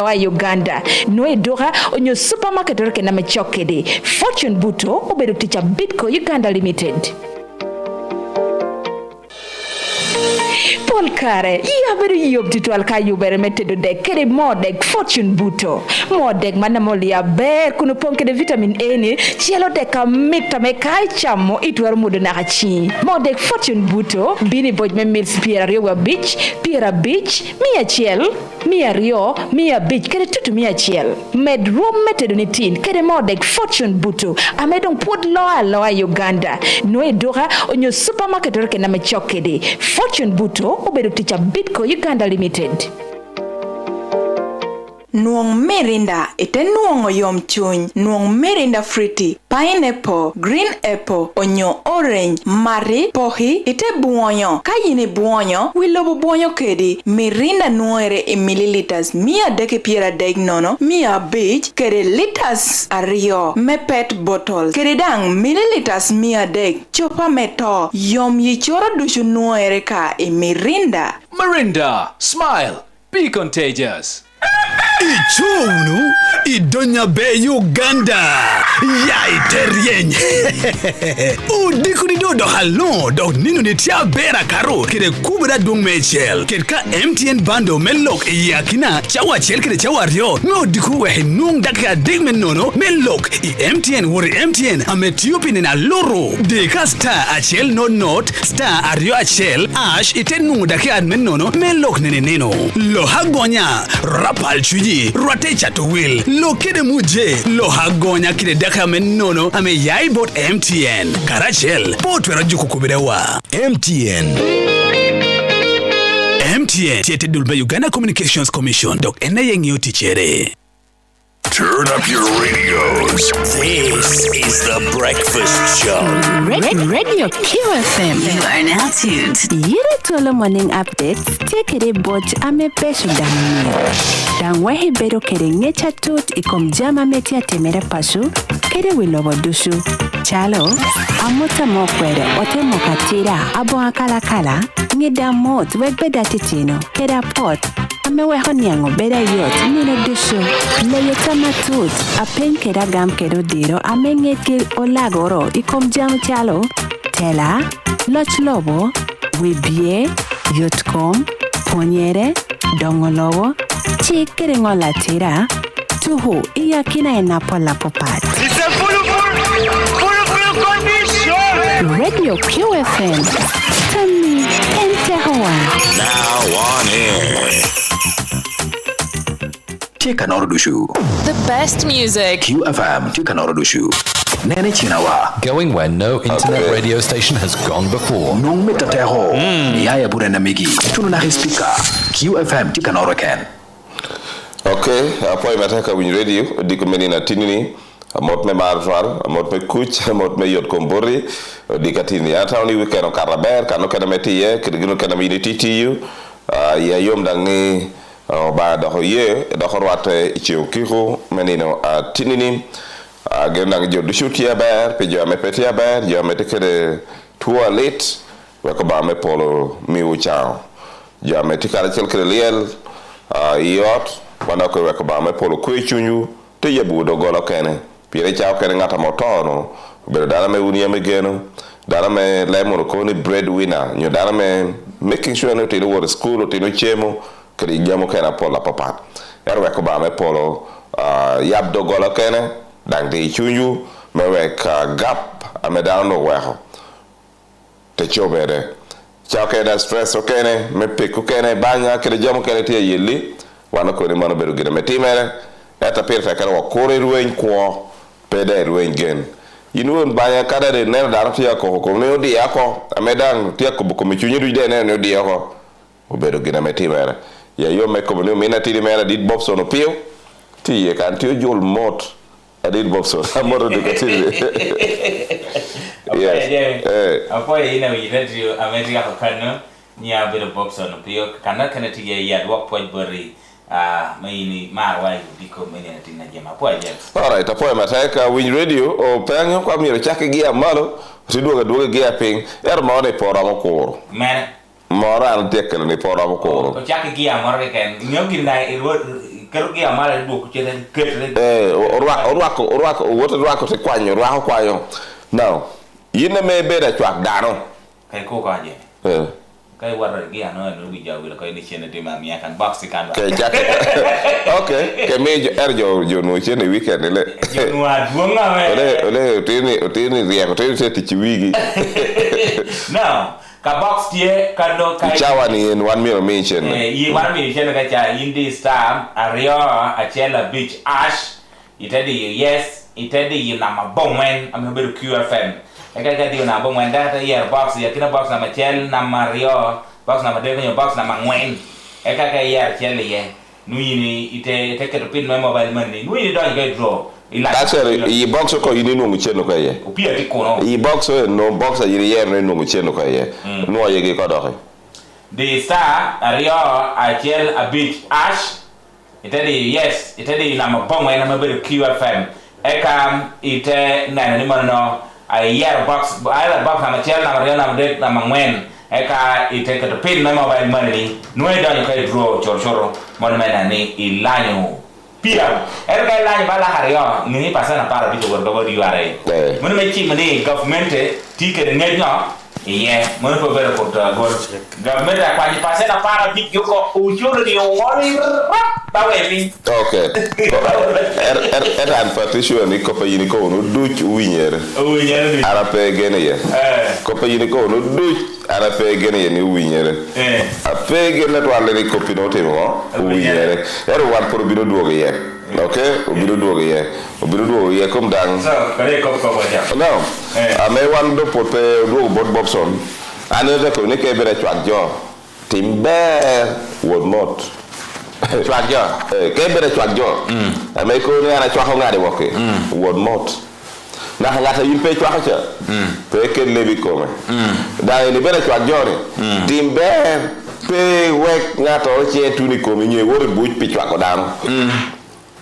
wa Uganda no edora onyo supermarket orke na mechokede Fortune Buto obedo ticha Bitco Uganda Limited. Paul Kare, yaberu yobti to alka yubere metedo de kere modeg Fortune Buto. Modeg manamoli ya ber kuno ponke de vitamin A ni cielo de ka mita me kai chamo itwar mudo na hachi. Modeg Fortune Buto bini boj me mils Piera Rio Beach, Mia Ciel, Mia Rio, Mia Beach kere tutu Mia Ciel. Med room metedo ni tin kere modeg Fortune Buto. Amedong put loa Uganda. No edora onyo supermarket orke na mechokede Fortune Buto obedo ticha Bitco Uganda Limited. Nuong Merinda ite nuong oyom chuny, nuong Merinda fruity, pineapple, green apple, onyo orange, mari, pohi, ite buonyo. Kayine buonyo, wilobo buonyo kedi, Merinda nuere e milliliters, mia deke piera deg nono, mia beach, kede liters ario, me pet bottle, kede dang milliliters mia deg, chopa meto, yom yichoro dushu nuere ka e Merinda. Merinda, smile, be contagious. Ichunu idonya be Uganda Yite rieny Udikuni do halon do ninu ni tia bera karo kede kubra dung mechel kedka MTN bando melok yakina chawa chel kede chawa rio no diku we nung dakika dig menono melok I MTN wori MTN ametiopi na loro deka star achel no not star ario achel ash ite nung dakika menono melok neno lo hagonya rapal chuji rote chato will lo kede muje lo hagonya kide daka menono ame yai bot MTN karachel potwera juku kubirewa MTN tiete dulba Uganda Communications Commission dok ena yengiyo tichere. Turn up your radios. This is the breakfast show. Radio QFM. You are now tuned. Yite Twolo morning updates. Take a bot ame pesu damni. Dan wahi bedo kere ngecha tut ikom jama metia temere pasu. Kere wilobo dusu. Chalo. Amota mokwere ote mokatira. Abo akala kala. Ngida mot wegbeda titino. Kera pot. Amewe honyango beda yot nino dusu. Leyeta matut. Apen kera gam kero diro. Amengeke olagoro ikom jam chalo. Tela. Loch lobo. Wibie. Yotkom. Ponyere. Dongolowo. Chikere ngola tira. Tuhu iya kina enapola popat. It's a full condition. Radio QFM. Tami Entehoa. Now on air. Tikanordushu. The best music. QFM Tikanordushu. Nene chinawa. Going where no internet radio station has gone before. Nung mitateho. Yaya burena migi. Tununa speaker. QFM Tikanoroken. Okay, apo imetaka win radio diko meni na tinini amot me marfal amot me kuch amot me yot kombori dikatini ata oni weekend karaber kano kana metiye kirigino kana mi TTU ya yom dangi ba da hoye da horwate chiokiko menino tinini gena jo dushutia ber pe jo me petia ber jo me tekere toilet weko ba me polo mi uchao jo me tikara chelkere liel yot wana ko weko ba me polo kwechunyu te yebu do golo kene pire chao kene ngata motono be dala me unia me geno dala me lemon ko ni breadwinner nyo dala me making sure no tino wo school tino chemo kri jamo kena pola papa er weko ba me polo yab do golo kene dang de chunyu me weka gap ame dano weho te chobere chao kene stress okene me piku kene banya kri jamo kene tie yeli wana ko ni mano beru gina metimere eta pirta kala wa kore ruwen ko pede ruwen gen inu banya kada de ne da ratia ko ne odi yako amedan tia ko buko michunyi de ne odi yako oberu gina metimere ya yo me ko ne mina tiri mera dit bobso no pio ti e kan ti jol mot adit bobso amoro de katiri yes apo ina wi radio america ko kanu ni abiro bobso no pio kana kana ti ya work point bari maini marwa diko meni atina jema poje. Alright, apoe mateka win radio o penyo kwa miro chake gia malo tiduoga gia ping mone pora mokoro. Mene mora al tekkel ni pora mokoro. O chake gia morge ken nyogi na kero gi amara duoko chele ketre orwako te kwanyo now yine me beda chwak dano kai ko kanje kai warra gi ano no wi jawi ko ni chene de ma miya kan box kan ke jake okay ke me jo no chene weekend le jo no adwonga ole otini rieko te tichiwigi now ka box tie kando kai chawa ni en 1 million mention yi 1 million ka cha indi star ario achela beach ash itedi yes itedi na mabongwen amberu QFM eka dio na bongwen data year box ya kina box na machel na mario box na madego nyo box na mangwen eka ka year chele ye nuini ite take to pin my mobile money nuini don get draw actually i box ko yini no mucheno ka ye opia tikono i box no box yiri ye no mucheno ka ye no ye ge ko doxe the star ario achel a beach ash itedi yes itedi na mabongwen na maberu QFM eka ite nana ni mano a year box ala box na machel na mario na mdek na mangwen eka ite to pin my mobile money nuai don ka draw chorchoro mon mena ni ilanyo pia eka ilanyo bala hario ni pasana para bicho gorgo diware mon me chi mani government tike ne nyo ye mon ko bere ko gor government akwani pasana para bicho ko uchuro ni ngori bawe okay an patricio ni ko pa yini ko no duch winyere ara pe gene ye ko pa yini ko no duch ara pe gene ye ni winyere a pe gene to ale ni ko pino temo winyere ero wan por bino duogo ye okay obiro duogo ye kom dang so kare ko ja no a me wan do por pe duogo bot bobson another ko ne ke bere chwak jo timbe wod mot chwak jo ke bere chwak jo ame ko ne ana chwak ngade woke wod mot na ngata yimpe chwak cha pe ke lebi ko me da ni bere chwak jo ni timbe pe wek ngato che tuni ko me nye wor buch pi chwak odam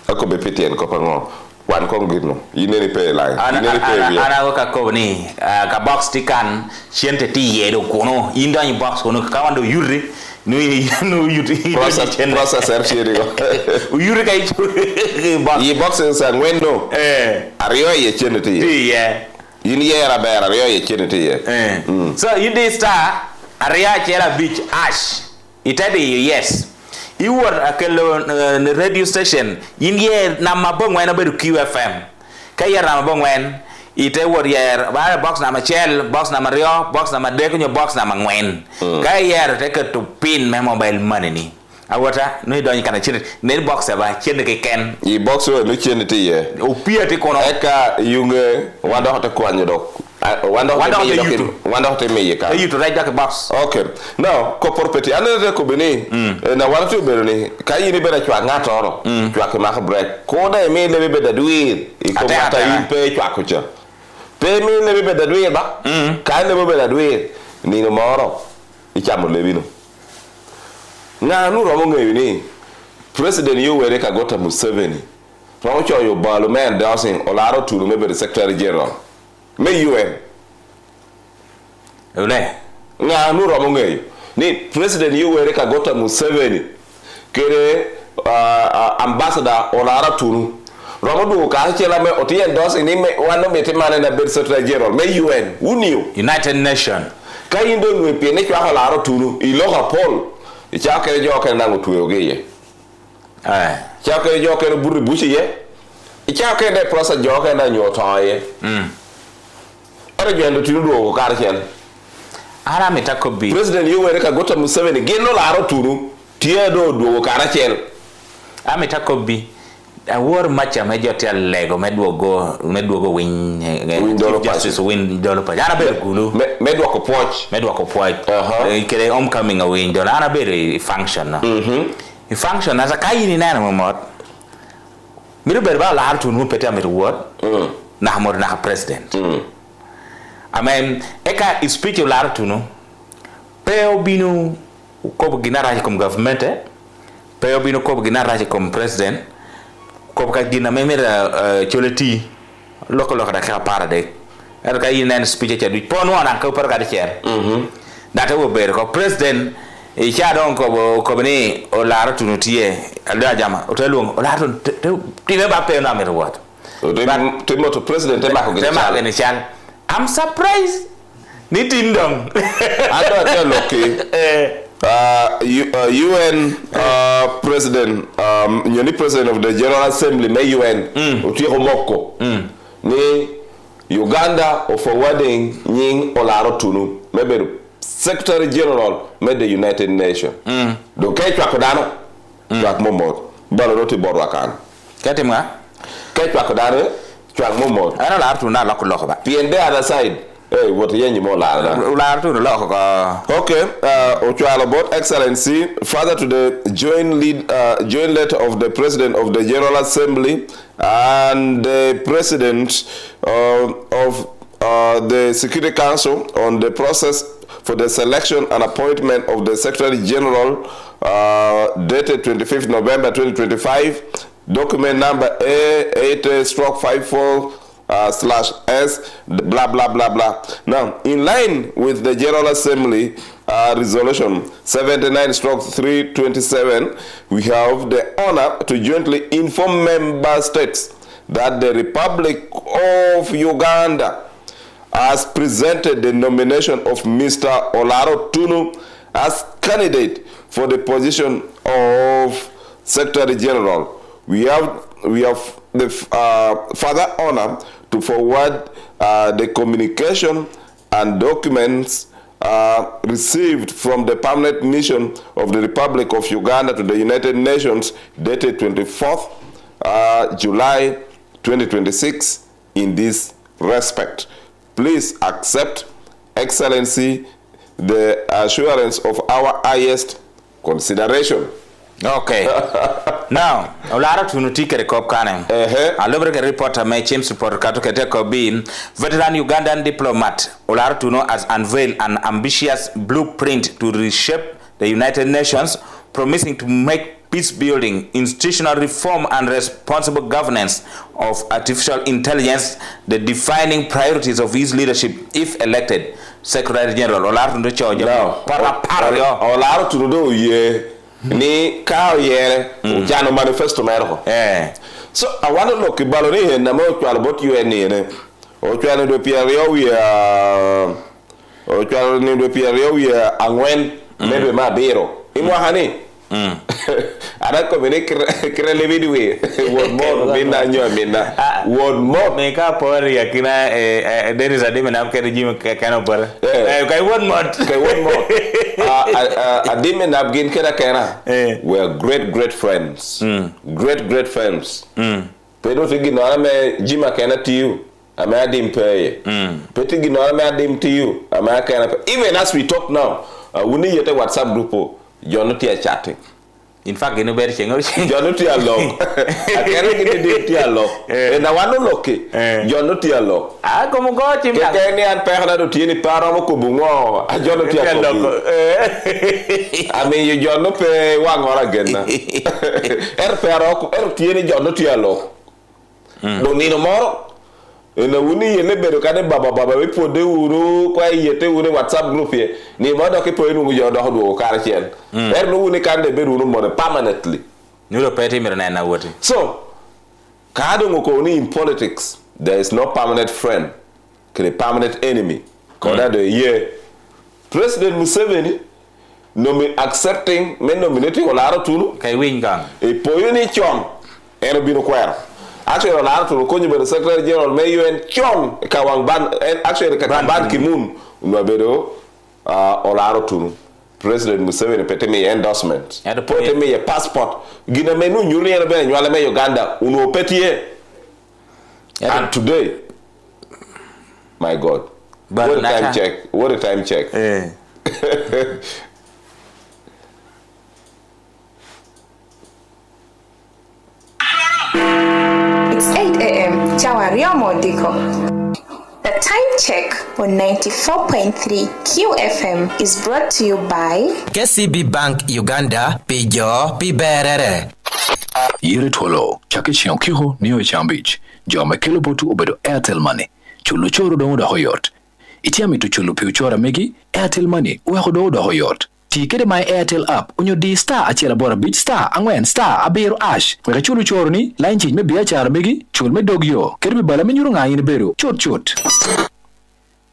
ako be petien ko pango wan ko ngirno yine ni pe lai yine ni pe wi ana ka ko ni ka box tikan chiente ti yedo kono inda ni box kono ka wando yurri no yuti processor chiri go yurri kai box yi box sa ngwendo ario ye chiente ti ye yini ye ra bera ario ye chiente ye so yindi star aria chera beach ash itadi yes iwor akelo radio station yinye na mabongwen na beru QFM kaya na mabongwen ite wor yer ba box na machel box na mario box na madeko nyo box na mangwen kaya yer take to pin my mobile money ni awata no do nyikana chine ne box ba chine ke ken i box no chine ti ye opia ti kono eka yunge wanda hote kwanyo dok wanda hote meye ka you to write that box okay now ko porpeti anere ko beni na wala to berni kayi ni bera chwa ngata oro chwa ke mak break ko da me le be da duir i ko mata yimpe chwa ko cha pe me le be da duir ba ka le be da duir ni no moro i chamo le bino na nu ro mo ngi ni president Yoweri Kaguta Museveni ro cho yo balo men dancing olaro tulu me be the secretary general me UN ole nga nu ro mo ngi ni president Yoweri Kaguta Museveni kere ambassador olaro tulu ro mo du ka chela me otien dancing ni me wano me temane na be secretary general me UN unio United Nation kayindo nwe pe ne kwa olaro tulu iloga Paul ichake joke nango tuyoge ye chake joke no buri bushi ye ichake de process joke na nyoto ye ore jendo tinudo ko karchen ara metako bi president Yoweri Kaguta Museveni geno laro turu tiedo duogo karchen ametako bi awor macha me jotel lego medwogo win justice win dolo pa ara ber gulu medwako poch kere homecoming a win dolo ara ber function na i function as a kayini nana momot miru ber ba la hartu no pete amiru word na mor na president amen eka speech la hartu no peo binu ko ginara comme government peo binu ko ginara comme president ko ka gina memera choleti loko da ka para de ka yin nan speech cha du pon wana ka par ka de cher data wo ber ko president cha don ko bani o laro tunutie alda jama o telung o laro ti ba pe na me what to president te chan I'm surprised ni tindong ato te loki UN president nyoni president of the General Assembly me UN utiko moko ni Uganda o forwarding nying olaro tunu mebe Secretary General me the United Nations do kay twako dano twak momot balo roti borwa kan katima kay twako dano twak momot ana la tu na lokko ba the other side hey what yenyi mo la tu lokko ko okay Ochwalo both excellency further to the joint letter of the president of the General Assembly and the president of the Security Council on the process for the selection and appointment of the Secretary General dated 25th November 2025, document number A8/54/S blah blah blah blah. Now, in line with the General Assembly resolution 79/327, we have the honor to jointly inform member states that the Republic of Uganda has presented the nomination of Mr. Olaro Tunu as candidate for the position of Secretary General. We have the further honor to forward the communication and documents received from the permanent mission of the Republic of Uganda to the United Nations dated 24th July 2026 in this respect. Please accept, Excellency, the assurance of our highest consideration. Okay. Now, Olara tunutike rekop kanem. Alobre ke reporter me James reporter kato kete ko bin veteran Ugandan diplomat Olara Tuno has unveiled an ambitious blueprint to reshape the United Nations, promising to make peace building, institutional reform and responsible governance of artificial intelligence the defining priorities of his leadership if elected Secretary General. Olara Tuno chojo. Olara Tuno ye ni kao yere jano manifesto merko. So I want to look baloni na mo twala bot UN ne. O twala do pierre we angwen maybe ma biro. Imwa hani. Ada ko bene krele vidwe word more minna nyo minna word more me ka por ya kina there is a dem na ke regime kana por kai word more adim na abgin kera kana we are great friends great friends pero tigi no me jima kana to you ama adim pay pero tigi no me adim to you ama kana even as we talk now we need yete WhatsApp group you're not here chatting. In fact, you know better thing. You're not here long. I can't get it here long. And I want to look it. You're not here long. Ah, come go, Tim. Can you perhaps to any paramo kubungo? You're not here long. I mean, you're not pay one or again. You're not here long. Don't need no more. Ena wuni yele bedo kade baba we pode uru kwa yete wuni WhatsApp group ye ni modo ke po enu yo do do kar chen no wuni kande bedo uru mo permanently ni do pete mi na wote. So kado ngoko ni in politics there is no permanent friend ke permanent enemy koda de ye President Museveni accepting men nominating Olaro Tunu kai win gang e po yuni chom eno bino kwero. Actually, Olaro Tunu konyi be the Secretary General me UN chom kawang ban actually ka ban kimun unwa bedo Olaro Tunu President Museveni pete me endorsement pete me passport gina menu nyuli ene be nywale me Uganda unwo pete and today my God what a time check It's 8 a.m. Chawariomo Diko. The time check on 94.3 QFM is brought to you by KCB Bank Uganda, Pijo Piberere. Yire Twolo, chake chion kiho niyo chambich. Jome kelo botu obedo Airtel Money. Chulu choro do hoyot. Itiami tu chulu pi uchora megi Airtel Money uwe do hoyot. ti kede my Airtel app onyo di star achiel aboro bich star ang'wen star abiro ash weka chulu chorni line change me biya char megi chul me dogyo kede bala me nyuru ng'ayin bero chot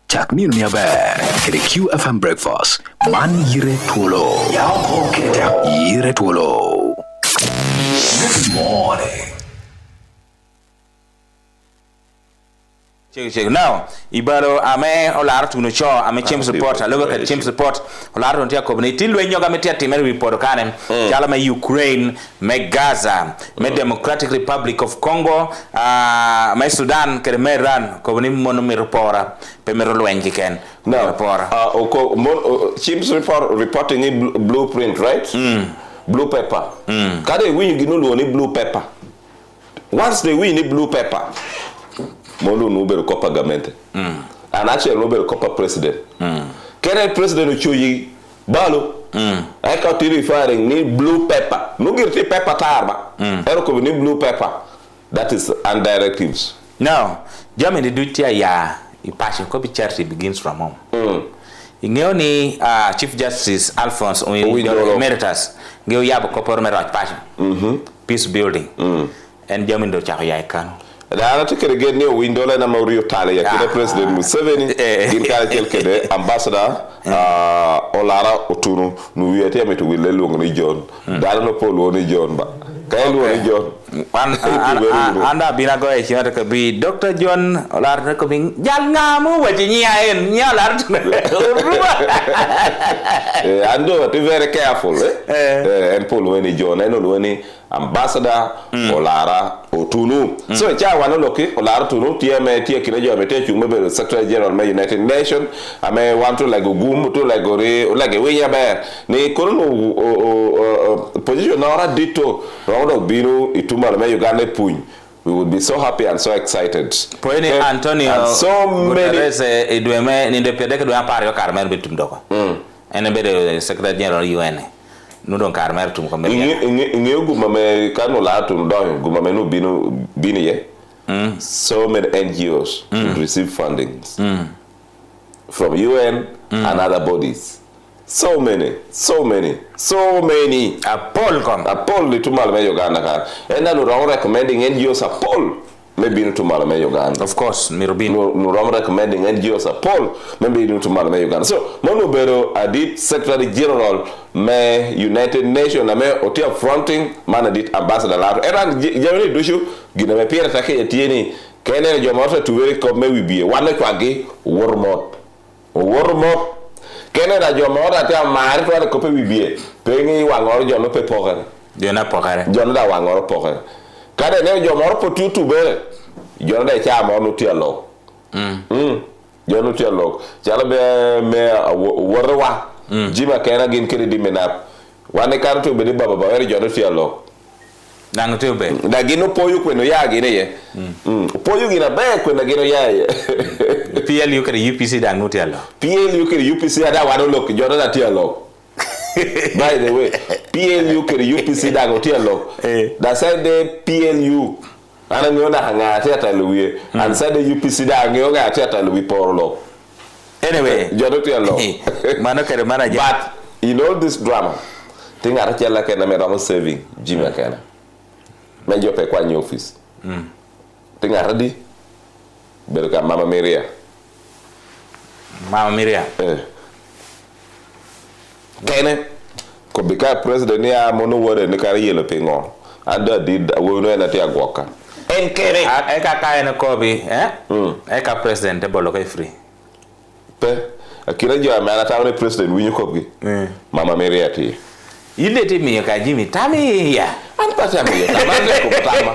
chak nino ni aber kede QFM breakfast man yire Twolo yire Twolo good morning. Check now ibaro ame olar tuno cho ame chem support aloga ka chem support olar on tia kobni tilwe nyoga metia timere report kanem chala me Ukraine me Gaza me Democratic Republic of Congo me Sudan kere me Iran kobni mono me repora pe me rolwenji ken now repora chem support reporting in blueprint right blue pepper kade win ginu ni blue pepper once they win blue pepper Molu Nobel Copper government. And actually Nobel Copper president. Can president Chuyi Balo? I can't referring need blue pepper. No get pepper tarba. Erko need blue pepper. That is undirectives. Now, Germany do tia ya passion copy charity begins from home. Ingeoni Chief Justice Alphonse Emeritus Geo Yabo Copper Merach passion. Peace building. And Germany do chaya kanu. Da take again new window na Maurio Tale ya kile president Museveni gilkala kelkede ambassador Olara Otunu nu yete ametu wile lungu ni John dala no polo ni John ba kay lu ni John anda bina go e chiata ka bi Dr. John Olara ko bing jal ngamu waji nyaen nyalar ando to very careful and polo ni John no ni ambassador Olara Otunu so cha wana loki Olara Otunu tie kinejo amete chungme be secretary general me United Nations ame want to like gum to like we ber ni kono position na dito round of binu ituma me Uganda puny we would be so happy and so excited poeni Antonio and so many edweme ni ndepede ke do aparo Carmel bitum doko ene be secretary general UN no don Carmel tum ko me nge guma me kanu la tum don guma me no binu ye so many NGOs receive fundings from UN and other bodies. So many. A poll to Malame Uganda. And then we're recommending NGOs a poll. Maybe to Malame Uganda. Of course, Mirubino. No recommending NGOs a poll. Maybe to Malame Uganda. So, Monobero, I did Secretary General, me United Nations, I me Otia fronting, man, I did Ambassador Lato. And Germany Dushu, Gina me Pierre Take Etieni, Kenya Jomota to very come we be one like Wagi, warm up. Canada Jomota tell Mari for the copy we be paying one or John Pe Poker. Jona Poker. John da one or Poker. Kada ne Jomor put you to bear. John da cham on Tialo. John Tialo. Jalabe me Warwa. Jima Kena gin Kennedy menap. One can't to be the Baba John Tialo. Nang tube. Da gino poyu kweno ya gine ye. Poyu gina be kweno gino ya. PLU kere UPC da no tialo. PLU kere UPC da wano look Jordan da tialo. By the way, PLU kere UPC da no tialo. Da said the PLU ana ngona hanga ata luwe and said the UPC da ngona ata luwe porlo. Anyway, Jordan tialo. Mano kere manager. But in all this drama, thing ata tiala kena me ramo saving Jimmy Kena. Mejo pe kwa office. Thing ata di Belka Mama Maria. Kene ko bika president ya mono wore ne kare yelo pingo anda did wo no na tia goka enkere eka kaene ko bi eka president bolo kai free pe akira jo amana tawo president winyu ko gi Mama Maria ti ile ti mi ka Jimmy tami ya an pata mi tamande ko tama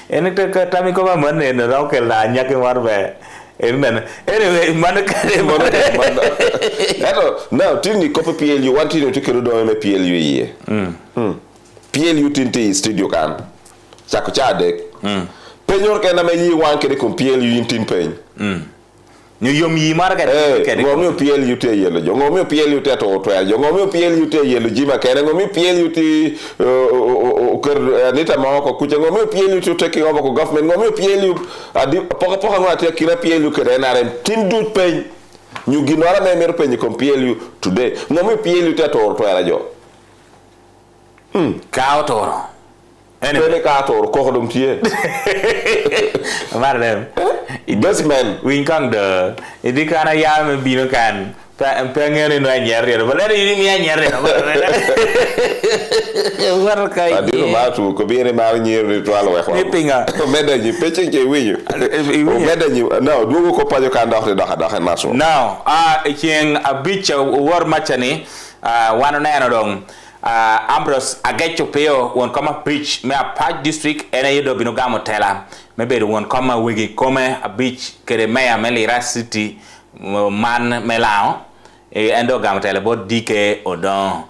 ene te tami ko ma mane no ro ke la nya ke warbe anyway, now, Tini copy PLU, one thing to take a PLU year. PLU Tinti studio can. Chakucha deck. Penyor can I may one can PLU in tin pain. You me market. Gomio PLU te yellow, Gomio PLU te to 12, Gomio PLU te yellow, Jima can, Gomio PLU te Nita Mako, Gomio PLU to taking over government, Gomio PLU, a Poca take PLU can and tin do pain. Nyuginora me mero penye kom PLU today. No me PLU te to era jo. Ka toro. Pele ka to ko dum tie. Marlem. Investment Win kang de. Idi kana ya me bino kan. Pengen no nyere. Balere ini mi nyere. War kai. Adiro matu ko biere ma nyere to alo e ko. Pinga. Ko meda ji peche ke winyu. O meda ji no dugo ko pajo kan dox naso. Now, king a beach war machani one na dong. Ambrose agecho peo won kama preach me a park district ene yedo binogamo tela maybe won kama wigi come a beach kere meya melira city man melao endo gamo tela bo dike odon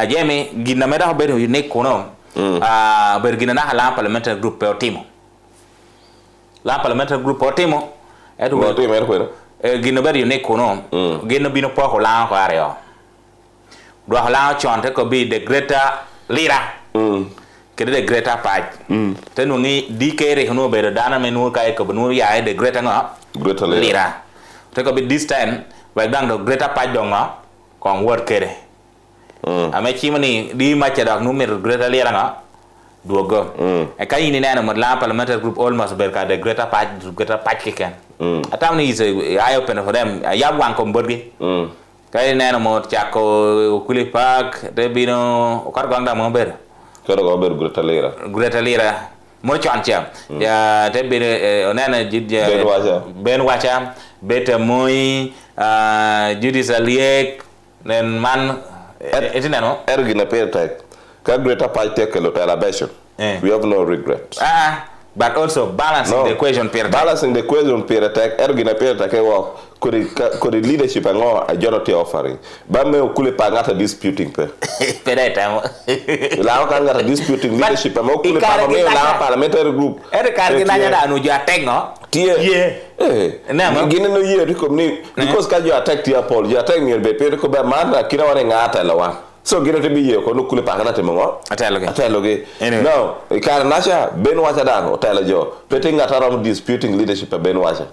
jemi gina meda ho bedo unique kono ber gina na la parliamentary group pe otimo la parliamentary group otimo edo gina bedo unique kono gina bino poko la ko areo do hala chonte ko be the greater lira kede the greater patch tenu ni dikere hono be dana menu kai ko benu ya the greater greater lira te ko be this time we dang the greater patch donga kon word kere ame chimani di ma cha dak numero greater lira nga duogo e kai ni nana mod la parliamentary group almost be ka the greater patch kiken atamni is eye open for them ya wan ko borgi kay nena mo chako kuli park de bino kar gangda mo ber greater lira mo chancha ya de bino onena jidja ben wacha beta moy judicial nen man etinano ergina pertek ka greater park take lo elevation we have no regret but also balancing the equation period. Balancing the equation period, ergina period ke wo could leadership ngo a jono te offering. Ba me okule pa ngata disputing pe. Pedeta. La ka ngata disputing leadership mo okule pa me la parliamentary group. Kar gina da anu ja tek ngo. Tie. Na gina no ye ri komni because ka jo attack tie Paul, jo attack me be pe ko ba manda kira wane ngata la wa. So gina te biye ko no kule pa kana te mo ataloge no ikara nasha ben wacha dango telajo pete ngata ram disputing leadership ben wacha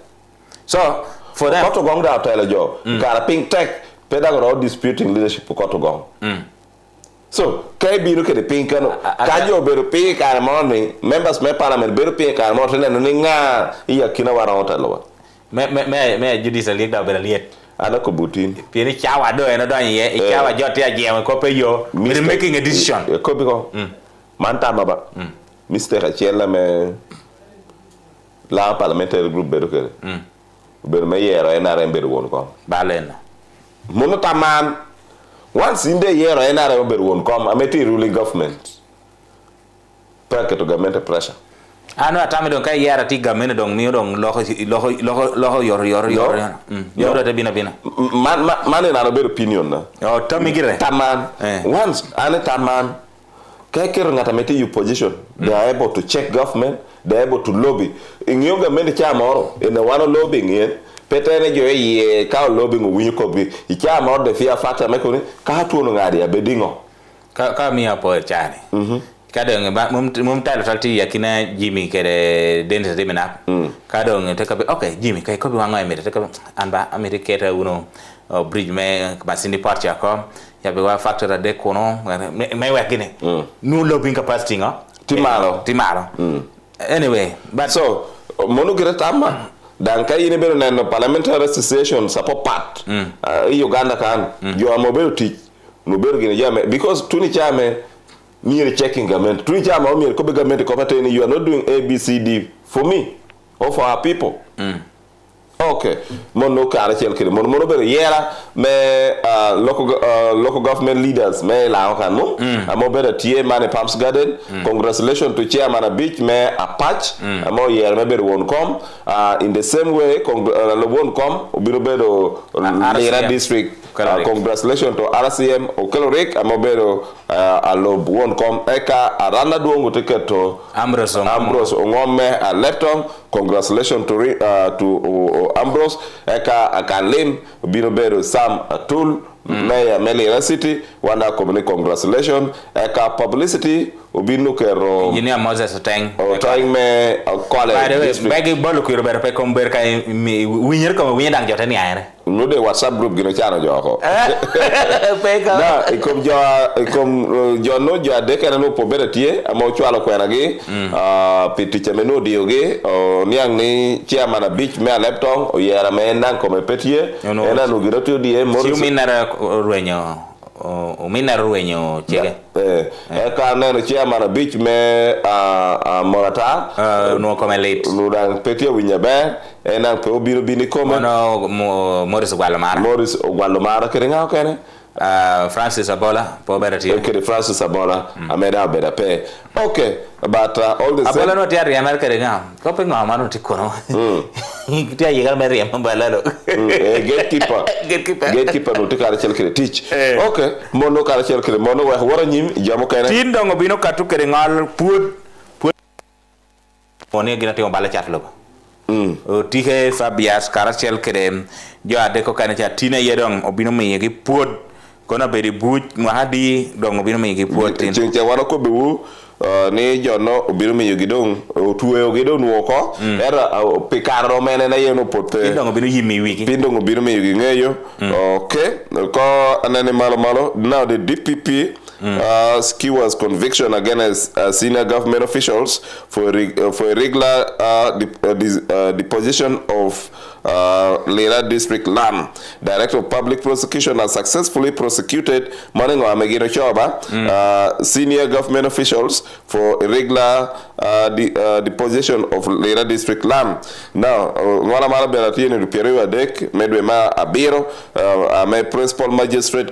so for them koto gong da telajo kara pink tech peda go disputing leadership koto gong so kay biru ke de pink kano kajo beru pink kara morning members me parliament beru pink kara mo tele no nga iya kina wara otelo me judicial league da liet ana ko butin pieni chawa do eno do ye chawa jote ajem ko pe yo we're making a decision ko bi ko manta baba Mr. Achela me la parliamentary group beru ke beru me yero ena remberu won ko balena mono taman once in the year ena remberu won ko ameti ruling government packet to government pressure ano atame don kay yara ti gamene don mi don loho yor yoro te bina man na better opinion na o tamigire taman once ane taman kay ker ngata meti you position they are able to check government they are able to lobby in yoga men cha moro in the one lobbying yen petene jo ye ka lobbying winyu ko bi cha moro de fear factor me ko ni ka tuono ngadi abedingo ka mi apo chani kadang ba mum talo talti yakina Jimmy kere dentist dimena kadang te kabe okay Jimmy kay ko bi wanga emete te kabe anba ameriketa uno bridge me basini party ako ya be wa factor de kono me wakine no lobbying capacity ngo timaro anyway but so monu tama dan kay ne bero nan parliamentary association support part Uganda kan yo amobelo ti no bero gine jame because tuni chame near checking government. Three times or mere government company, you are not doing ABCD for me or for our people. Okay. Mono carachel kiri. Mono bere yera me local government leaders me la okan mo. Amo bere tie mane Palms Garden. Congratulations to chairman a beach me a patch. Amo yera me bere won come. In the same way, won come. Obiro bere Lera district. Congratulations to RCM Okelorek Amobero alob won come eka aranda duongo ticket to Ambrose Ongome Lepton. Congratulations to Ambrose eka akanlim Birobero Sam Atul Mayor Melira City wanda komuni congratulations eka publicity ubinu kero engineer Moses Oteng me college by the way bagi bolu ko robert pe komber kay winyer ko winyang jote ni ayre no de WhatsApp group gino chano joko na ikom jo no jo adeke na no pobere tie ama ochwalo kwena gi pitiche meno dioge niang ni chairman beach me laptop o yera me nan ko me petie ena no giro to die mo you mean ruenyo o mina ruenyo chege ka ne no chairman beach me morata no come late no dan petie winya be ena pe obiro bini kome no Morris Gwalomara keringa kene Francis Abola poberati Francis Abola ameda beda pe okay but all the Abola no tiari America keringa ko pe ngama no tikono tiya yiga meri ambalalo gatekeeper no tikara chelkere teach okay mono kara chelkere mono wa wara nyim jamo kene tindongo bino katu keringal puod oni gina timo bala chatlo o tike Fabias Karachel kere jo ade ko kana cha tina yedong obino mi gi puod kona beri buj mahadi dong obino mi gi puod tin che wano ko bewu ni jono obino mi gi dong tuwe gi dong woko era pikaro mene na yeno pote pindong obino yimi wiki pindong obino mi gi ngeyo okay ko anene malo now the DPP skewers conviction against senior government officials for irregular deposition of Lera District Lam. Director of Public Prosecution has successfully prosecuted Maningo Amegino Choba, senior government officials for irregular deposition of Lera District Lam. Now, Mwana Mara Beratini Ruperiwa Dek, Medwema Abiro, my principal magistrate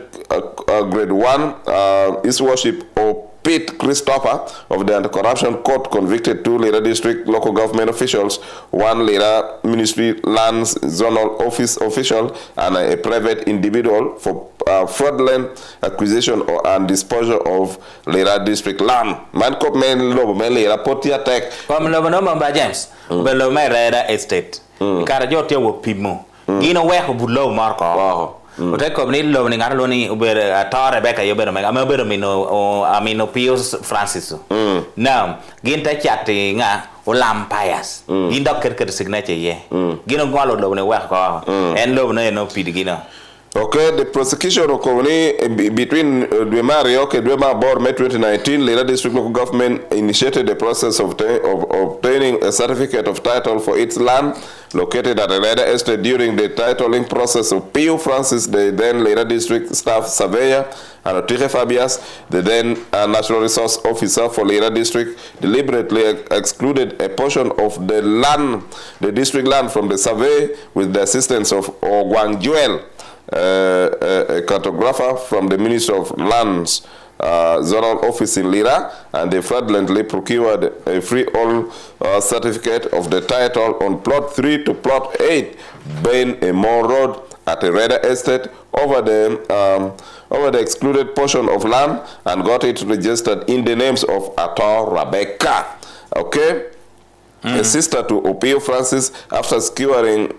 grade 1, His Worship Pete Christopher of the Anti-Corruption Court convicted 2 Lera District local government officials, 1 Lera Ministry Lands Zonal Office official, and a private individual for fraudulent acquisition and disposal of Lera District land. Man kop men lobo men Lera poti attack. Kom lobo no mamba James. Belo me Lera estate. Kara jote wo pimo. Gino weho bulo marko. Ote ko ni lo ni ngalo ni uber ta Rebecca yo bero me amabero mino amino Pius Francis. Now, ginta chati nga ulam pias. Ginda ker signature ye. Gino ngalo lo ni weho ko. En lo no pidigino. Okay, the prosecution of between Dwema Rioke and Dwema Board May 2019, Lera District Local Government initiated the process of obtaining a certificate of title for its land located at a Lera Estate during the titling process of P.U. Francis, the then Lera District Staff Surveyor, and Otire Fabias, the then National Resource Officer for Lera District, deliberately excluded a portion of the land, the district land, from the survey with the assistance of Ogwang Joel, a cartographer from the Ministry of Lands zonal office in Lira, and they fraudulently procured a freehold certificate of the title on plot 3 to plot 8 Ben Emon Road at a Reda Estate over the excluded portion of land, and got it registered in the names of Ator Rebecca. Okay. A sister to Opio Francis, after securing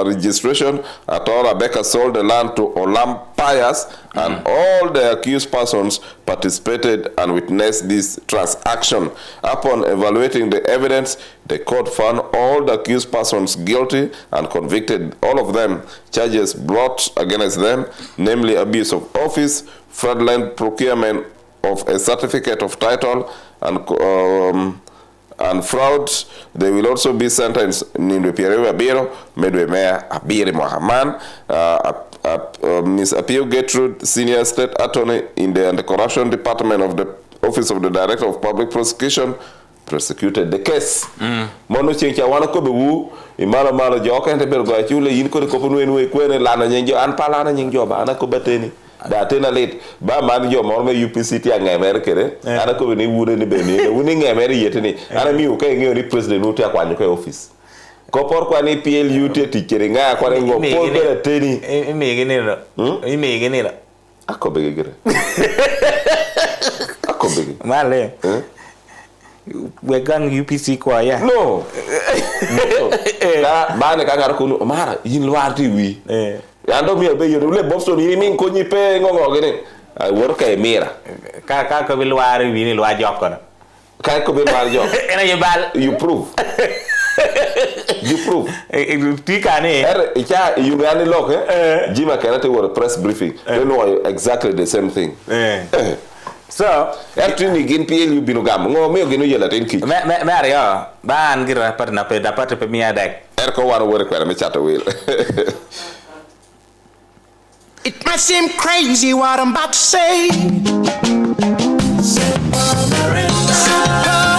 registration, Ator Rebecca sold the land to Olam Pius, and all the accused persons participated and witnessed this transaction. Upon evaluating the evidence, the court found all the accused persons guilty and convicted all of them. Charges brought against them, namely abuse of office, fraudulent procurement of a certificate of title, and fraud. They will also be sentenced in the Pierre Biro, Medwe Mayor Abiri Mohaman, Ms. Apio Gertrude, Senior State Attorney in the Anti-Corruption Department of the Office of the Director of Public Prosecution, prosecuted the case. Mono chincha wana ko bewu imala joka ente bergo chule yin ko ko punu kwene lana nyinjo an pala na nyinjo ba ana ko bateni da tena late ba man jo mo me UPC ti ngamer kere ana ko ni wure ni be ni wuni ngamer yete ni ana mi ko ngi ni president uti akwanyo ko office ko por kwa ni PLU ti kere nga kwa ngo po bere teni imi gini la akobe gere akobe male we gang UPC kwa ya no ba ne ka ngar ko mara yin lwarti wi ando mi be yoru le Boston ni min ko ni pe ngongo gene ay wor kay mira ka ko bil wari wi ni lwa jokko na ka ko bil wari jokko ena yebal you prove You prove. Tikane. Icha Uganda lock Jima cannot work a press briefing. They know exactly the same thing. So, after you gain PLU binugam, no me gino yella tenki. Mario, ban gira partner pe dapat pe mia deck. Erko one work where me chat will. It might seem crazy what I'm about to say. Sit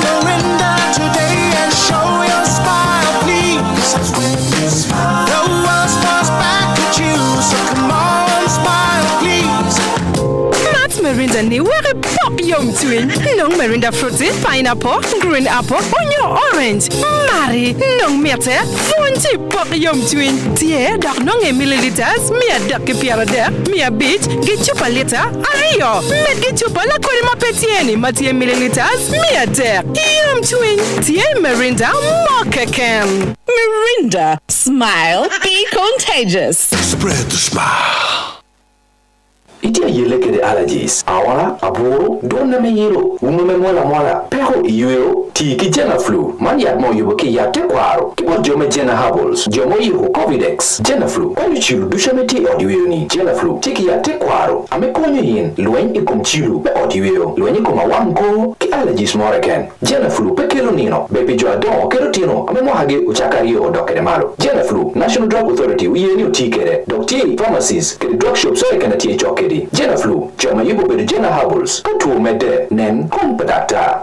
Miranda today and show your smile, please. The world smiles back at you, so come on, smile, please. Matt Mirinda ni were pop yum twin. No Mirinda fruity, pineapple, green apple, onion orange. Mari, no mete, funty pop yum twin. Tie, dog no milliliters, mia duck piara there, mia beach, get chupa liter, ayo. Met get chupa la korima petieni, matie milliliters, mia there. Yum twin, tie Mirinda, mokaken. Mirinda, smile, be contagious. Spread the smile. Itia yeleke de allergies. Awara, aburo, donna me yero. Umume mola. Pero yuero, tiki jena flu. Manya mo yuboke ya te kwaro. Kibo jome jena habbles. Jomo yuho Covidex. Jena flu. Wanu chiru dushameti odiweo ni. Jena flu. Tiki ya te kwaro. Ame konyo yin. Luen ikum chiru. Be odiweo. Luen ikum awango. Ki allergies moreken. Jena flu. Pe kelo nino. Bepi jo adon. Kero tino. Ame mohage uchakari o dokere malo. Jena flu. National Drug Authority. Uye ni utikere. Dokti pharmacies. Kere drug shops. So ekana tiye chokeri. Jena flu, jama yubo bedu jena habbles. Kutu mede, nen kumpadakta.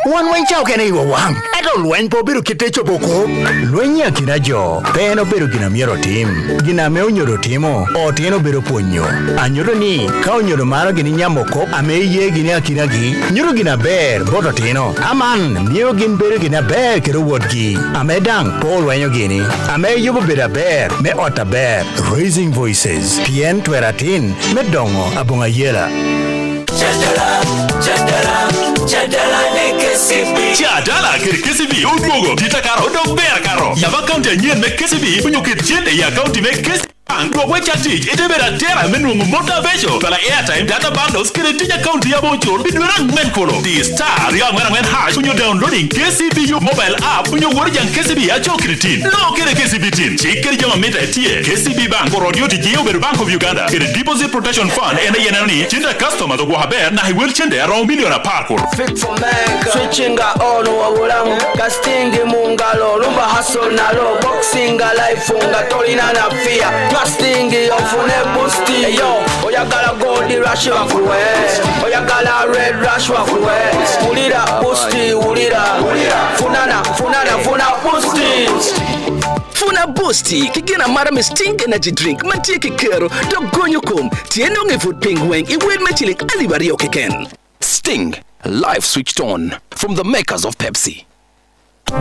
Wan wen chao kene iwo wang. Eto luen po biru kitecho poko. Luen ya kina jo. Peno biru kina miero tim. Gina meo nyoro timo. O tieno biru ponyo. Anyoro ni. Kao nyoro maro gini nyamoko. Ame ye gini akina gi. Nyoro gina ber. Boto tino. Aman. Miero gin biru gina ber kero wodgi. Ame dang. Po luenyo gini. Ame yubo bira ber. Me ota ber. Raising voices. Pien tweratin. Me dongo. Abunga yela. Jadala kiri KCB udmogo dita karo dog bear karo. Yaba county nyen me KCB punyo kit jende ya county me KCB. Go wecha tich ite bera tera menu motivation pala airtime data bundles kire tija county ya bonchor bidwera ngwen kolo the star ya ngwen hash punyo downloading KCB mobile app punyo worjan KCB ya chokritin no kire KCB tin chikere jama meta tie KCB bank for audio tiji over Bank of Uganda kire deposit protection fund ena yenani chinda customer to go haber na hiwel chende around million parkour fit for man switching on wabulamu casting mungalo lumba hustle na low boxing life unga tolina na fear Trusting ofune boosty yo oyagala gold rush wakuwe oyagala red rush wakuwe ulira boosty ulira funa boosty Funa Boosty, kikina mara me stink energy drink, matie kikero, dogonyo kum, tieno nge food penguin, iwed mechilik alibari okeken. Sting, life switched on, from the makers of Pepsi.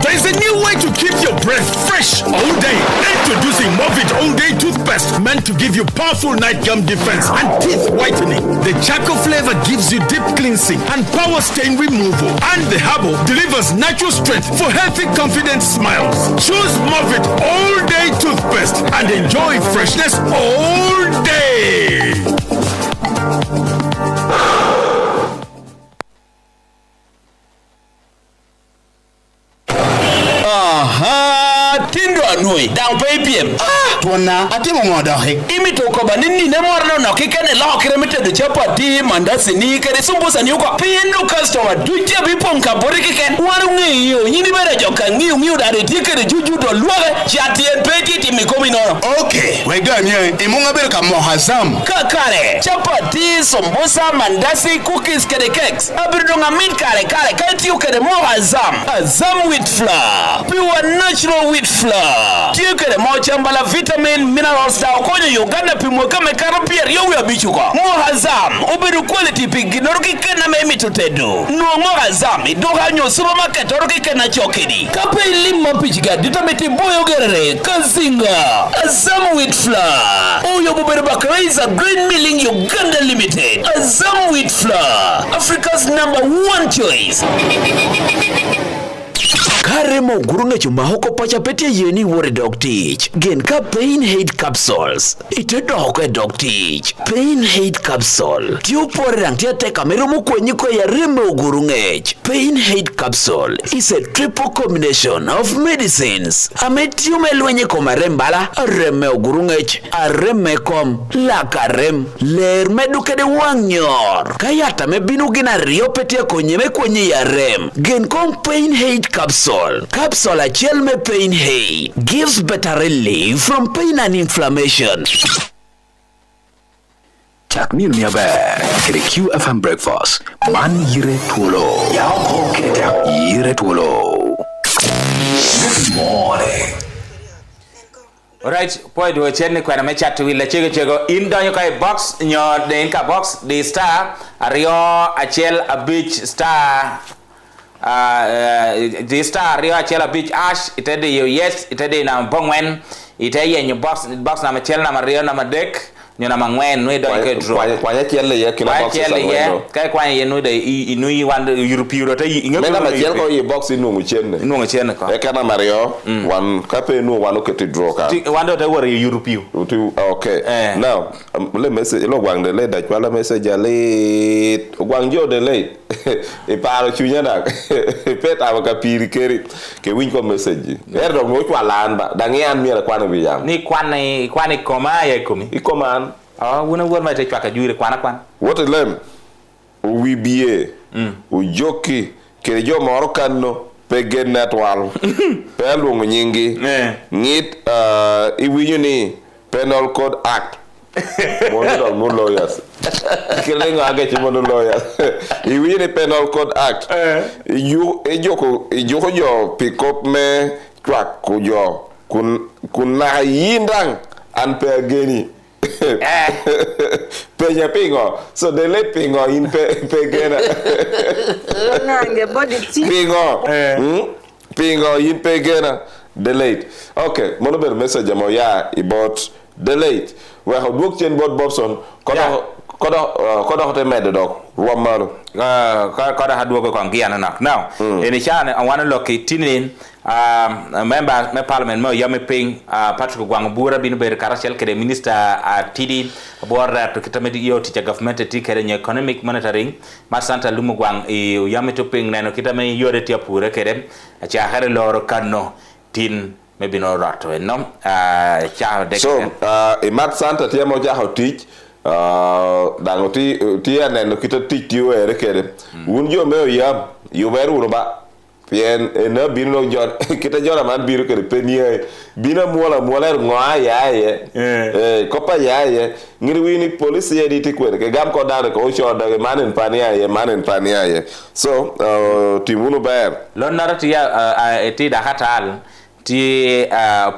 There's a new way to keep your breath fresh all day. Introducing Movit All Day Toothpaste, meant to give you powerful night gum defense and teeth whitening. The charcoal flavor gives you deep cleansing and power stain removal. And the herbal delivers natural strength for healthy, confident smiles. Choose Movit All Day Toothpaste and enjoy freshness all day. Tindo anui dang paypm tona atimo ngodo he imito ko banini ne morno no kikene lo kiremete de chapati mandasi ni kere sumbusa ni uko pindu customer duje bipon ka bori kiken waru ngiyo nyini bere joka ngiyo dare tikere juju do luore chati en petit mikomi no okay we ganye imunga bere ka mohazam kakare chapati sumbusa mandasi cookies kere cakes abirunga min kare kati ukere mohazam azam with flour pure natural wheat flour. Tiekere mo chambala vitamin minerals da okonyo Uganda pimo kame karapia riyo bichuko. Mo hazam ubiru quality pig noroki kena memi tutedu. No mo hazam idoga nyo supermarket oroki kena chokedi. Kape limo pichiga ditameti boyo gerere kazinga. Azam wheat flour. Oyo buberu bakreiza green milling Uganda limited. Azam wheat flour. Africa's #1 choice. Karemo gurungecho mahoko pacha petia yeni wore dog tich. Gen ka pain hate capsules. Ite dog e dog tich. Pain hate capsule. Tiu pore rang tia teka merumu kwenye kwa ya remo gurungech. Pain hate capsule is a triple combination of medicines. Ame tiu melwenye koma rembala. Reme gurungech. Areme kom. Lakarem. Ler medukede wangnyor. Kayata me binu gina rio petia konyeme kwenye ya rem. Gen kong pain hate capsule. Capsule achiel me pain hate. Gives better relief from pain and inflammation. Chak nil ni aber. Kede QFM breakfast. Man yire Twolo. Yao kede yire Twolo. Good morning. Alright, poi do chenne kwa na mecha tu wile chego in donyo kai box nyo de inka box the star ario achel a beach star the star ario achel a beach ash itede yo yes itede na bongwen iteye nyo box na machel na mario na madek nyo na mangwen no do ke draw kwa chelle ye kila box sa no kai kwa ye no de inui wan european to inga mena machel ko ye box inu chenne ko e kana mario wan kape no wan ke ti draw ka wan do te wore european okay now le message lo gwang de le da kwa la message ale gwang jo de le e paro chunya da peta ka piri keri ke win ko message er do mo kwa landa da ngian mi la kwa na bi jam ni kwani koma ye komi ikoman wuna wor ma te chaka juire kwana what a lem we be u joki ke jo moro kanno pegen netwal pelu nyingi ngit iwinyu ni penal code act no lawyers killing age chimono lawyers iwinyu ni penal code act you ejoko jo pick up me track kujo kuna yindang an pegeni Penya pingo, so they let pingo in pegena. Pingo in pegena. Delayed. Okay, monober message mo ya about delayed. We have booked in board Bobson. Koda hote mede dog. Wamaro. Koda had work on Giana knock. Now, in the channel, I want to look at Tinin. Member me parliament mo yame ping Patrick Gwangubura binu ber karashel kede minister TD bora to kitamedi yo teacher government ti kede economic monitoring masanta lumu gwang yame to ping neno kitame yo de tia pure kede cha hare loro kanno tin maybe no rato no cha de so mat santa tia mo ja teach dango ti neno kitati ti were kede unjo me yam yo beru ba Pien ena bino jon kita jora man biru ke penie bina mola ngoa ya kopa ya ngiri wini police ya diti kwere ke gam ko dare ko choda ke manen pania ya so timuno ber lon narati ya eti da hatal ti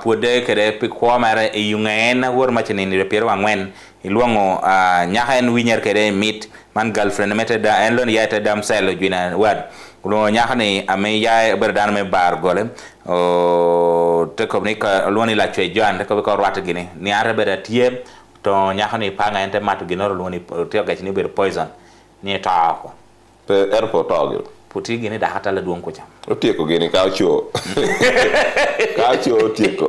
pode ke pe ko mare yungen wor machine ni repero angwen ilwango nyahen winyer ke mit man girlfriend mete da en lon Yite dam sel juina wad lo nyahani ame ya berdan me bar gole o te ko ni ka lo ni la chwe jan te ko rat gini ni ara bera tie to nyahani panga ente matu gino lo ni te ga ni ber poison ni ta ko pe airport tagil puti gini da hata la duon ko jam o tie ko gini ka cho tie ko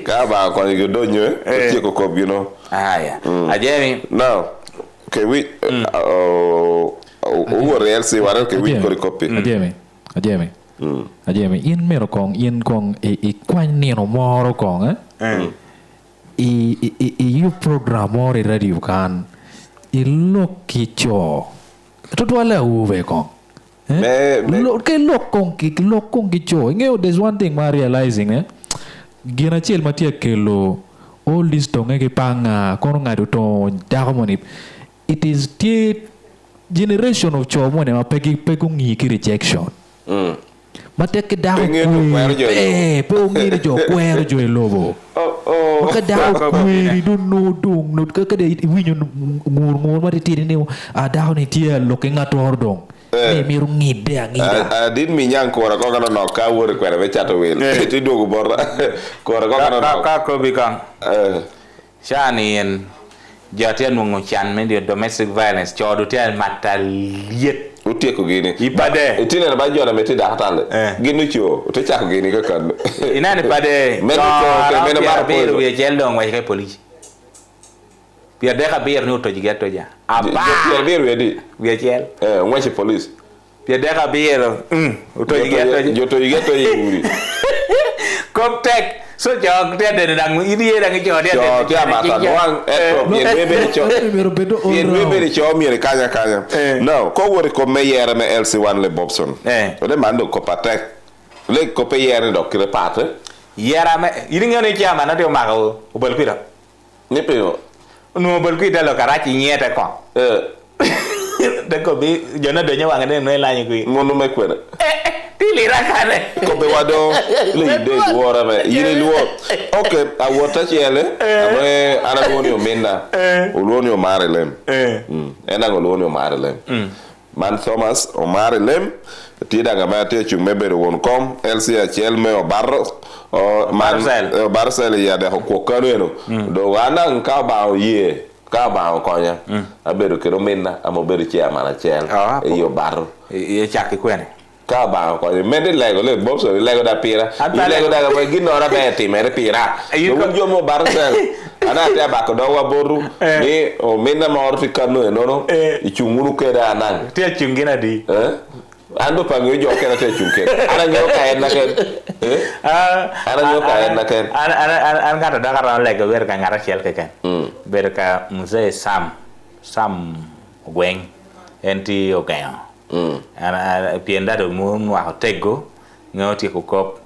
ka ba ko ni do nyo o tie ko ko bino aya ajemi now okay we real si waral ke win ko copy ajeme in mero kong e kwan ni no moro kong you program more radio kan iloki cho to wala uwe kong lokong ki cho there's one thing ma realizing gina chel matia kelo all this tonge ke panga kono ngado to dagomoni it is generation of chomone ma pegu ngi ki rejection mate ke da pe ngi jo kwero jo lobo ka da kweri do no dong no ka de winyo ngur ma ti ni da ni ti lo ke ngator dong mi rungi de ngida din mi nyang ko ra ko kana no ka wor kwere be chato wel ti do go bor ko ra ko kana ka ko bi kan shani en jatian mo chan men de domestic violence chodu tian mataliet utieko gini ipade itine na bajona meti daktale ginu cho utechako gini ka kan inani pade meno cho meno mar biro ye jeldo ngwa ke police pier deka bir ni to jigeto ja aba pier bir wedi ye jel ngwa che police pier deka bir to jigeto ja joto jigeto yuri koptek so jog te de dang iri dang jo de de mata wang pier bebe cho pier bebe cho mi kanya no ko wori ko meyere me LC1 le Bobson ode mando ko patek le ko pe yere do kire pate yera me iri ngene chama na de mago obal pira ni pio no bal pira lo karachi nyete ko de ko bi jona de nyawanga de no la nyi monu me kwena tilira kane ko be wado le de wora me yiri luo okay awota chele ame ana goni o minna oloni o marelem ena goloni o marelem man Thomas o marelem tida ngama te chung mebere won kom LC achel me o barro o man Barcel ya de ko kaneno do wana nka ba o ye ka ba o konya abedo kero minna amo bedo chiama na chel e yo barro e chaki kwene ka ba ko mede lego le Bobso lego da pira lego da ko ginora beti mere pira do jo mo Barcel ana te ba ko do wa boru ni o minna mo orfi kanu no i chunguru ke da nan te chungina di ando pango jo ke na te chunke ana nyo ka en na ke ana nyo ka en na ke ana ga da ga lego wer ka ngara chel ke ken ber ka muse sam gweng enti okayo ana pienda do mu wa tego ngoti ko kop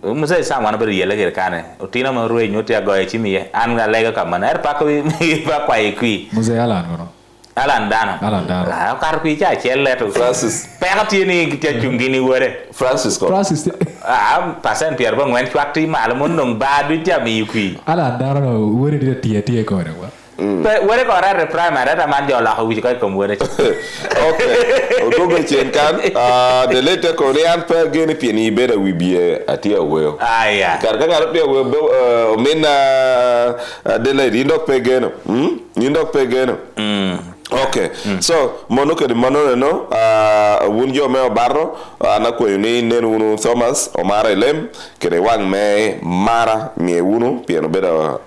muse sam wana ber yele ke kane otina mo ruwe nyoti agoye chimi an ga lega kamana er pa ko ba kwa ikwi muse alan dano kar ku cha chelle to Francis pegati ni kitia chungini wore Francis pasen pier bon wen chwati mal mon nong ba du cha mi ikwi alan dano wore de tie ko re wa wore ko ra primary da man jo la ho wi ko kom wore okay o to be chen kan de lete korean per geni pieni bera wi bie atia weo aya kar ka ngar pe we o mena de le indok pe geno indok pe geno okay so monoke de manone no wunjo me barro ana ko ni nenu Thomas o mara lem kere wang me mara mi unu pieno beda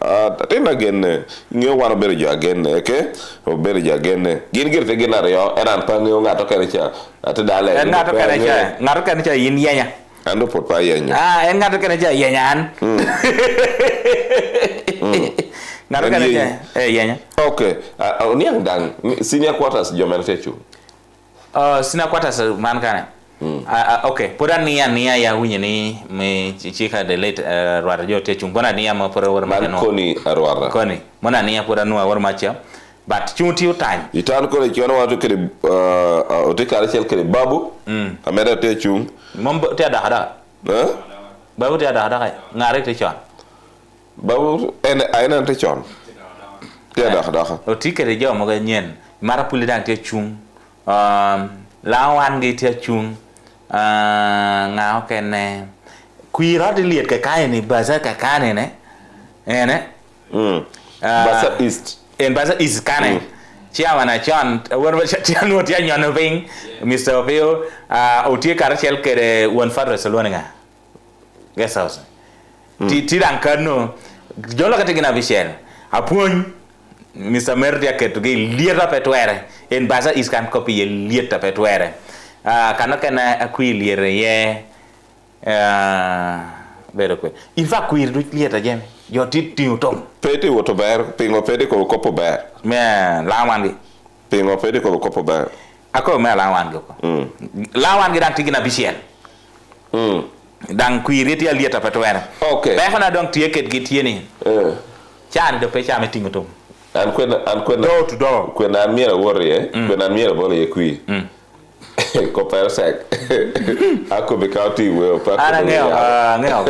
tena gen nyo wana beda jo again okay o beda jo again gin girte genare yo eran pa nyo ngato kere cha atdale ngato kere cha yin yenya ando pot pa yenya ngato kere cha yenyan ngato kere cha yenya okay oni ang senior quarters jo mentechu senior quarters man kana okay pura nia ya hunye ni me chika de late rwara jo te chumbona nia ma pura war ma no koni arwara koni mona nia pura no war ma cha but chunti time itan ko le chono wato kede o te kare chel kede babu ameda te chung mom te da hada babu te da hada ngare te chon babu en ayna te chon te da hada o tikere jo mo ga nyen mara puli dan te chung lawan gi te chung ngao kene kuira de liet ka kai ni baza ka kane ne ene baza east en baza east kane chiawa na chan wor chian wot ya nyono ving Mr. Opio o tie kar chel kere won far Barcelona guest house ti dan kano jolo ka tigina vishel apun Mr. Merdia ketugi lieta petwere en baza east kan copy lieta petwere kana kana akwiliere ye bero kwe in fa kwir du lieta jem yo titiu tom pete woto ber pingo pete ko kopo ber me lawangi pingo pete ko kopo ber ako me lawangi ko lawangi dan tigina bisiel dan kwir ti lieta petwere okay be fana donc tieket gi tieni chan do pe chame tingo tom an kwena do to do kwena miera worry kwena miera bole ye kwi ko persek ako be kauti we pa ana ngeo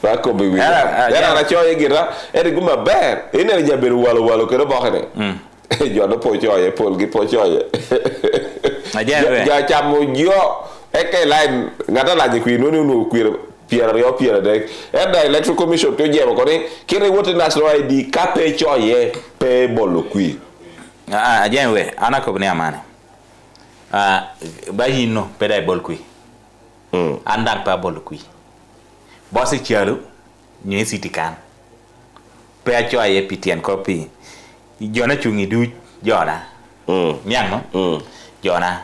pa ko be wi era na choye gira eri guma ber ene jaberu walo kero bokhene jo do po choye pol gi po choye ja chamo jo eke line ngata la kwi no kwir Pierre de and electoral commission to jemo ko ni kire wote national ID kape choye pe bolo kwi ajenwe ana ko ne amane ba yino peda bol kui andang pa bol kui boss chialu nyi sitikan pe acho aye pitien copy jona chungi du jona nyang jona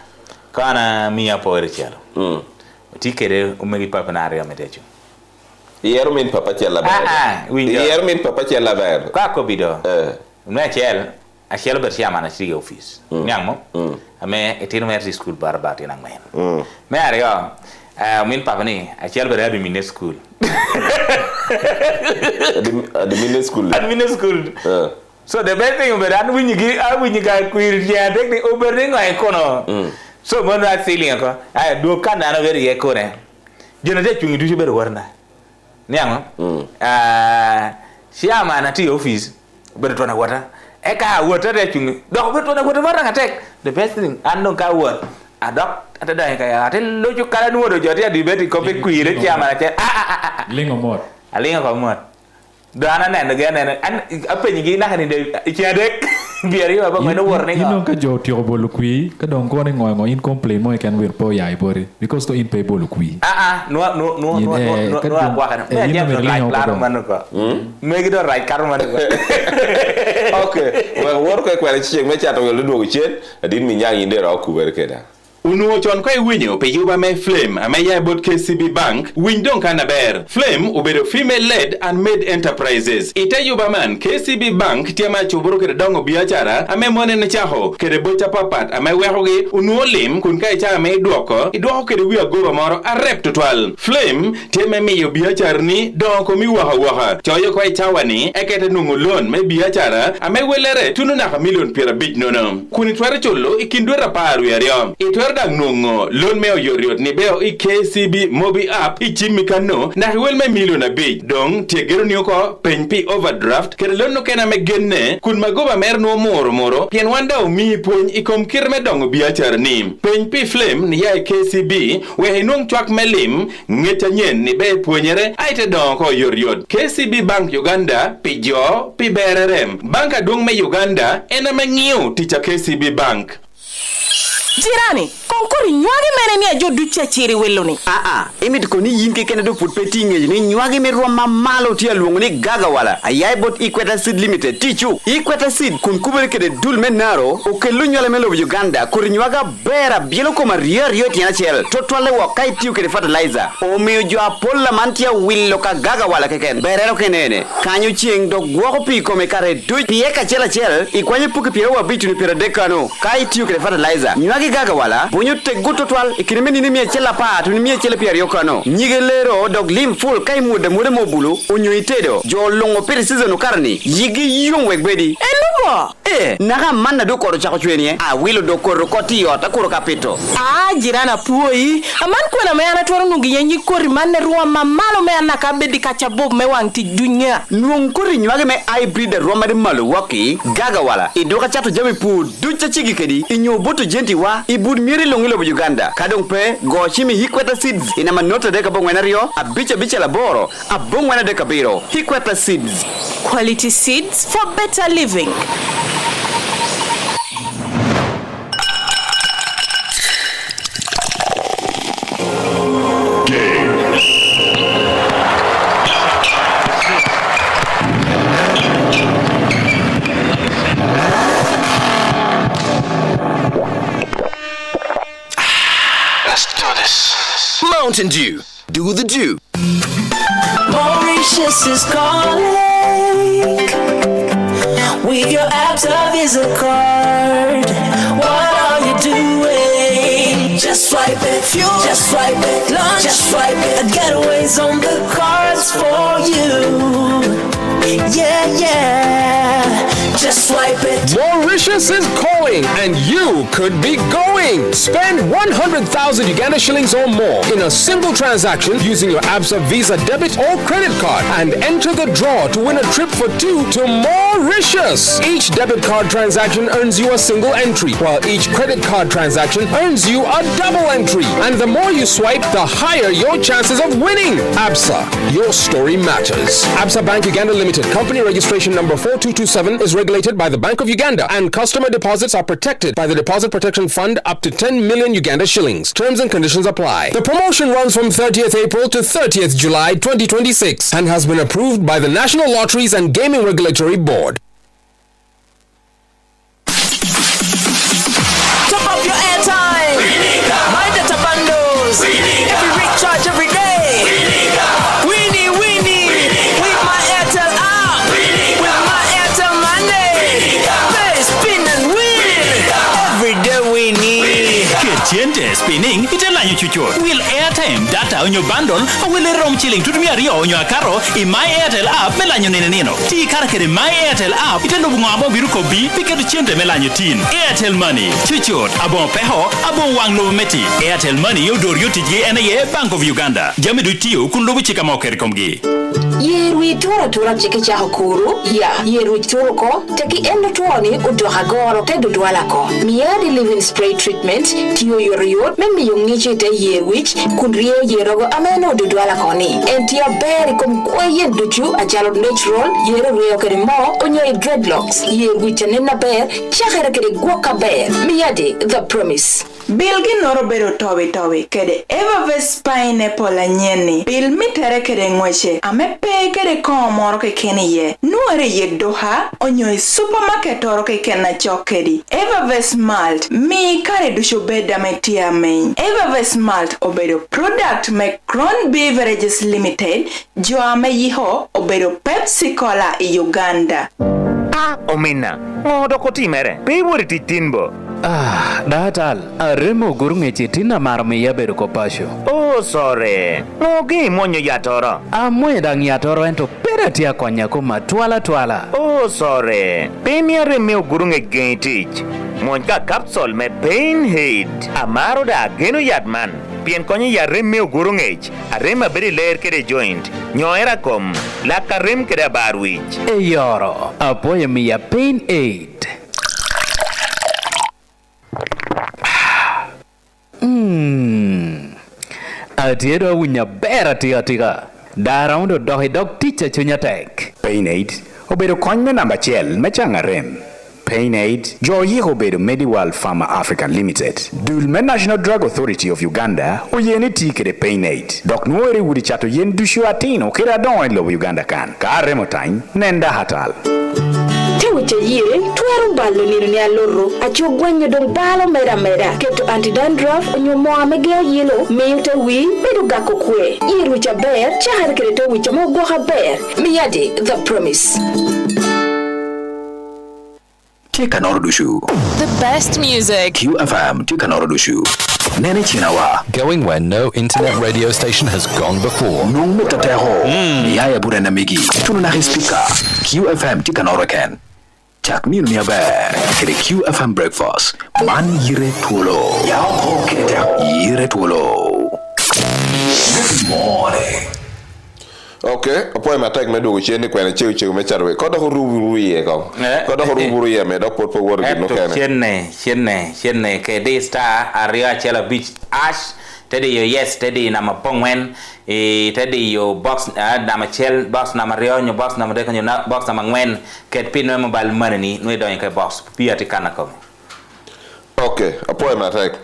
kana mia poere chialu tikere umegi papa na area metechu Iero min papa chela ber. Iero min papa chela ber. Ka ko bido. Una chel, a chel ber siama na chige office. Nyamo. Ame etino mercy school barba tina men. Me ario, min papa ni a chel ber abi min school. Admin school. Admin school. So the best thing about that when you get queer yeah take the opening I kono. So when I feeling ko, I do kan na very ekore. Jona de chungi du ber warna. Niang siama na ti office beto na wata eka wata de chung do beto na wata mara ngatek the best thing andon ka wot adok atada ka ate loju kala no do joti adi beti ko pe kuire siama na che lingo mod alinga ko mod do ana ne ngene an apenyi gi na ni de chiadek biari ba ko no warning ino ka joti o bolu kui ka don ko ne ngo in complain mo kan wir po yai bori because to in pe bolu kui no kwa kana me nya right claro manu ko me gido right karo manu ko okay wa wor ko kwere chi me chato lo do chen adin mi nyang inde ra ku ber keda Unuo chon kwa winyo pe yuba me Flame amaya bot KCB Bank windon kana ber Flame ubedo female led and made enterprises ite yuba man KCB Bank tiama chuburu kede dongo biachara ame mone ne chaho kede bocha papat ame wehoge unuo lim kun kai cha ame idwoko kede wiya goba moro a rep tutwal Flame tiame miyo biachar ni dongo mi waha choyo kwa chawani ekete nungu loan me biachara ame welere tunu naka million pira bit nono kuni tware cholo ikindwera paru yario dang nungo loan me oyoriot ni beo i KCB Mobi app i chimikano na wel me million a bit dong tiegero ni ko penpi overdraft kere loan no kena me genne kun magoba mer no moro pien wanda o mi pon i kom kirme dong biachar ni penpi Flame ni ya KCB we hinung chwak melim ngeta nyen ni be ponyere aite dong ko yoriot KCB Bank Uganda pijo pi bererem banka dong me Uganda ena me ngiu ticha KCB Bank Jirani, konkori nyuagi mene ni ajo ducha chiri welo ni. Imit ko ni yinke kene do put petinge ni nyuagi me roma malo tia luongo ni gaga wala. Ayai bot Equator Seed Limited tichu. Equator Seed kun kubere kede dul menaro o kelu nyole melo Uganda kuri nyuaga bera bielo ko maria rio tia chel. Totwale wa kai tiu kede fertilizer. O me jo apolla mantia willo ka gaga wala keken. Berero kenene. Kanyu chieng do gwoko pi ko me kare du pieka chela chel ikwanye puki pia wa bitu ni pira dekano. Kai tiu kede fertilizer. Nyuagi gaga wala bunyu te guto twal ikirime ni mie chela pa tu ni mie chela pia yokano nyigelero dog lim full kai mude mobulu unyu itedo jo longo pere season karni yigi yongwe gbedi enubo naga manna do koro chako chweni wilo do koro koti yota koro kapito jirana puoi aman kwena me ana twaro nungi yenyi kori manne ruwa mamalo me ana kabedi kachabob me wanti dunya nung kori nywage me hybrid roma de malo waki gaga wala idoka chato jami pu ducha chigi kedi inyo boto jenti wa ibud miri longilo bu Uganda kadong pe go chimi Equator Seeds ina manota de kabong wenario bicha laboro abong wena de kabiro Equator Seeds quality seeds for better living. Mountain Dew. Do the Dew. Mauritius is calling. With your Absa Visa card, what are you doing? Just swipe it, fuel. Just swipe it, lunch. Just swipe it. Getaways on the cards for you. Yeah. Just swipe it. Mauritius is calling, and you could be going. Spend 100,000 Uganda shillings or more in a single transaction using your Absa Visa debit or credit card and enter the draw to win a trip for two to Mauritius. Each debit card transaction earns you a single entry, while each credit card transaction earns you a double entry. And the more you swipe, the higher your chances of winning. Absa, your story matters. Absa Bank Uganda Limited, company registration number 4227 is regulated by the Bank of Uganda, and customer deposit assets are protected by the Deposit Protection Fund up to 10 million Uganda shillings. Terms and conditions apply. The promotion runs from 30th April to 30th July 2026 and has been approved by the National Lotteries and Gaming Regulatory Board. Top up your airtime. My data bundles. Every recharge every day. Winnie with my Airtel app. With my Airtel money. Play, spin and win. Every day Winnie. Ketiente spinning itelanyo chuchot. Will airtime data on your bundle or will rom chilling to me on your caro in my Airtel app melanyo nino. Ti karakere my Airtel app itendo bungo biruko bi piket chente melanyo tin. Airtel money chuchot abon peho abon wang no meti. Airtel money yodor yotiji NA Bank of Uganda. Jamedu tiyo kun lobu chika mokeri komgi. Yerwi tora chike cha hokuru ya yerwi toro ko teki endo tuoni udoha goro te dudwala ko miadi living spray treatment tiyo yoriyo memi yungichi te yerwich kunrie yerogo ameno dudwala ko ni entia beri kom kweyen duchu ajalo natural yero reo kere mo onyo dreadlocks yerwich nena ber chakere kere gwoka ber miadi the promise Bilgi noro bedo towe kede Evervest pineapple anyeni bil mitere kede ngweche ame pe kede komoro ke keni ye nuare ye doha onyo supermarket oro ke kena chokedi Evervest malt mi kare dusho beda metia main Evervest malt obedo product me Crown Beverages Limited jo ame yiho obedo Pepsi Cola I Uganda Omina ngodo kotimere pe wori titinbo datal aremo gurunge chitina marmi yabedo kopasho sorry ngogi monyo yatoro amwe dang yatoro ento peratia konya kuma twala sorry pemia remeo gurunge gentich monka capsule me pain head amaro da geno yatman pien konye ya remeo gurunge arema beri ler kede joint nyoera kom la karem kede barwich eyoro apoye mi ya pain aid Atiedo winya bera tiga daraundo dohi dog ticha chunya tek Pain Aid obedo kony me namba chiel mechanga rem Pain Aid jo yiho obedo Mediwal Pharma Africa Limited dul me National Drug Authority of Uganda oyeni tikede Pain Aid dok nuore wudi chato yen dushu atino kira don lo Uganda kan ka remo tany nenda hatal Tewicha yire tuero ballo ni aloro acho gwenyo dong balo mera keto anti-dandruff onyomo amegeo yelo miyute wi bedo gako kwe yirucha ber chahar kerete wicha mogwaha ber miyadi the promise Tika Norodushu. The best music. QFM Tika Norodushu. Nene Chinawa. Going where no internet radio station has gone before. Nungmetateho. Yaya Burena Migi. Tununahi speaker. QFM Tika Noroken. Chak Nil Niaber. Kede QFM breakfast. Man Yire Twolo. Yao Kede Yire Twolo. Good morning. Okay, apoy matek medugo cheni kwene chew mecharwe. Kodo huruburu ye ko. Kodo huruburu ye me dok por wor gino kene. Chenne ke de star aria chela beach ash tedi yo yes tedi na mapongwen tedi yo box na machel box na mario nyo box na madeka nyo box na mangwen ket pin no mobile money ni no don ke box pia tikana ko. Okay, apoy matek.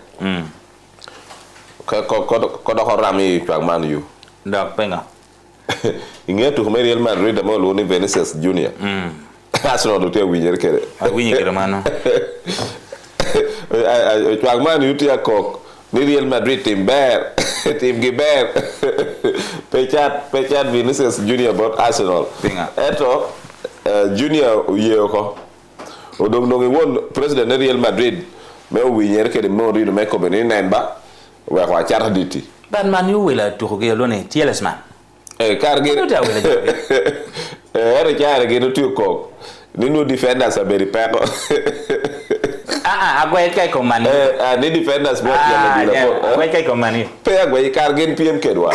Kodo horami pagman yu. Dok penga. Inge to Real Madrid mo lo ni Vinicius Junior. Arsenal do te winyer kere. Winyer kere mano. Twagman yuti akok ni Real Madrid team bear team giber. Pechat Vinicius Junior bot Arsenal. Eto Junior yeko. Odong won president Real Madrid me winyer kere mo ri me ko beni nemba wa kwa charity. Ban man yu wela to ko gelo ne Tielemans. Cargin era che tu co nino defenders a very peno agwai kai ko mani ni defenders bot ya agwai kai ko mani pe agwai cargin PM kedwa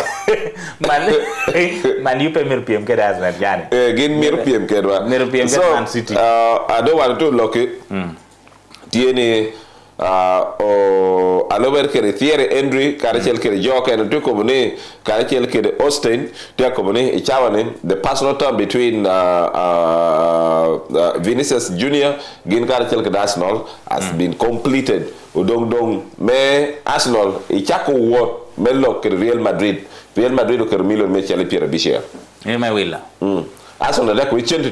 mani pe mir PM kedwa as jani gin mir PM kedwa Man City I don't want to look it tiene o alover kere Thierry Henry karachel kere Joker and to komune karachel kere Austin to komune ichawanin the personal term between Vinicius Junior gin kar chel ke Arsenal has been completed udong me Arsenal I chako wot mello ke Real Madrid ke million me chele Pierre Bichir me willa Arsenal da ko chente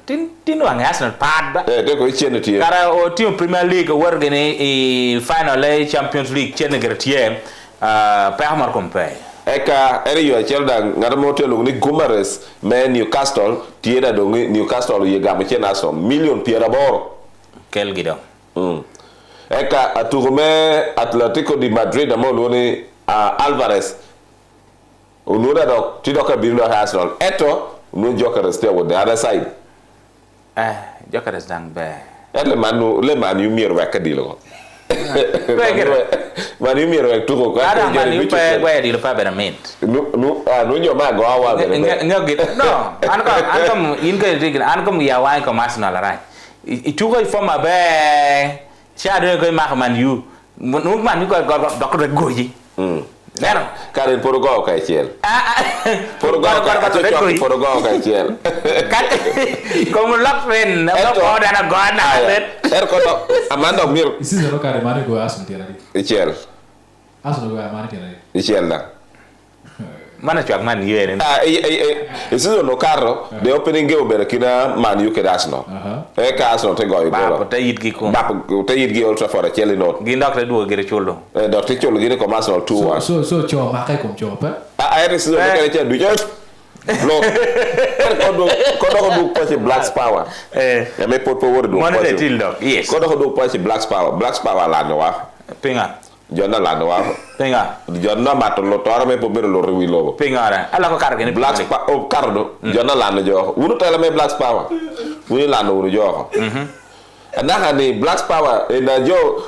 tin wang Arsenal pad ba de ko chente tie kara o team Premier League wargene I final Champions League chene gertie pa mar kompe eka ere yo chelda ngaramo telo ni Gumares me Newcastle tieda do Newcastle ye gam chen Arsenal million Pierre Bor kel gido eka aturume Atletico de Madrid amolo ni Alvarez unura do tidoka birulo Arsenal eto no Jokeres there with the other side Jokeres dang be le manu mir wakadilo manu mir wak tuko ko ara manu pe gwa di pa benament no nyo ma go awa ngogit no ankom inga digin ankom ya wa ko Arsenal right ituko forma be chade ko ma man yu no man ko dokko goji Nero Karen Porogo kay ciel Porogo kay ciel Como lokren no ko dana gona ko amanda mir isi zero kare mane go asun tirari ciel asun go mane tirari ciel la mana chuak man yene isi no carro the opening game bere kina man yu ke Arsenal ka Arsenal te go ba te yit gi ko ba te yit gi Old Trafford ciel no gi ndok te duo gere cholo doctor cholo gi ko Arsenal 2-1 so cho ma kay kom cho pa ere isi no kare ciel du just lo ko do ko Black Power ya me pot power do money til dok yes ko do ko Black Power la no wa pinga jonna la no wa pinga jonna mato lo tora me po bero lo rewi lo pinga ala ko karge ni Black Power cardo jonna la no jo wuru tele me Black Power wuni la no wuru jo anaka ni Black Power na jo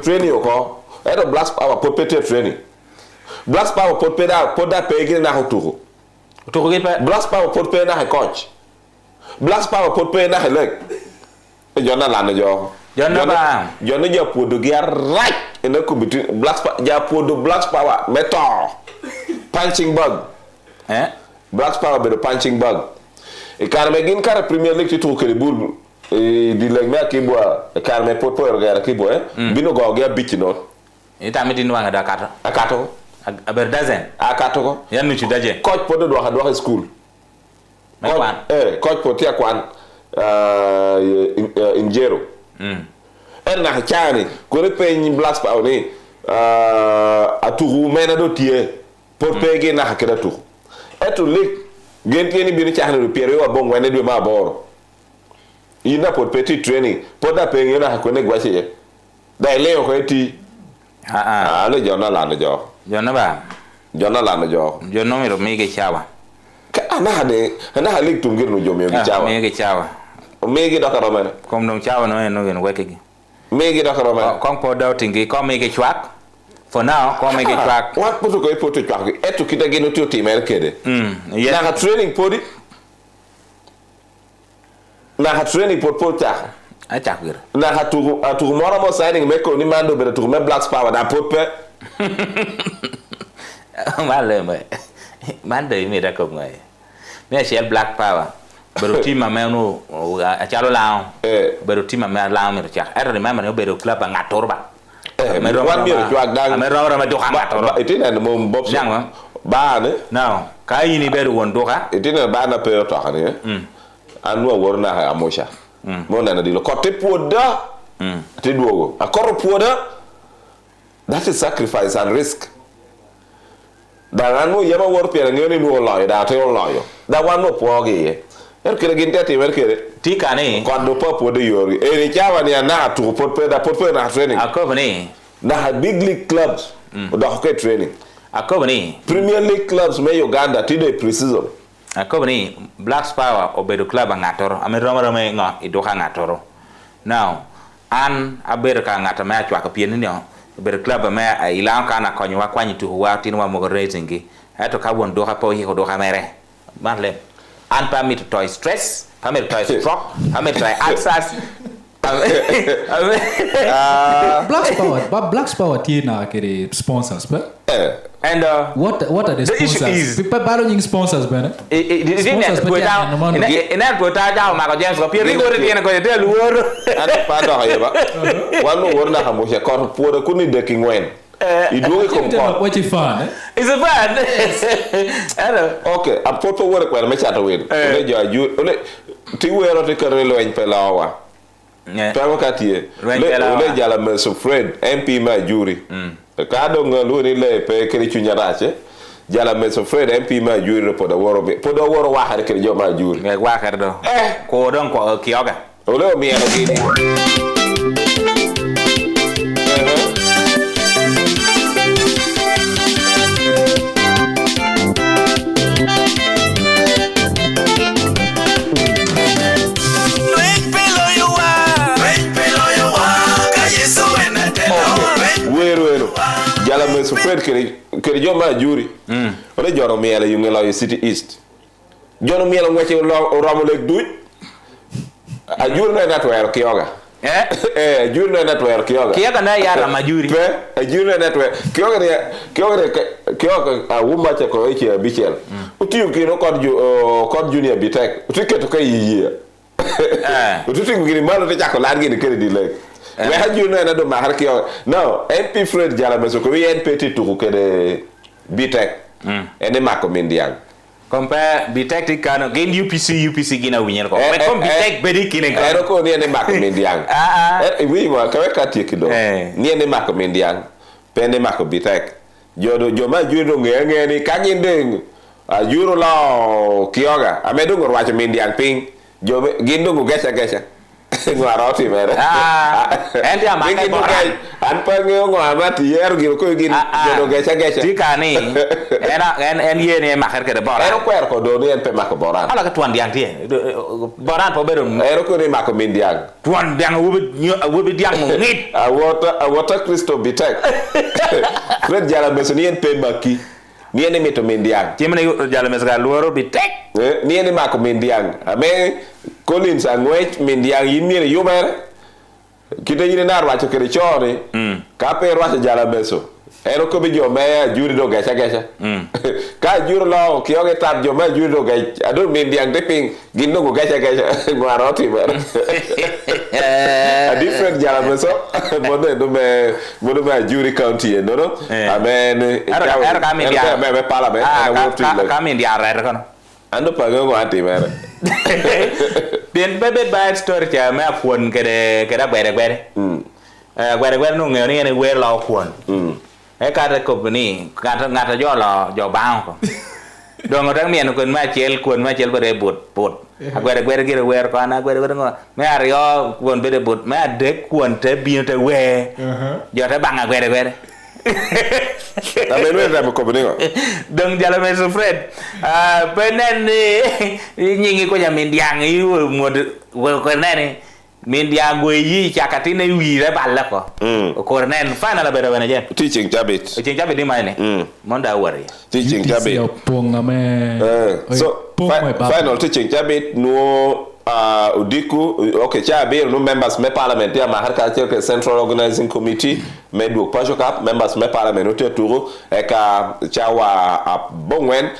training ko edo Black Power po pete training Black Power po da pege na hotuko to ge pa Black Power po pe na coach Black Power po pe na leg jonna la no jo jonna ja podo gi right ina ko between Black Power metal punching bug Black Power be the punching bug e karme gin kar Premier League to ke bul di leg me ke bo karme pot ga ke bo bino go ga bichi no e tamiti no ngada akato aber dazen akato ko yanu ci daje coach podo do ha school coach pot ya kwan injero na chani ko repe ni Black Power ni aturu mena do tie por pege na hakira tu etu lik gente ni bi ni chani do Pierre wa bongo ne do ma boro ina por petit training por da pege na hakone gwache da leo ko ti le jona la no jo jona ba jona la no jo jona mi ro mi ge chawa ana lik tungir no jo mi ge chawa mi ge chawa mi ge dokaro mena kom no chawa no gen weke gi Megi dokaro mena kom po doubting ko mi ge chwak for now ko mi ge chwak what puto ko poto chwak etu kita geno to timer kede na ha training podi na ha training pota a chakir na ha tu mora mo signing me ko ni mando bere tu me Black Power da potpe male mando mi da ko ngai me shel Black Power bero tima meno a chalo lao bero tima me lao mi cha era remember no bero club ngatorba me wan mi chwak dang me ro me do ngatorba itina no bob jang ba ne now kai ni bero won doka itina ba na pe to kan anu worna ha amosha mo na dilo ko te poda te duogo akoro poda that is sacrifice and risk da anu yama wor pere ngeni no layo da te layo da wano poge kere ginte ti kere tika ne quando popo de yori e ni chawa ni na tu pot pe na training akobani na big league clubs da hockey training akobani Premier League clubs me Uganda ti de pre-season akobani Black Power obedo club ngatoro ameroma me ngo idoka ngatoro now an aberka ngata me achwa ka pien ni obedo club me ilan kana konywa kwanyi tu wa tinwa mo rating gi ato ka won doka po hi ko doka mere marle and permit to toy stress, permit to toy stroke, permit to toy access. Black Power tie na kere sponsors, but And what are the sponsors? People borrowing sponsors, man. Sponsors put down. In that put down, Marco James. Pierre go to the end of the lure. One more na hamusha kor pura kuni de kingwen. Idu ko ko. What you fun? It's a fun. Hello. Okay, a photo work where me chat with. Ole jo ju ole ti wero te karelo en pelawa. Tango katie. Ole jala me so Fred MP ma juri. Kado ngalu ni le pe kiri chunya rache. Jala me so Fred MP ma juri poda woro wa har kiri jo ma juri. Wa har do. Ko don ko kioga. Ole mi ana gini. Jala me so Fred kiri jo ma juri. Ole joro mi ala yunge la City East. Joro mi ala ngwache romo lek duj. A juri na netwer kioga. Juri na netwer kioga. Kioga na yara majuri. A juri na netwer kioga a wumba che ko ichi bichel. Utiu kino kod junior bitek. Utiketo ka yiye. Utiu kini malo te chako largi ni kiri dilek. We had you know do mahar kioga. Now, MP Fred jala meso ko we NPT to kede bitek. Ene mako mindiang. Compare bitek tikano gain UPC gina winyer ko. We kom bitek bedi kine ko. Ero ko ni ene mako mindiang. We wa ka kati kido. Ni ene mako mindiang. Pende mako bitek. Jodo joma judo ngenge ni kagindeng. Juro la kioga. Amedo ngorwacho mindiang ping. Jo gindo gesha. Ngwaroti mere. Endi amake boran. Anpange ngwamati yer giro ko gin jodo gesha. Tikani. En yene maker ke boran. Ero kwer ko do ni en pe mako boran. Ala ka tuan diang tie. Boran po berum. Ero ko ni mako mindiang. Tuan diang wubi diang ngit. Awota Kristo bitek. Fred jala meso ni en pe maki. Ni ene mito mindiang. Chimene jala meso ga luoro bitek. Ni ene mako mindiang. Ame Collins angwech mindiang yimire yumere. Kita yine nar wacho kere chori. Ka pe wacho jala meso. Ero ko bi jo me juri do gesha. Ka juri lo kioge tab jo me juri do gesha. Ado mindiang de ping gindo go gesha. Ngwaroti mere. A different jala meso. Mono me juri county no. Amen. Ero ka mindiang. Me pala me. Ka mindiang ero kono. Ando pago go ati mere. Bien bebe bad story cha me apuon kede gwere. Gwere no ngeo ni ene wer la apuon. E ka ko ni ngata jo baang ko. Dongo dang mien ko ma chel bere bot. Gwere gire wer ko ana gwere ngo. Me ario kuon bere bot me ade kuon te bien te we. Jo te banga gwere. También me ko bningo. Dong jala me so Fred. Penen nyingi ko ya mindiang yu ko nene. Mindiang go yi chakatine wi re balla ko. Ko nen fana la bere wena jen. Teaching Jabit. Teaching Jabit ni mane. Monda wari. Teaching Jabit. Ponga me. So final teaching Jabit no udiku okay cha be no members me parliament ya mahar ka central organizing committee me do pasho cap members me parliament o teturo e ka cha wa bongwen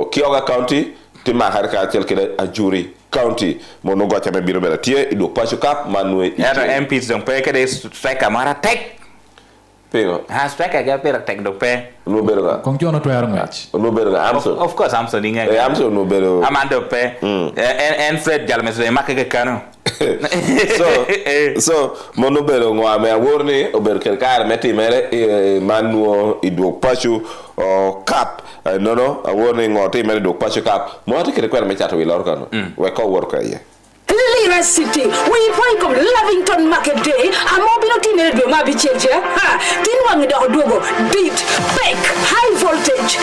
kioga county ti mahar ka kelke a jury county mono go cha me biro bela tie do pasho cap manwe ya MPs donc pe que des strike amara tek Pero strike ga pera tek do pe no berga con no to match no berga amso of course amso dinga amso no berga amando pe en Fred jalmes de makeke kanu so mono bero ngwa me aworni oberkel kar meti mere manuo ido pachu o cap no aworni ngoti mere do pachu cap mo ati kere kwere me chato wilor kanu we ko work ye Lira City, we point of Lavington Market Day, a mobile teenage do mabi change. Tinwang dogo, beat, bake, high voltage,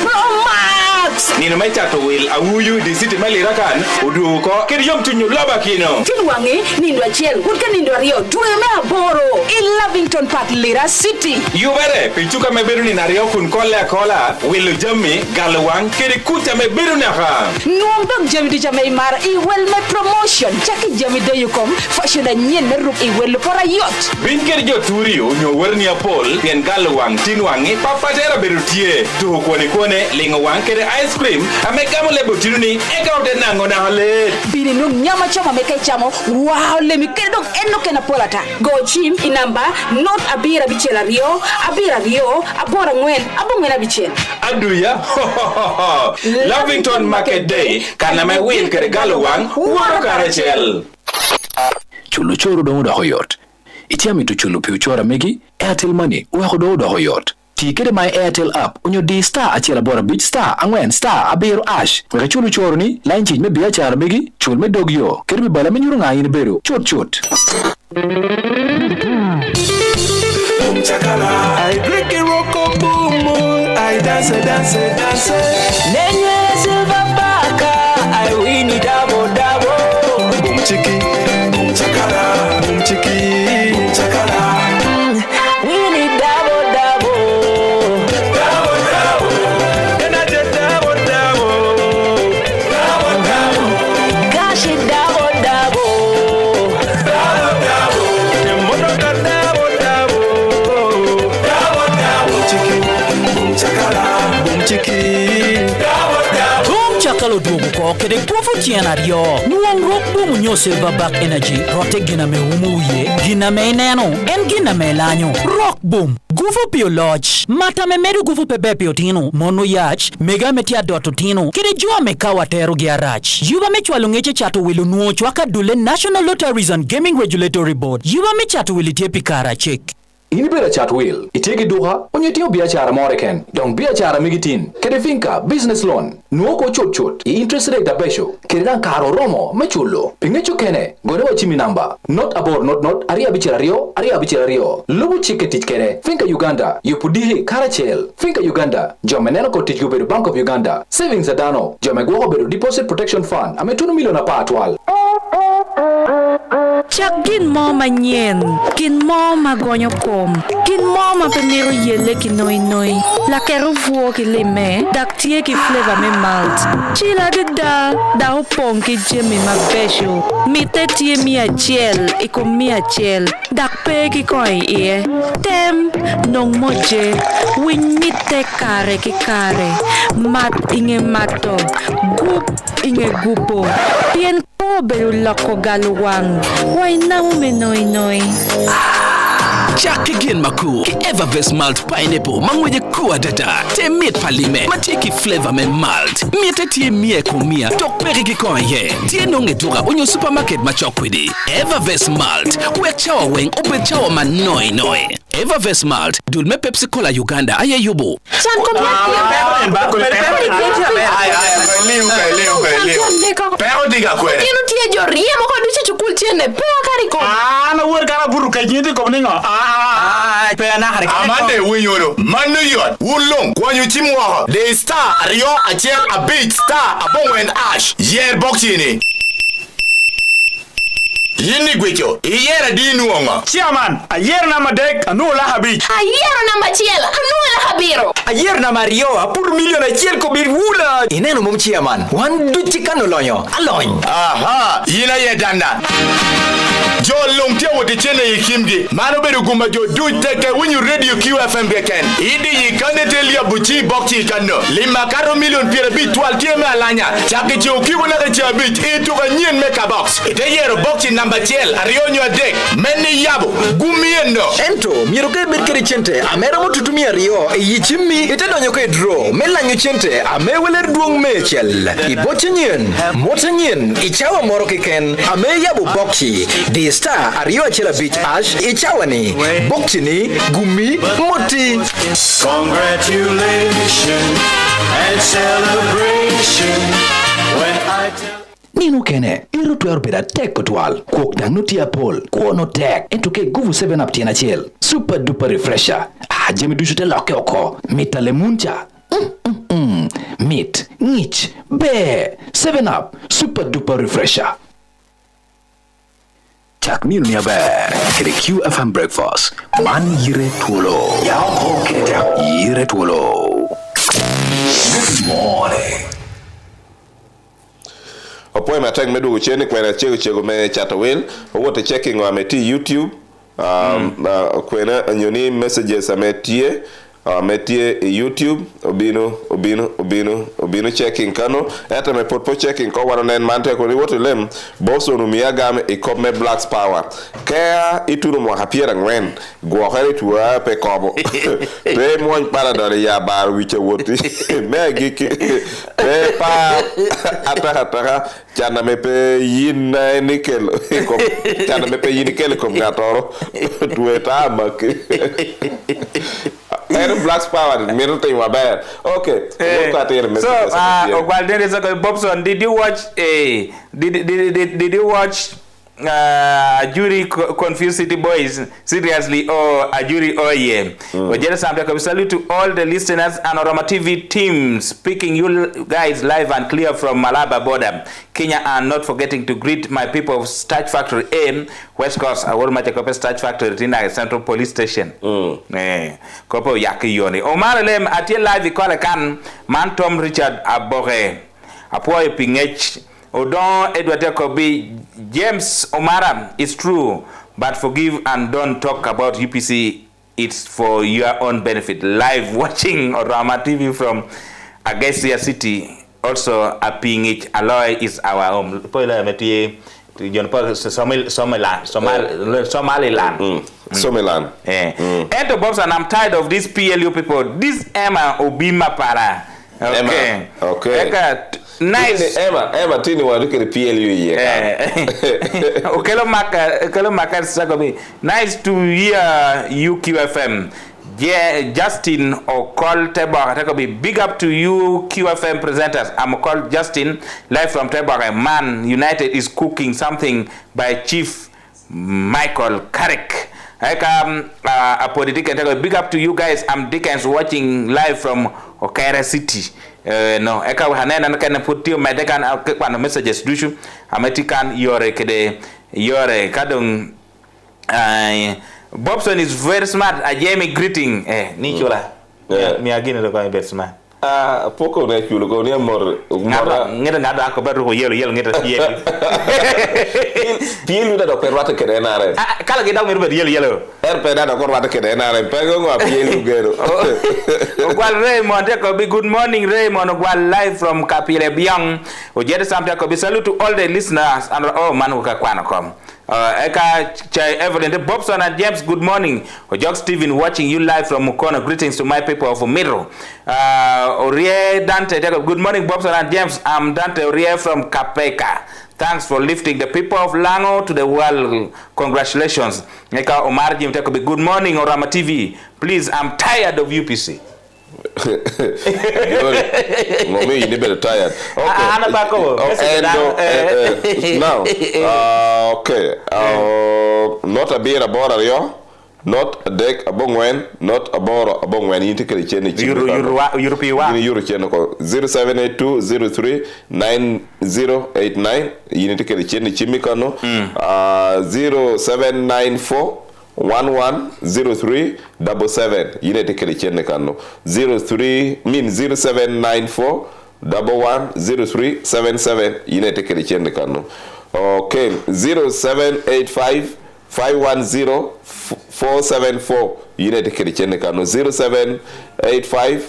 max. Nino me chato will awuyu the city malira kan uduko kiri yom tunyu loba kino. Tinwangi nindwa chel, kutka nindwa rio, tuwe mea boro in Lavington Park Lira City. You bere, pichuka meberu ni nario kun kola will jami galwang kiri kuta meberu na ha. Nuong dog jami di jamai mar I well me promotion. Jami mi deyu kom fashion a nyen na rup I welu pora yot. Bin ker jo turi onyo werni apol pien galo wang tin wangi papa tera berutie tu kone lingo wang kere ice cream ame kamo lebo tinuni eka ute nango na hale. Bini nung nyama chama meke chamo wow le mi kere dong eno kena polata. Go chim inamba not abira bichela rio abora ngwen abongena bichela. Aduya Lovington Market Day kana me win kere galo wang waro karechel. Chulo choro do da hoyot. Itiami to chulo pi chora megi Airtel Money wa do hoyot. Ti kede my Airtel app onyo di star achela bora bit star angwen star abero ash. Wa chulo choro ni line change me biya chara megi chul me dogyo. Kede me bala me nyuru nga yin beru chot. I break a rock boom boom. I dance. Nenye silver baka. I win it double. Boom chiki, boom chakala, boom chiki, boom chakala. Win it double. And I just double. Gosh it double. The motor got Chakalo dugu ko kede kufu tiana rio nuang rok bumu nyo silverback energy rote gina me umuye gina me neno en gina me lanyo rock boom gufu pio lodge mata me medu gufu pepe pio tino mono yach mega metia doto tino kede jua me kawa teru giarach yuba me chwalu ngeche chato wilu nuo chwaka dule National Lotteries and Gaming Regulatory Board yuba me chato wili tiepi kara chek. Ini bera chat wheel. Itegi duha, onye tiyo biachara moreken. Dong biachara migitin. Kede finka, business loan. Nuoko chot. I interest rate da besho. Kede dan karo romo, mechulo. Pingecho kene, gore wa chimi namba. Not abor, not. Aria bichara rio. Lubu chike tich kene. Finka Uganda. Yupudihi karachel. Finka Uganda. Jome neno ko tich yuberu Bank of Uganda. Savings adano. Jome guho beru Deposit Protection Fund. Ame 2 million apa atwal. Chak gin mo manyen, gin mo magonyo kom, gin mo mapemiro yele ki noi, la kero vuo ki lime, dak tie ki flavor me malt. Chila de da upong ki jemi mabesho, mite tie mi achel, iko mi achel, dak pe ki koi ie, tem, nong moje, win mite kare ki kare, mat inge mato, gup inge gupo, pien ko beru lako galuwang, why now me noi. Jack again maku ki Evervest malt pineapple mangweje kuwa data te miet palime matiki flavor me malt miete tie mie kumia tok peri ki konye tie nonge duga onyo supermarket machokwidi Evervest malt wek chawa weng ope chawa manoi Evervest malt dul me Pepsi Cola Uganda aye yubo San Pero diga kwere Tienu tie jorie mo ko duche chukul tiene pe kariko na wer kana buru kanyiti ko ningo pe na harika amande winyoro manu yot wulong kwanyu chimwa the star rio achel a big star abongwen ash yer boxini yini gwecho iyera dinu onga chairman ayer na madek anu la habich ayer na machiel anu la habiro ayer na mario apur million achiel ko bir wula ineno mum chairman wan du chikano lonyo alony aha yina ye danda jo long tie wodi chene yikimgi mano beru gumba jo du teke winyu radio QFM beken idi yikane telia buchi boxi kano lima karo million pere bit twal tie me alanya chake jo kiwona ke chabit itu ka nyen meka box ite yero boxi number tiel arionyo adek meni yabo gumiendo ento miro ke berkeri chente amera mututumia rio yichimi ite donyo ke draw melanyo chente amewele duong mechel ibochenyen motenyen ichawa moro kiken ame yabo boxi the star ario achela beach ash ichawani boxi ni gumi moti congratulations and celebration when I tell Nino kene, iru tuer beda tek kutwal. Kuok dang nuti apol, kuono tek. Entuke guvu 7 up tiena chiel. Super duper refresher. Jemi dushute loke oko. Mita lemuncha. Meat, ngich, be. 7 up, super duper refresher. Chak nino niya be. Kede QFM breakfast. Man yire Twolo. Yao kete. Yire Twolo. Good morning. Apoy matek medu cheni kwena chego me chatawel. Wote checking wa meti YouTube. Kwena nyoni messages ametie. Metie YouTube obino checking kano eta me potpo checking ko wano nen mante ko woto lem boso no miagam e kop me blacks power kaya ituru mo hapiera ngwen go khare tuwa pe kobo pe mo para dole ya bar wiche woti me giki pe pa ataka chana me pe yin nikel ko chana me pe yin nikel ko gatoro tueta mak Air Blacks Power, middle thing were bad. Okay. So, Ogwaldere Bobson, did you watch did you watch Jury Confused City Boys seriously or a jury Oye? We salute to all the listeners and Oroma TV team speaking you guys live and clear from Malaba border, Kenya, and not forgetting to greet my people of Starch Factory A, West Coast. I will make a Starch Factory in Central Police Station. Kopo yaki yoni. Omarelem atie live call a can man Tom Richard Abore. Apoy Pingech. Odon Edward Jacobi James Omara, it's true, but forgive and don't talk about UPC. It's for your own benefit. Live watching Orama TV from Agasia City. Also, a PNH Alloy is our home. Somaliland. Enter Bobs, and I'm tired of these PLU people. This Emma Obima Para. Okay. Okay. Nice. Emma tini wa duke PLU ye. Okelo maka sagobi. Nice to hear UQFM. Yeah, Justin or call Tebak. Big up to you QFM presenters. I'm called Justin, live from Tebak. Man United is cooking something by Chief Michael Carrick. A political. Big up to you guys. I'm Dickens watching live from Okaira City. No, eka hanena nakana putio medekan kwa messages dushu ametikan yore kadong Bobson is very smart. A Jamie greeting ni chola mi agine do kwa very smart. Poko na chulo ko ni mor ngeda ko beru ko yelo ngeda yelo pielu da do perwata kede nare kala gida mi rubet yelo RP da do perwata kede nare pego ngo pielu gero Ogwal Raymond ko be good morning Raymond Ogwal live from Kapile Biang ojede samta ko be salute to all the listeners and man ko kwana kom Eka Evelyn Bobson and James, good morning. Ojok Stephen watching you live from Mukono. Greetings to my people of Miro. Orie Dante, good morning Bobson and James. I'm Dante Orie from Kapeka. Thanks for lifting the people of Lango to the world. Congratulations. Eka Omar Jim, good morning Orama TV. Please, I'm tired of UPC. Mommy, you better tired. Now, okay. Not a beer about yo, not a deck a bongwen, not a boro a bongwen. You take a chain. European 0782039089. You need to get a chain chimicano 0794 110377. You need to get a chain cano 0794 110377. You need to get a chain cano. Okay, 0785 510-474. You need to get a chain cano 0785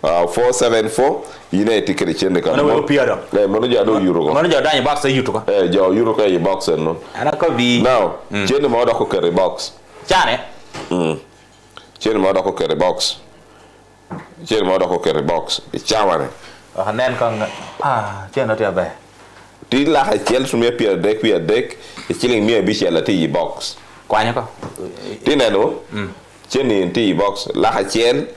510-474. You need to get a chain cano. No, Piero. Manager no Euro. Manager down your box you took. Joe Euro your box and no. And I could be now. Chain the mother cook carry box. Chane. Chain the mother cook carry box. Chain the mother cook carry box. It's chawane. And then come chain not your bed. Did la ha chel from your pier deck we a deck. It's killing me a bish at the box. Quanyako. Didn't know? Jenny in tea box. La ha chel.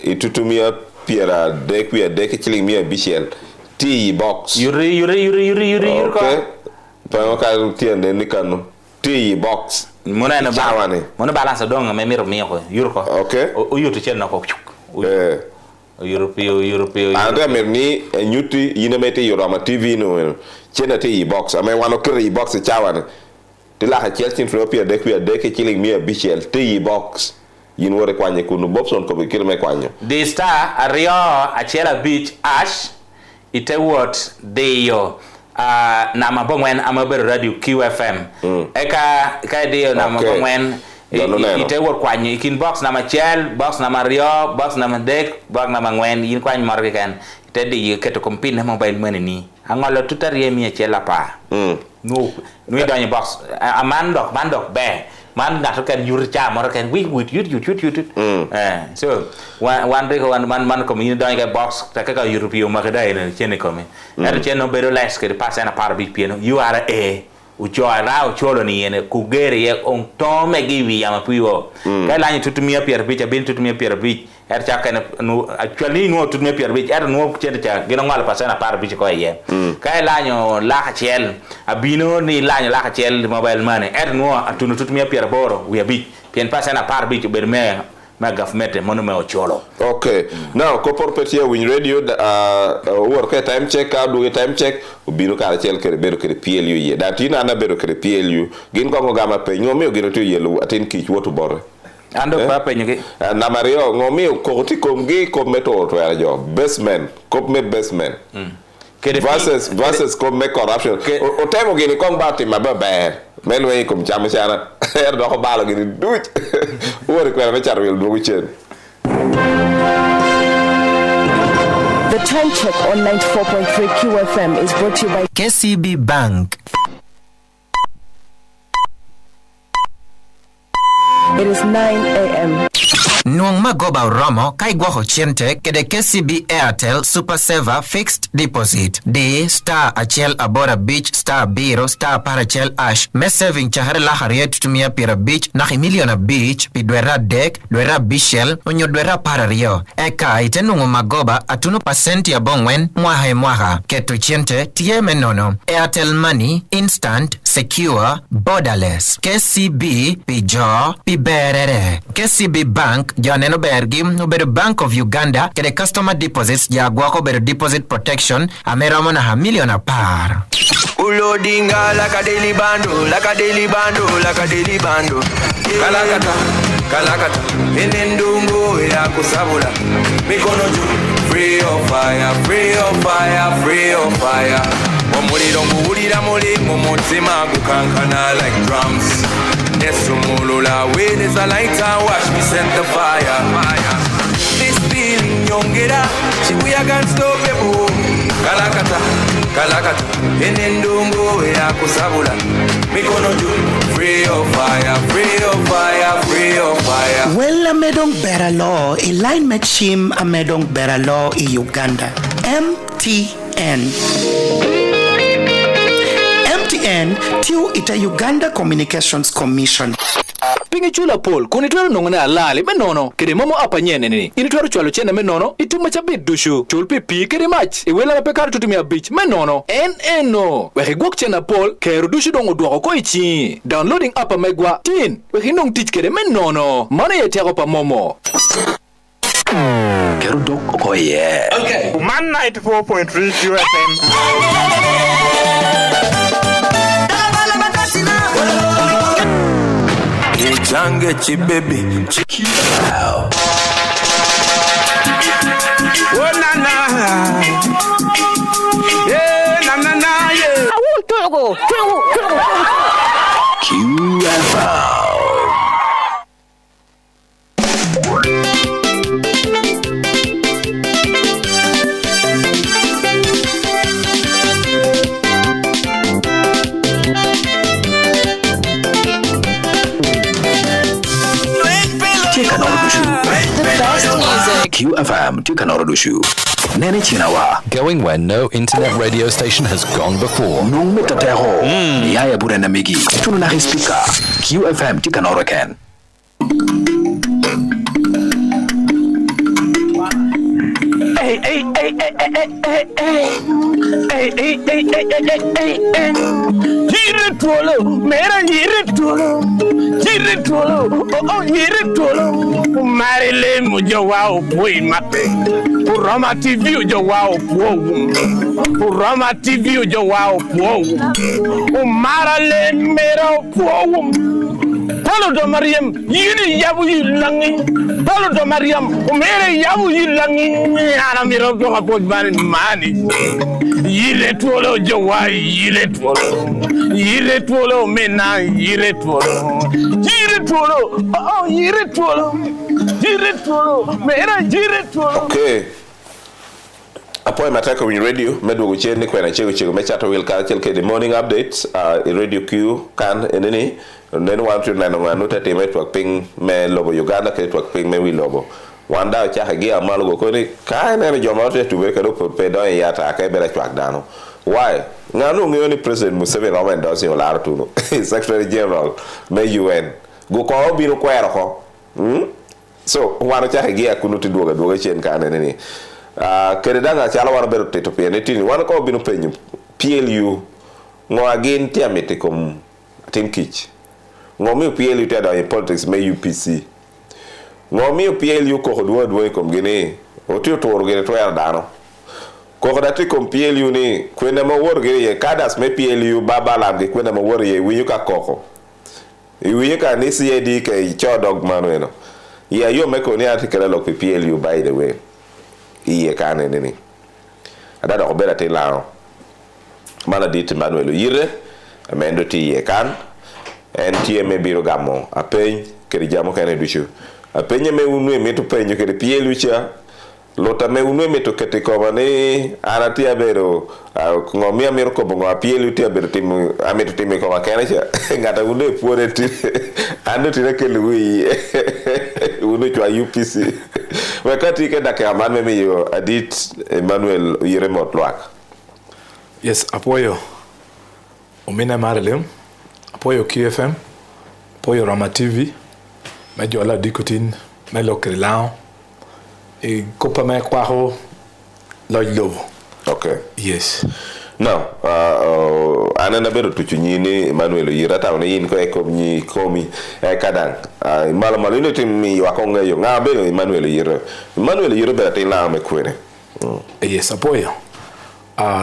It took me a pier deck we a deck killing me a bishel. Tea box. Yuri. Okay. Panoka tea and then Nicano. Tea box. Mona balance a dong a member me. Yurko. Okay. You to Chernako. European. And then me and you to Unimate Yorama TV no Chena tea box. I may want to carry box a chawan. The la ha chelting from up here deck we a deck killing me a bishel. Tea box. You know what a quanya kuno Bobson could be kill my quanya. The star Ario Achela Beach Ash ite wot deyo na mabongwen amabero radio QFM eka deyo na mabongwen ite wot kwanyo ikin box na machel box na mario box na madek box na mangwen yin kwanyo marke kan ite deyo keto kompin na mobile money ni angolo tutarie mi chela pa no donyo box mandok be man that can you or can we with you so one day man community don't get box take a European market in chene come and cheno better less ke pass na par big piano you are a uchoara ucholo ni ene kugere ye on tome givi ya mapiwo kala ni tutumia pier beach abin tutumia pier beach cha kana no actually no tutumia pier beach no chende cha gino ngala pass na par beach ko ye kala nyo la chel abino ni la nyo la chel mobile money no atunu tutumia pier boro we beach pien pass na par beach berme ma government monume ocholo. Okay. Now ko por petia win radio work time check do time check ubiro kala chel kere bero kere PLU ye datina na bero kere PLU gin ko ngama pe nyomi ogiro to yelu atin kich wotu bore ando pa pe nyugi na mario ngomi ko ti komgi ko meto to ya jo basement ko me basement versus ko me corruption o temo gini ko mbati maber men we kum chama chana do ko balo gini duch wori ko me char wel do chen. The time check on 94.3 QFM is brought to you by KCB Bank. It is 9 a.m. Nuong magoba romo kai gwaho chiente kede KCB Airtel Super Saver Fixed Deposit D star achel abora beach star biro star parachel ash me saving chahare la hariet tumia pira beach na miliona beach pidwera deck dwera bishel onyo dwera parario eka ite nungo magoba atuno pasenti ya bongwen mwaha ketu chiente tie menono Airtel Money instant secure borderless KCB pijo piberere KCB Bank Janeno Bergi, Uber Bank of Uganda, kede customer deposits, Jaguako Uber deposit protection, Ameramona ha million a par. Ulodinga like a daily bando, like a daily bando, like a daily bando. Kalakata, Enendungo, Yakusabula, Mikono ju, free of fire, free of fire, free of fire. Momuri don't woody damoli, Momotima, Gukankana like drums. Nesumulula, wait, there's a lighter, watch me set the fire. This feeling, young get up, we are gonna stop it. Kalakata, Enendungo, Yakusabula, Mikono ju, free of fire, free of fire, free of fire. Well, a medong better law, a line machine, a medong better law in Uganda. MTN. MTN, Tiu ita Uganda Communications Commission. Pingi chula pol, kuni tuwaru nungone alali, menono, kiri momo apa nyene nini. Ini tuwaru chualu chene menono, ituma chabit dushu. Chulpi pi kiri mach, iwela mapekari tutumia beach, menono. Eno, weki gwak chena pol, keru dushu dongo duwako koi chi. Downloading apa megwa, tin, weki nung tich kiri menono. Mane ye tiago pa momo. Keru dok koi ye. Okay. Man 94.3 QFM. Change chi baby. Oh na na. Yeah, na na na yeah. I want to go. QFM Tikanordushu. Nene Chinawa. Going where no internet radio station has gone before. Nung mitateho. Yaya burena migi. Tunu na speaker. QFM Tikanoroken. Yire Twolo, mera Yire Twolo, oh Yire Twolo. Marile mujo wao pui mape. Urama TV ujo wao puo. Urama TV ujo wao puo. Umarale mera puo. Palo to Mariam, yini yabu langi. Palo to Mariam, umere yabu langi. Ana miro to kapot mani. Yile Twolo jawai, yile Twolo. Yile Twolo mena, yile Twolo. Yile Twolo, oh yile Twolo. Yile Twolo, mera yile Twolo. Okay. Apoy mataka win radio medo go cheni kwena chego me chato will ka the morning updates radio Q kan eneni nen wan tu na no ta te network ping me lobo Uganda ke network ping me wi lobo wanda cha hagi amal go ko ni ka ne jo ma te tu be ka do pe do ya ta ka be la twak dano why ngano ngoni president Museveni no men do si olar tu no secretary general me UN go ko biro kwero ko so wan cha hagi akunu ti duoga chen kan eneni kede danga chala wana bero teto pia netini wana ko binu penyu PLU ngo again tiamete kom tim kich ngo mi PLU tada in politics me UPC ngo mi PLU ko hodwo kom gene otio toro gene to yar dano ko dati kom PLU ni kwenda mo wor gene ye kadas me PLU baba lamge kwenda mo wor ye winyu ka koko winyu ka ni CAD ke chodog manweno ya yo meko ni article lo PLU by the way iye kane nini adada ko bela te lao mana dit Emmanuel yire amendo ti iye kan en tie me biro gamo apeny kedi jamo kane duchu apenye me unwe meto penyo kedi PLU cha lota me unwe meto kete ko bane arati abero ngomia mero ko bongo PLU ti abero tim ameto tim ko kane cha ngata unwe puore ti ando ti nakelu wi unu kwa UPC wakati ke dake amane me yo adit Emmanuel yire motlwak. Yes, apoyo omina marelem apoyo QFM apoyo Rama TV mejo la dikutin me lokrelao e kopa me kwaho lojlobo. Okay. Yes. Now, anana bero tuchunyini Emmanuel yira ta one yin ko ekomi komi kadang malo malo no timi wakonga yo nga bero Emmanuel yira bero te la me kwene. Yes, apoyo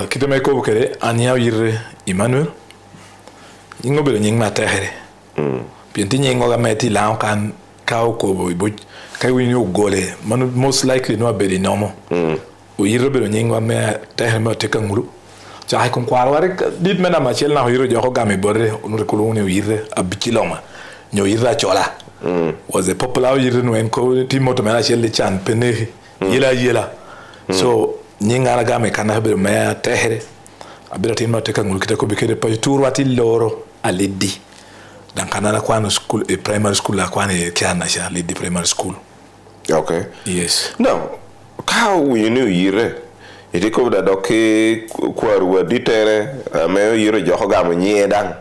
kiteme ko kere anya yire Emmanuel ingo bero nying na tehere pienti nyingo ga meti la kan ka ko bo kai wini gole most likely no bero nomo o yire bero nyingo me tehere me te kanguru cha kon kwaro are dit mena machel na hiro joko game borre onure kuluni yire abichiloma nyo yira chola was a popular yire no en ko timoto mena chel chan pene yela so nyinga game kana be me tehere abira timo te kangulu kitako bikere pa turu ati loro alidi dan kana kwa no school primary school la kwa ne kana sha alidi primary school. Okay. Yes. Now how you know yire iti ko da doki kwaru ditere me yiro joko gam nyedan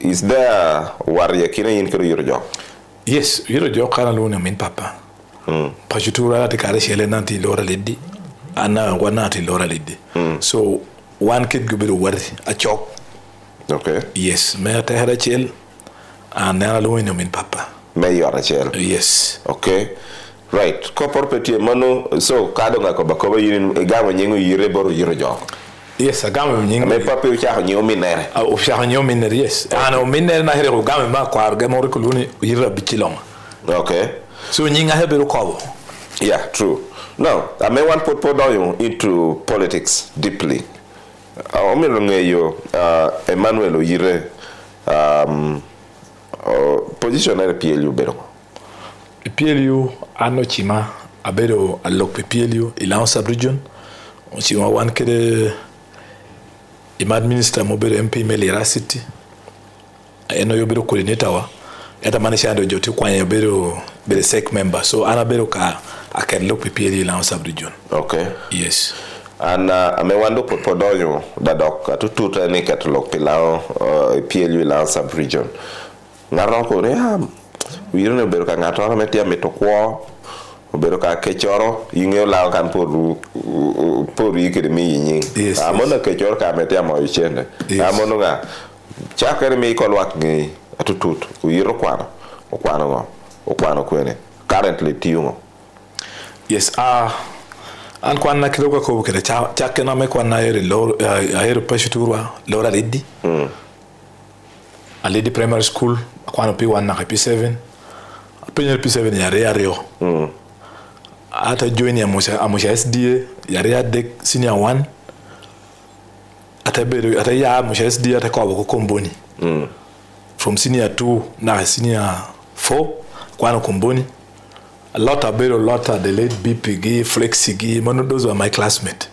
is there warya kina yin ko yiro joko? Yes, yiro joko kana lo min papa pajutura de kare shele nanti lora leddi ana wanati lora leddi so one kid go be worry a chok. Okay. Yes, me ta hera chel ana lo min papa me yora chel. Yes. Okay. Right, ko porpeti mano so kado nga ko bakoba yin gamo nyengo yire boro yiro joko. Yes, agamo nyengo me papi u cha nyo minere. O cha nyo minere, yes. Ana minere na here ko gamo ma ko arga mo rekuluni yira bichiloma. Okay. So nyinga hebero ko. Yeah, true. Now, I may want put down into politics deeply. Omirongeyo Emmanuel yire position na PLU bero. PLU ano chima abero alok PLU ilan sub-region on chima wan kede imad minister mobero MP Melira City eno yobero Cordinator wa eta manisha ndo joti kwa yobero bere sec member so ana bero ka akelok PLU ilan sub-region. Okay. Yes. And ame wando podoyo da dok tututa ni katlok pilao PLU ilan sub-region ngaro ko ne wiro ne bero ka ngato na metia metokwo bero ka kechoro yinge la kan por yike de mi yin amona kechoro ka metia mo yichende amono nga chakere mi ko lwak ngi atutut wiro kwano kwene currently tiungo. Yes, an kwana kidogo ko kere chakena me kwana ere lo aero pashuturwa lora leddi a lady primary school kwano P1 na P7 penye P7 ya rio ata join ya amusha SDA ya dek senior 1 ata ya amusha SDA ata kwa Komboni from senior 2 na senior 4 kwano Komboni a lot of the late BP Flexi those were my classmates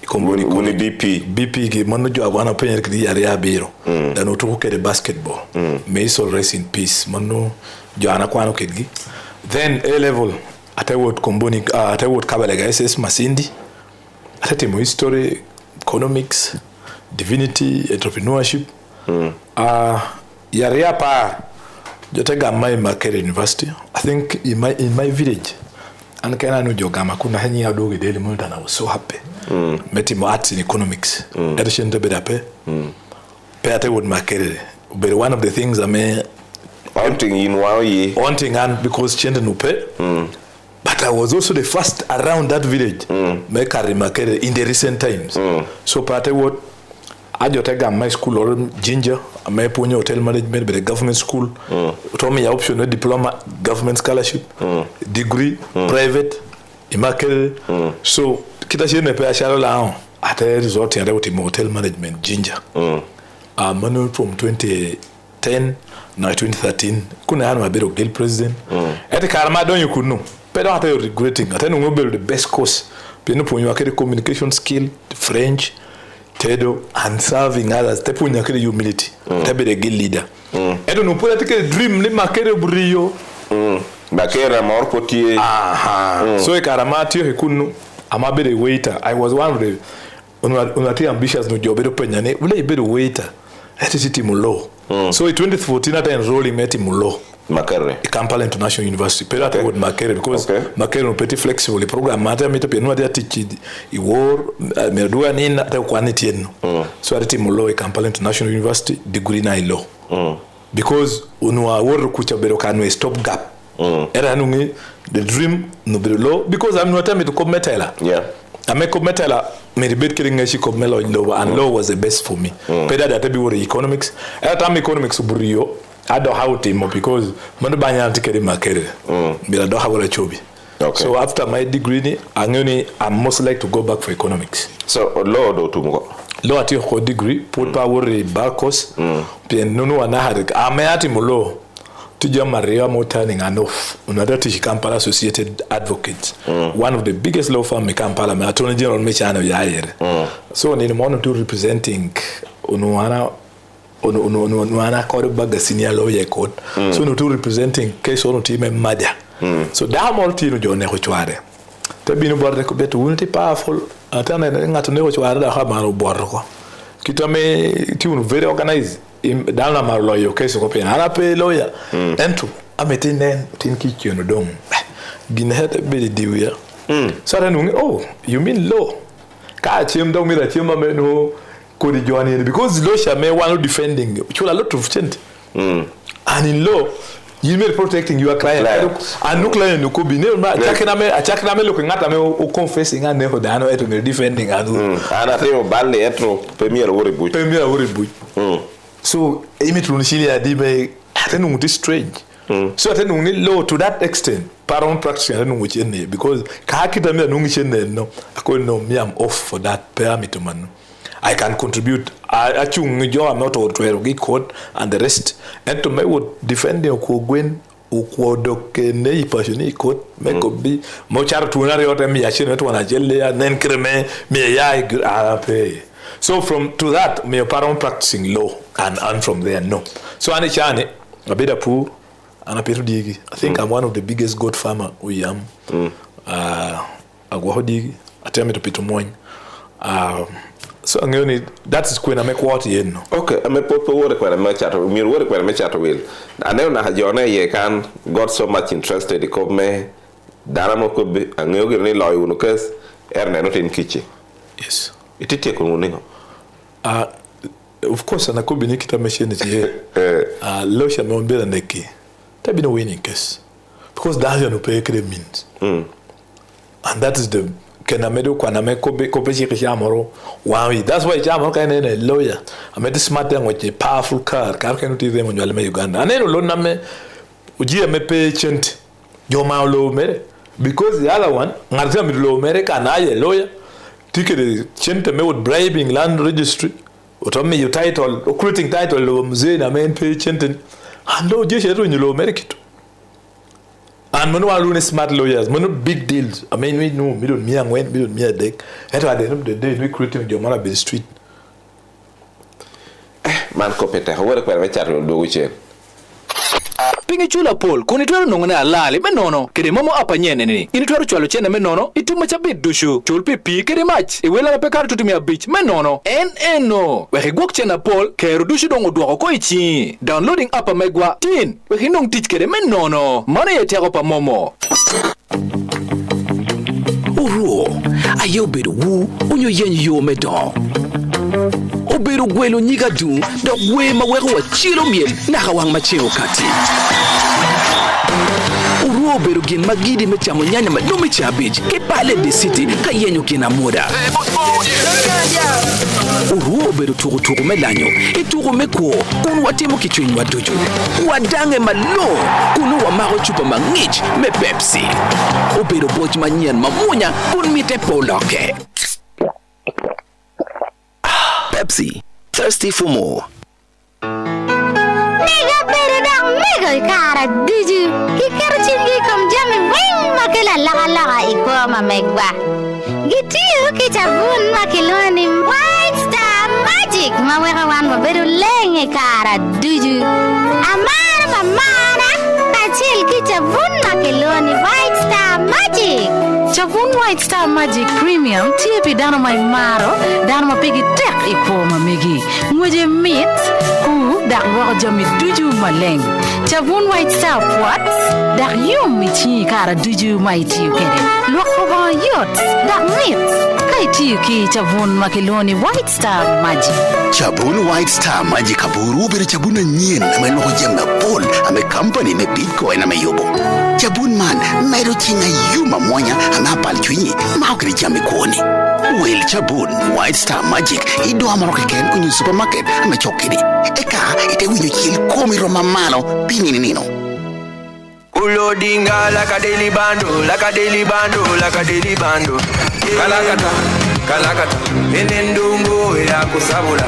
Komboni BP jo wana penye kidi ya biro then utuke the basketball may so rest in peace jo ana kwano kidi then A level atawot Komboni atawot Kabalega SS Masindi atati history economics divinity entrepreneurship yarea pa jotega my Makere University I think in my village and kana no jogama kuna hanyi ya doge daily monitor and I was so happy met him arts in economics education to be dape pe atawot Makere but one of the things I mean wanting and because chende no pay but I was also the first around that village make a Makere in the recent times so part what ajotega my school or ginger my ponyo hotel management by the government school told me option no diploma government scholarship degree private Makere so kita shine pe ashalo la at a resort in hotel management ginger manu from 2010 now 2013 kuna hanu abero gil president at karma don you could know but don't have regretting at no the best course pino ponyo akere communication skill French Tedo and serving others tepu nyakere humility tebe the gil leader edo no political dream ni Makere brio Makere mor potie so e karamatio hekunu amabere waiter I was one of the unati ambitious no job edo penyane ule ibere waiter at city mulo so in 2014 at enrolling met mulo Makere Kampala International University pero at would Makere because Makere no pretty flexible program mata meta pe no dia teach I war me do ani na ta quantity no so at mulo Kampala International University degree na law because unwa war kucha bero kanu stop gap era nungi the dream no bero law because I'm not me to come metala I make up metala me debate killing she come melo in law and law was the best for me pero that be war economics at time economics burio I don't have to because manu banya tikere Makere bila do have a chobi so after my degree I'm most like to go back for economics so law do tumugo law ati ko degree put power bar course bien nunu ana had ati mulo tija maria motaning enough another teach Kampala Associated Advocates one of the biggest law firm in Kampala my attorney general me channel yaire so in the morning to representing unuana court baga senior lawyer court so no to representing case on team mada so da molti no jone ko chware te binu borde ko beto wulti powerful atana ngato ne ko chware da ha maro bordo ko kitame ti unu very organized dans la maro lawyer case ko pe ana pe lawyer entu ametinen tin ki no dom gine het be diwya so anu oh you mean law ka chim dom mi da chim ma no Kodi Joani because law shame one defending you a lot of change and in law you may protecting your client and no client no could be no chakena me looking at me o confessing and never dano eto me defending and ana temo balle etro premier wori buj so imitru nishili adibe atenu this strange so atenu ni law to that extent paron practice atenu wichene because ka kita me no ngichene no akoi no me am off for that permit man I can contribute. I I'm not to a court and the rest. And to me would defend the Kogwen Ukwodoke nei passion court make be mochar tunari or me yashin to an agile and then creme me ya pay. So from to that me parent practicing law and from there no. So ani chane a bit of poor and a peru digi. I think I'm one of the biggest goat farmer we am. Agwahodigi atemi to pitomoin. So ngoni that is when I make what you know. Okay, I me popo wore kwa me chato mi wore kwa me chato will. Aneo na jone ye kan got so much interested ko me dara mo ko be angeo gir ni loy unu kes erne no tin kichi. Yes. Itite ko nguningo. Of course ana ko bi ni kita machine ti lo sha me onbela neki. Ta bi no winning case. Because that you no pay credit means. And that is the kena medo kwa na me kope shi kisha moro wawi. That's why jamo ka ne lawyer. Ame smart young with a powerful car can uti them on me Uganda. And then lo na me uji me patient yo ma lo mere because the other one ngarza mi lo mere kana ye lawyer ticket chente me with bribing land registry utomme your title operating title lo mzee na me patient and lo je sheru ni lo mere kitu. And manu alone smart lawyers, manu big deals. I mean, we know, we don't me and when we don't me a deck. That's why at the end of the day, we creating the man be the street. Man kopete, how work where we chat will do which Pingi chula pol, kuni tuwaru nongone alali, menono, kiri momo apa nyene nini. Ini tuwaru chualo chene menono, ituma chabit dushu. Chulpi pi kiri mach, iwela mapekari tutumia beach, menono. Eno, wehi guok chena pol, keru dushu dongo duwako koi chi. Downloading apa megwa, tin, wehi nong teach kiri menono. Mane ye tiago pa momo. Uro, ayo bedu wu, unyo yen yo medon. Oberu gwelo nyiga du, da we mawego wa chilo miel, naka wang macheo kati. Uru oberu gin magidi mechamo nyanya madume chabich, ke pale de city, ka yenyo kina muda. Uru oberu turu melanyo, ituru mekuo, kunu watimo kichwenyu waduju. Wadange malo, kunu wamaro chupa mangich, me Pepsi. Oberu boj manyan mamunya, kun mite poloke. Pepsi, thirsty for more. Mega beredang mega cara diju. Kikar chingi kom jami wing makela laga ikoma megwa. Gitu kichabun makiloni White Star Magic mawera wan maberu lenge cara diju. Amara mamara kachil kichabun makiloni White Star Magic. Chavun White Star Magic Premium TP dano mai maro dano mapigi tek ikoma megi mweje meat ku dak wako jami duju maleng Chavun White Star Pots dak yum michi kara duju mai tiyu kede loko ba yot dak meat kai tiyu ki Chavun makiloni White Star Magic Chabun White Star Magic kaburu bere chabuna nyen ame loko jemna pol ame company me Bitcoin ame yobo Chabun man mero chinga yuma mwanya anapal chwinyi maukri jami kuoni Will Chabun White Star Magic ido amaroke ken kunyu supermarket ame chokini eka ite winyo chil komi roma malo pinyi nino Ulodinga like a daily bando, like a daily bando, like a daily bando. Kalakata, enendungu ya kusabula.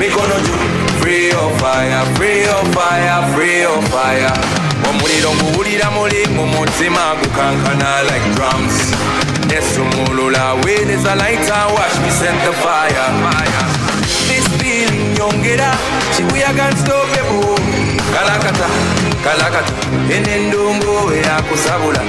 Mikono juu, free of fire, free of fire, free of fire. Omuliro nguwulira mulimu mutima gukankana like drums. Nesumulula way, there's a lighter, watch me set the fire. This feeling yongera, chibuya can't stop it. Kalakata, enendungu ya kusabula.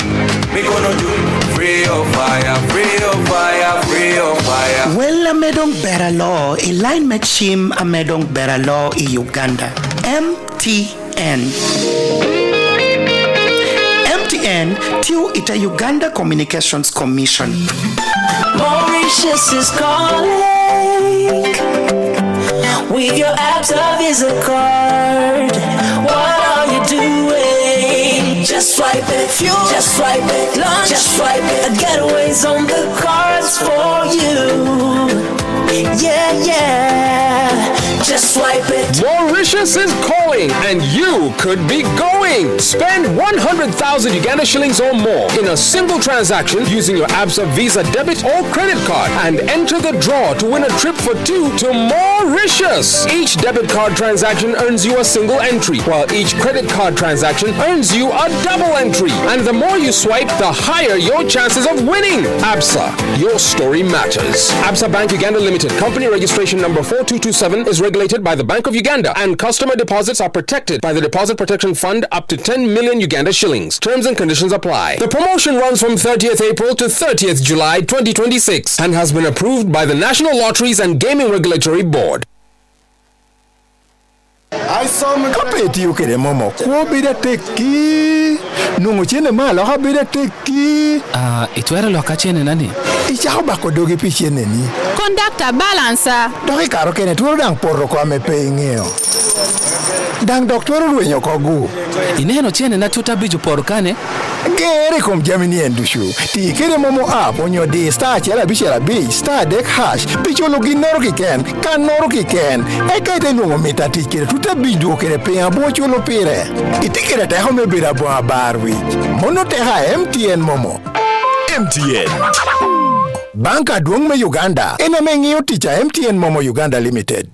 Mikono juu, free of fire, free of fire, free of fire. Well, amedong better law, a line machine amedong better law in Uganda. MTN. MTN, Tiu ita Uganda Communications Commission. Mauritius is calling. With your Absa Visa card, what are you doing? Just swipe it, fuel, just swipe it, lunch, just swipe it. Getaways on the cards for you. Yeah, just swipe it. Mauritius is calling and you could be going. Spend 100,000 Uganda shillings or more in a single transaction using your Absa Visa debit or credit card and enter the draw to win a trip for two to Mauritius. Each debit card transaction earns you a single entry, while each credit card transaction earns you a double entry. And the more you swipe, the higher your chances of winning. Absa, your story matters. Absa Bank Uganda Limited, company registration number 4227, is regulated by the Bank of Uganda, and customer deposits are protected by the Deposit Protection Fund up to 10 million Uganda shillings. Terms and conditions apply. The promotion runs from 30th April to 30th July 2026 and has been approved by the National Lotteries and Gaming Regulatory Board. I saw me kapeti ukere momo ko bida teki nungu chene malo ha bida teki itwere loka chene nani icha ba ko dogi pi chene ni conductor balancer dogi karo kene tuoro dang porro ko ame pe ngeo Dang doctor wenyo kogu. Ineno chene na tuta biju por kane? Gere kom jamini endushu. Ti kere momo app on your day star chela bishela bi star deck hash. Bicholo ginoro kiken, kanoro kiken. Eka ite nungo mita tikere tuta biju kere pe abo cholo pire. Itikere te home bira bo abarwich. Mono te ha MTN momo. MTN. Banka duong me Uganda. Ena mengiyo ticha MTN momo Uganda Limited.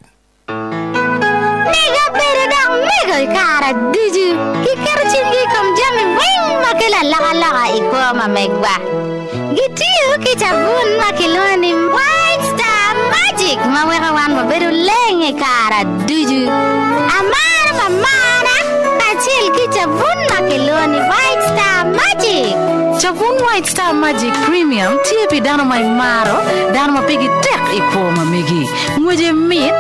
Mega cara diju kikero chingi kom jami wing makela laga ikoma megwa gitiu kichabun makiloni white star magic mawera wan maberu lenge cara diju amara mamana kachil kichabun makiloni white star magic Chabun White Star Magic Premium TP dano mai maro dano mapigi tek ikoma megi nguje meat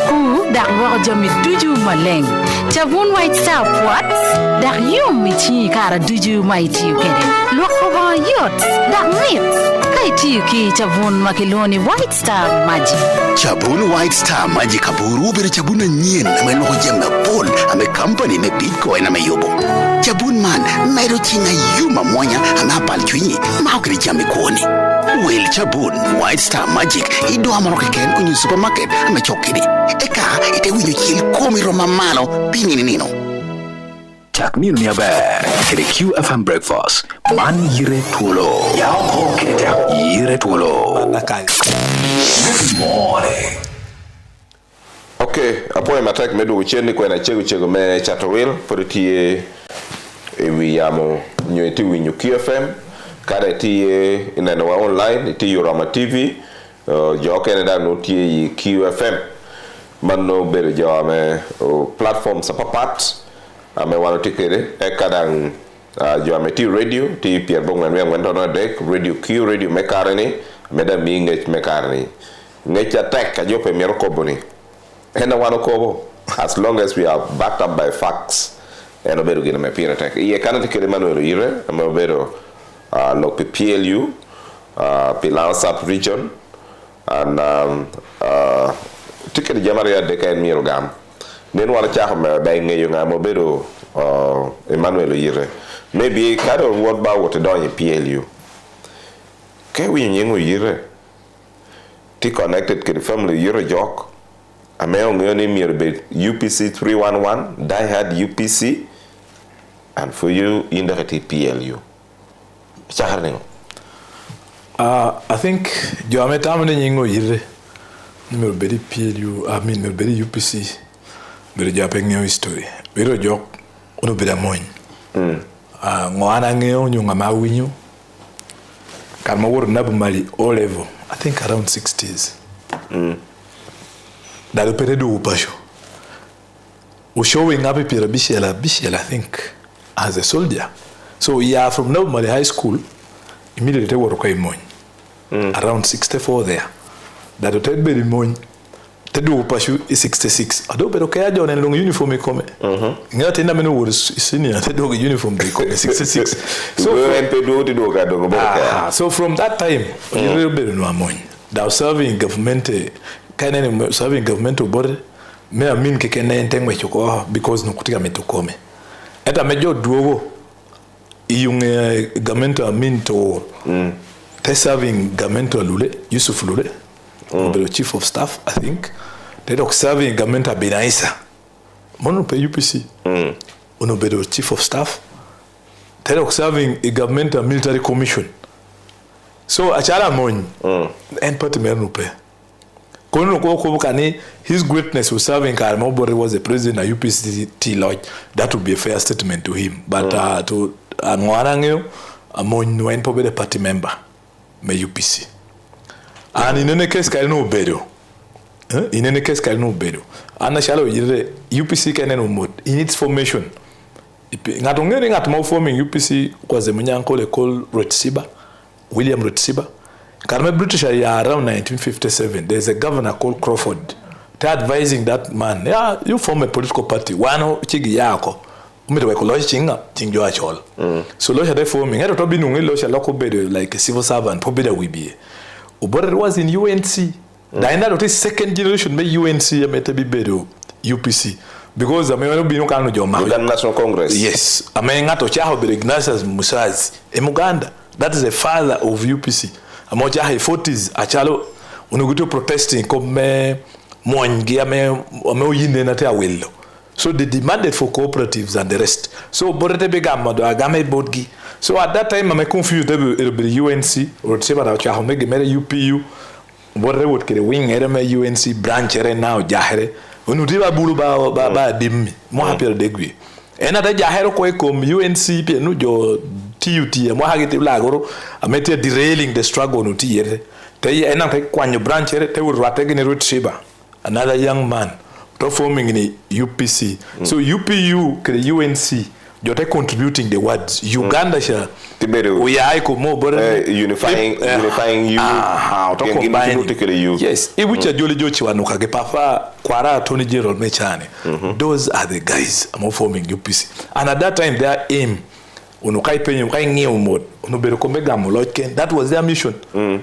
ku dak wako jami duju maleng Chabun White Star Pots dak yum michi kara duju mai tiu kede loko ba yot dak meat kai tiu ki Chabun makiloni White Star Magic Chabun White Star Magic kaburu bere chabuna nyen ame loko jemna pol ame company me Bitcoin ame yobo Chabun man mero chinga yuma mwanya ame apal chwinyi maokri jami kuoni Will Chabun White Star Magic ido amaro keken kunyu supermarket ame chokidi eka ite winyo chil komi roma malo pini nino Chak nino ni aber kede QFM breakfast man yire Twolo yao hoke yire Twolo good morning. Okay, apo matak medu ucheni kwa na chego me chato will politie ewi yamo nyoti winyu QFM kada tie inana wa online ti Yorama TV jo Canada no tie QFM manno bere jo ame platform sapapat ame wano tikere e kadang jo ame ti radio ti Pierre Bongman we ngwento dek radio Q radio mekarani meda minge mekarani ngecha tek jo pe miero koboni hena wano kobo as long as we are backed up by facts and obedo gina me pira tek ye kana tikere Emmanuel ire ame obedo lo PLU Pilar Sub region and tikere jamaria de kan miero gam nen wala cha me bay ngeyo ngam obedo Emmanuel ire maybe kado what ba what don PLU ke wi nyengo ire ti connected ke family ire jok ameo ngoni miero be UPC 311 die hard UPC and for you indicated PLU chaharnengo I think jo ametamne nyengo ire numero be PLU I mean numero be UPC bere jape ngeo history bero jok ono beda moñ ngwana ngeo nyunga mawinyo kan mawor nabu mali O level I think around 60s dalo peredo upasho o showing up pira bishela I think as a soldier so yeah from Nabu Mali High School immediately work kwa moñ around 64 there dalo tedbedi moñ tedu upasho is 66 ado pero kaya jone long uniform ikome ngata ina meno wor senior tedu uniform ikome 66 so pedo tedu ka do so from that time you really better no moñ da serving government kainen serving government body me amin ke kenen tengwe choko because no kutika metukome eta mejo duogo iyunge government amin to te serving government lule Yusuf Lule the chief of staff I think they dok serving government Benaisa mono pe UPC ono bedo chief of staff they dok serving a government military commission so achara mon en party me no pe kono ko kani his greatness was serving Karmobore was the president of UPC Lodge that would be a fair statement to him but to anwarangeo amon no en pobede party member me UPC and in any case kalino bedo in any case kalino bedo ana shalo yire UPC kenen umot in its formation ngatongere ngatmo forming UPC kwa zemunyanko le call Rotsiba William Rotsiba Karme British are around 1957 there's a governor called Crawford they advising that man yeah you form a political party wano chigi yako umete ko lo chinga chinjo achol so lo shade forming eto to binungi lo shala ko bedo like a civil servant po beda wibi Ubore was in UNC. Daina lote second generation me UNC amete bibedo UPC. because ame bino kanu joma Uganda National Congress. Yes, ame ngato chaho be Ignatius Musazi Uganda. That is the father of UPC. Amo chaho 40s achalo unuguto protesting come moangi ame oyinde na te awello. So they demanded for cooperatives and the rest. So borete begama do agame bodgi. So at that time I'm confused it'll be UNC or tseba chaho mege mere UPU. Borre would kere wing ere me UNC branch ere now jahere. Unutiba bulu ba dimmi mo hapel degwi ena da jahero ko kom UNC pe no jo TUT mo hagiti lagoro amete derailing the struggle no tiere te ena te kwanyo branch ere te urwate gene root shiba another young man to forming in UPC so UPU ke UNC jo te contributing the words Uganda sha we are mo unifying you to combine yes e which jole jochi wanuka ge papa kwara Tony General mechane those are the guys am forming UPC and at that time their aim unukai penye ukai ngie umod unubere komega molojken that was their mission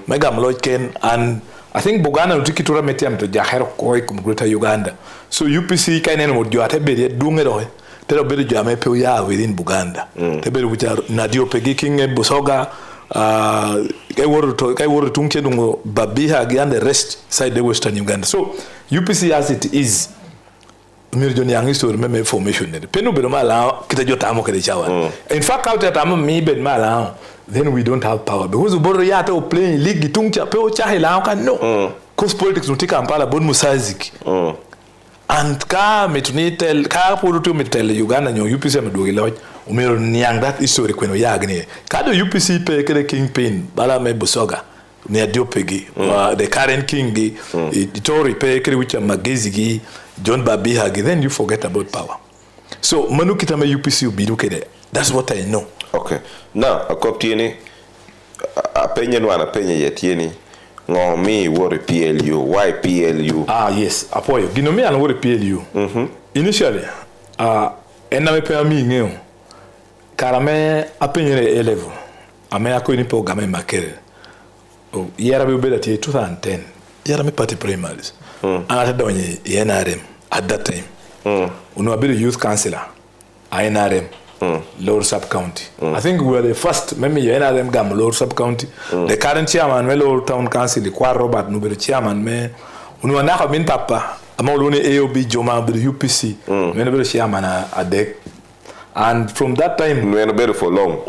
mega molojken and I think Buganda utikitura metiam to jahero koi kum Greater Uganda so UPC kainen mod jo atebere dungero tero bere jame pe ya within Buganda tebere wucha nadio pegiking Busoga kai woro tunke dungo babiha and the rest side the Western Uganda so UPC as it is mirjoni yang history me formation ne penu bere mala kita jota amo kede chawa in fact out at amo mi ben mala then we don't have power because boro ya to playing league tuncha pe o chahela kan no cause politics no tika Kampala bon musaziki and ka metunitel ka pulutu metel Uganda nyo UPC medogi lodge umero nyang that history kweno yagne ka do UPC pe kere kingpin bala me Busoga ne adiopegi the current king itori pe kere wicha magezi gi John Babiha gi then you forget about power so manukita me UPC ubidu kede that's what I know okay now akoptieni apenye nwana penye yetieni ngomi wori PLU why PLU yes apoyo ginomi an wori PLU initially ename pe ami ngeo karame apenyere level ame akoni po game makere yera be bela tie 2010 yera me party primaries anata donye NRM at that time uno abiri youth councillor NRM Lower Sub County. I think we were the first, maybe NRM Gam Lower Sub County. The current chairman, Lower Town Council, the Kwa Robert Nubere chairman, me, Unuana bin Papa, Amoluni AOB Joma, the UPC, Menabel chairman at deck. And from that time, for long.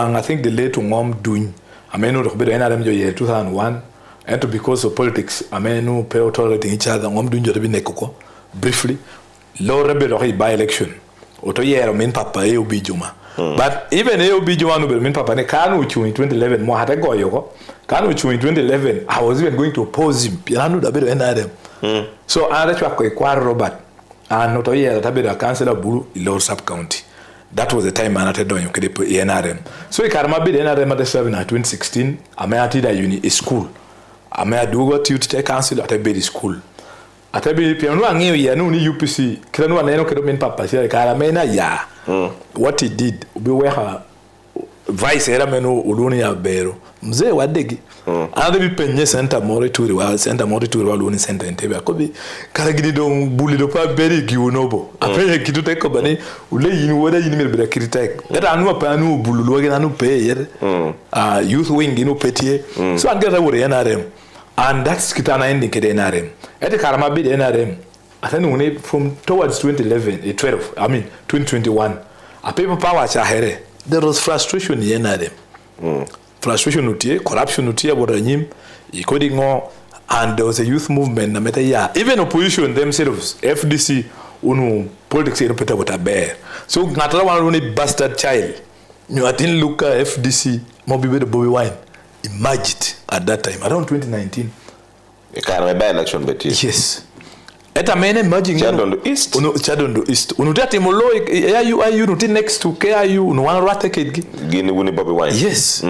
I think the late Mom doing, I mean, NRM year 2001, and because of politics, I mean, no pay authority each other, Mom doing Nekoko, briefly, low rebel by election. Oto yero min papa AOB Juma. But even AOB Juma no min papa ne kanu uchu in 2011 mo hata goyo ko. Kanu uchu in 2011 I was even going to oppose him. Piano da bedo NRM. So I let you Kwa Robert and oto yero ta bedo councillor Buru Lower Sub County. That was the time I started doing NRM. So I karma bid NRM at the 2016 ame atida uni a school. Ame adugo tutor council at a bid school. Atabi piano angeyo ya no ni UPC kira no aneno kedo min papa sia kala mena ya what he did ubi weha vice era meno uluni ya bero mzee wadegi another bi penye center morituri wa luni center Entebbe akobi kala gidi don buli do pa beri gi unobo apenye kitu teko bani ule yini woda yini me bela kritek eta anu pa anu bulu lo gina anu pe yer youth wing inu petie so angera wore NRM and that's kitana ending kede NRM ete karama bid NRM atani from towards 2021 a people power chahere there was frustration in NRM frustration utie corruption utie boranyim ikodi ngo and there was a youth movement na meta ya even opposition themselves FDC unu politics repeta what a bear so ngatala one bastard child you atin luka FDC mobibe the Bobby Wine emerged at that time around 2019 a by election bet yes eta mene emerging Chadondo East Chadondo East unutati molo you nuti next to KIU no one rata kid gini wuni Bobby Wine yes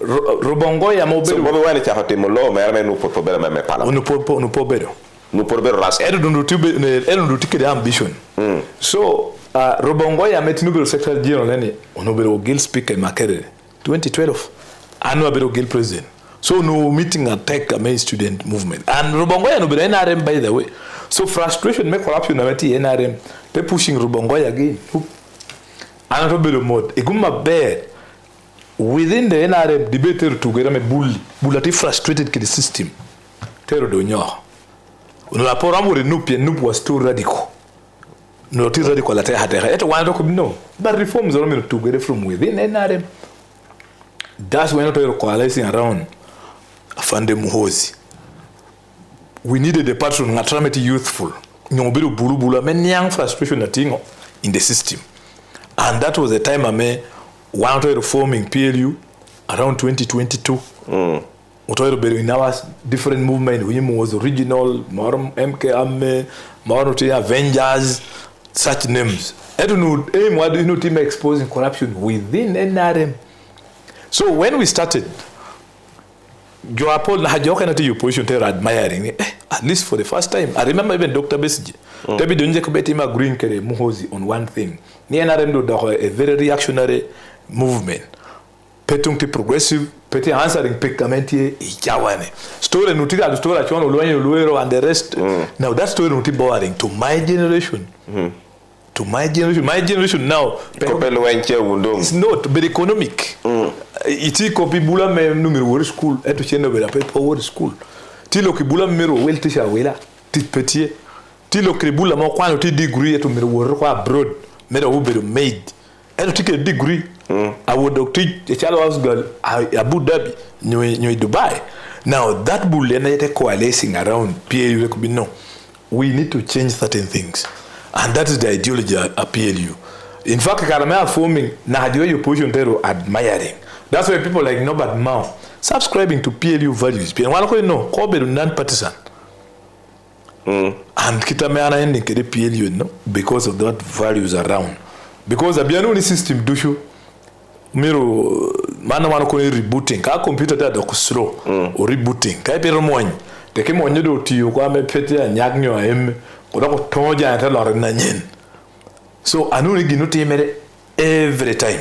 Robongo ya mobile so Bobby Wine cha hote molo me no popobera me pala no pobero ras edo nduti kid ambition so Robongo ya metinubero secretary general nene onobero gil speaker makere 2012 anu abero gil president So no meeting attack against student movement. And Rubongoya no be NRM by the way. So frustration make corruption na meti NRM. They pushing Rubongoya again. And to be the mode. Iguma bad. Within the NRM debate together me bully frustrated the system. Tero do nyo. No la poramu nup was too radical. No too radical at it one to no. But reforms are only together from within NRM. That's when we're coalescing around Afande Muhozi. We needed a patron naturally youthful. Nyobiru bulubula many young frustration in the system. And that was the time I wanted reforming PLU around 2022. We tried in our different movement. We was original, MK Amme, Avengers, such names. I don't know, what do you know team exposing corruption within NRM. So when we started, your position they were admiring at least for the first time. I remember even Dr. Besige. Debi Donje Kubeti agreeing kere Muhozi on one thing. Ni NRM do a very reactionary movement. Petung progressive, peti answering pekamenti ichawane. Story nutika the story achwana Luero and the rest. Now that story nuti boring to my generation. To my generation now. It's not very economic. Iti kopi bula me numero word school eto chendo bela pe word school. Tilo ki bula mero wel tisha wela tit petit. Tilo ki bula mo kwano ti degree eto mero word kwa abroad mero ubero made. Eto tike degree. I would doctor a child house girl Abu Dhabi New Dubai. Now that bull and coalescing around PLU could be no. We need to change certain things. And that is the ideology of PLU. In fact, Karamel forming Nadio you position there admiring. That's why people like Norbert Mao subscribing to PLU values. No, Kobe non-partisan. And Kitameana ending the PLU no because of that values around. Because the Bianoni system dushu miro mana ko rebooting ka computer ta do slow or rebooting ka pero moñ te ke moñ do tiyo ko ame pete nyagnyo em ko do toja ta lor na nyen so anuni ginu temere every time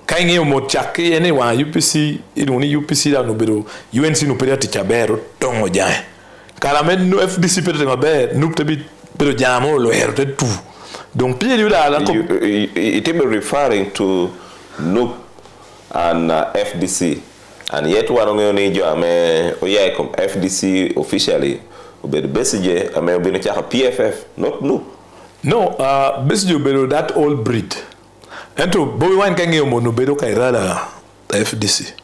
ka ngi mo chak ene wa UPC iruni UPC da no bero UNC no pere ti chabero tongo jae kala men no FDC pere ngabe no tebi pero jamo lo herte tout donc PLU la it is referring to NUP and FDC, and yet one of the come FDC officially, but basically I may be a PFF, not NUP. No, basically below that old breed. And to boy one can get monobedo kairala FDC.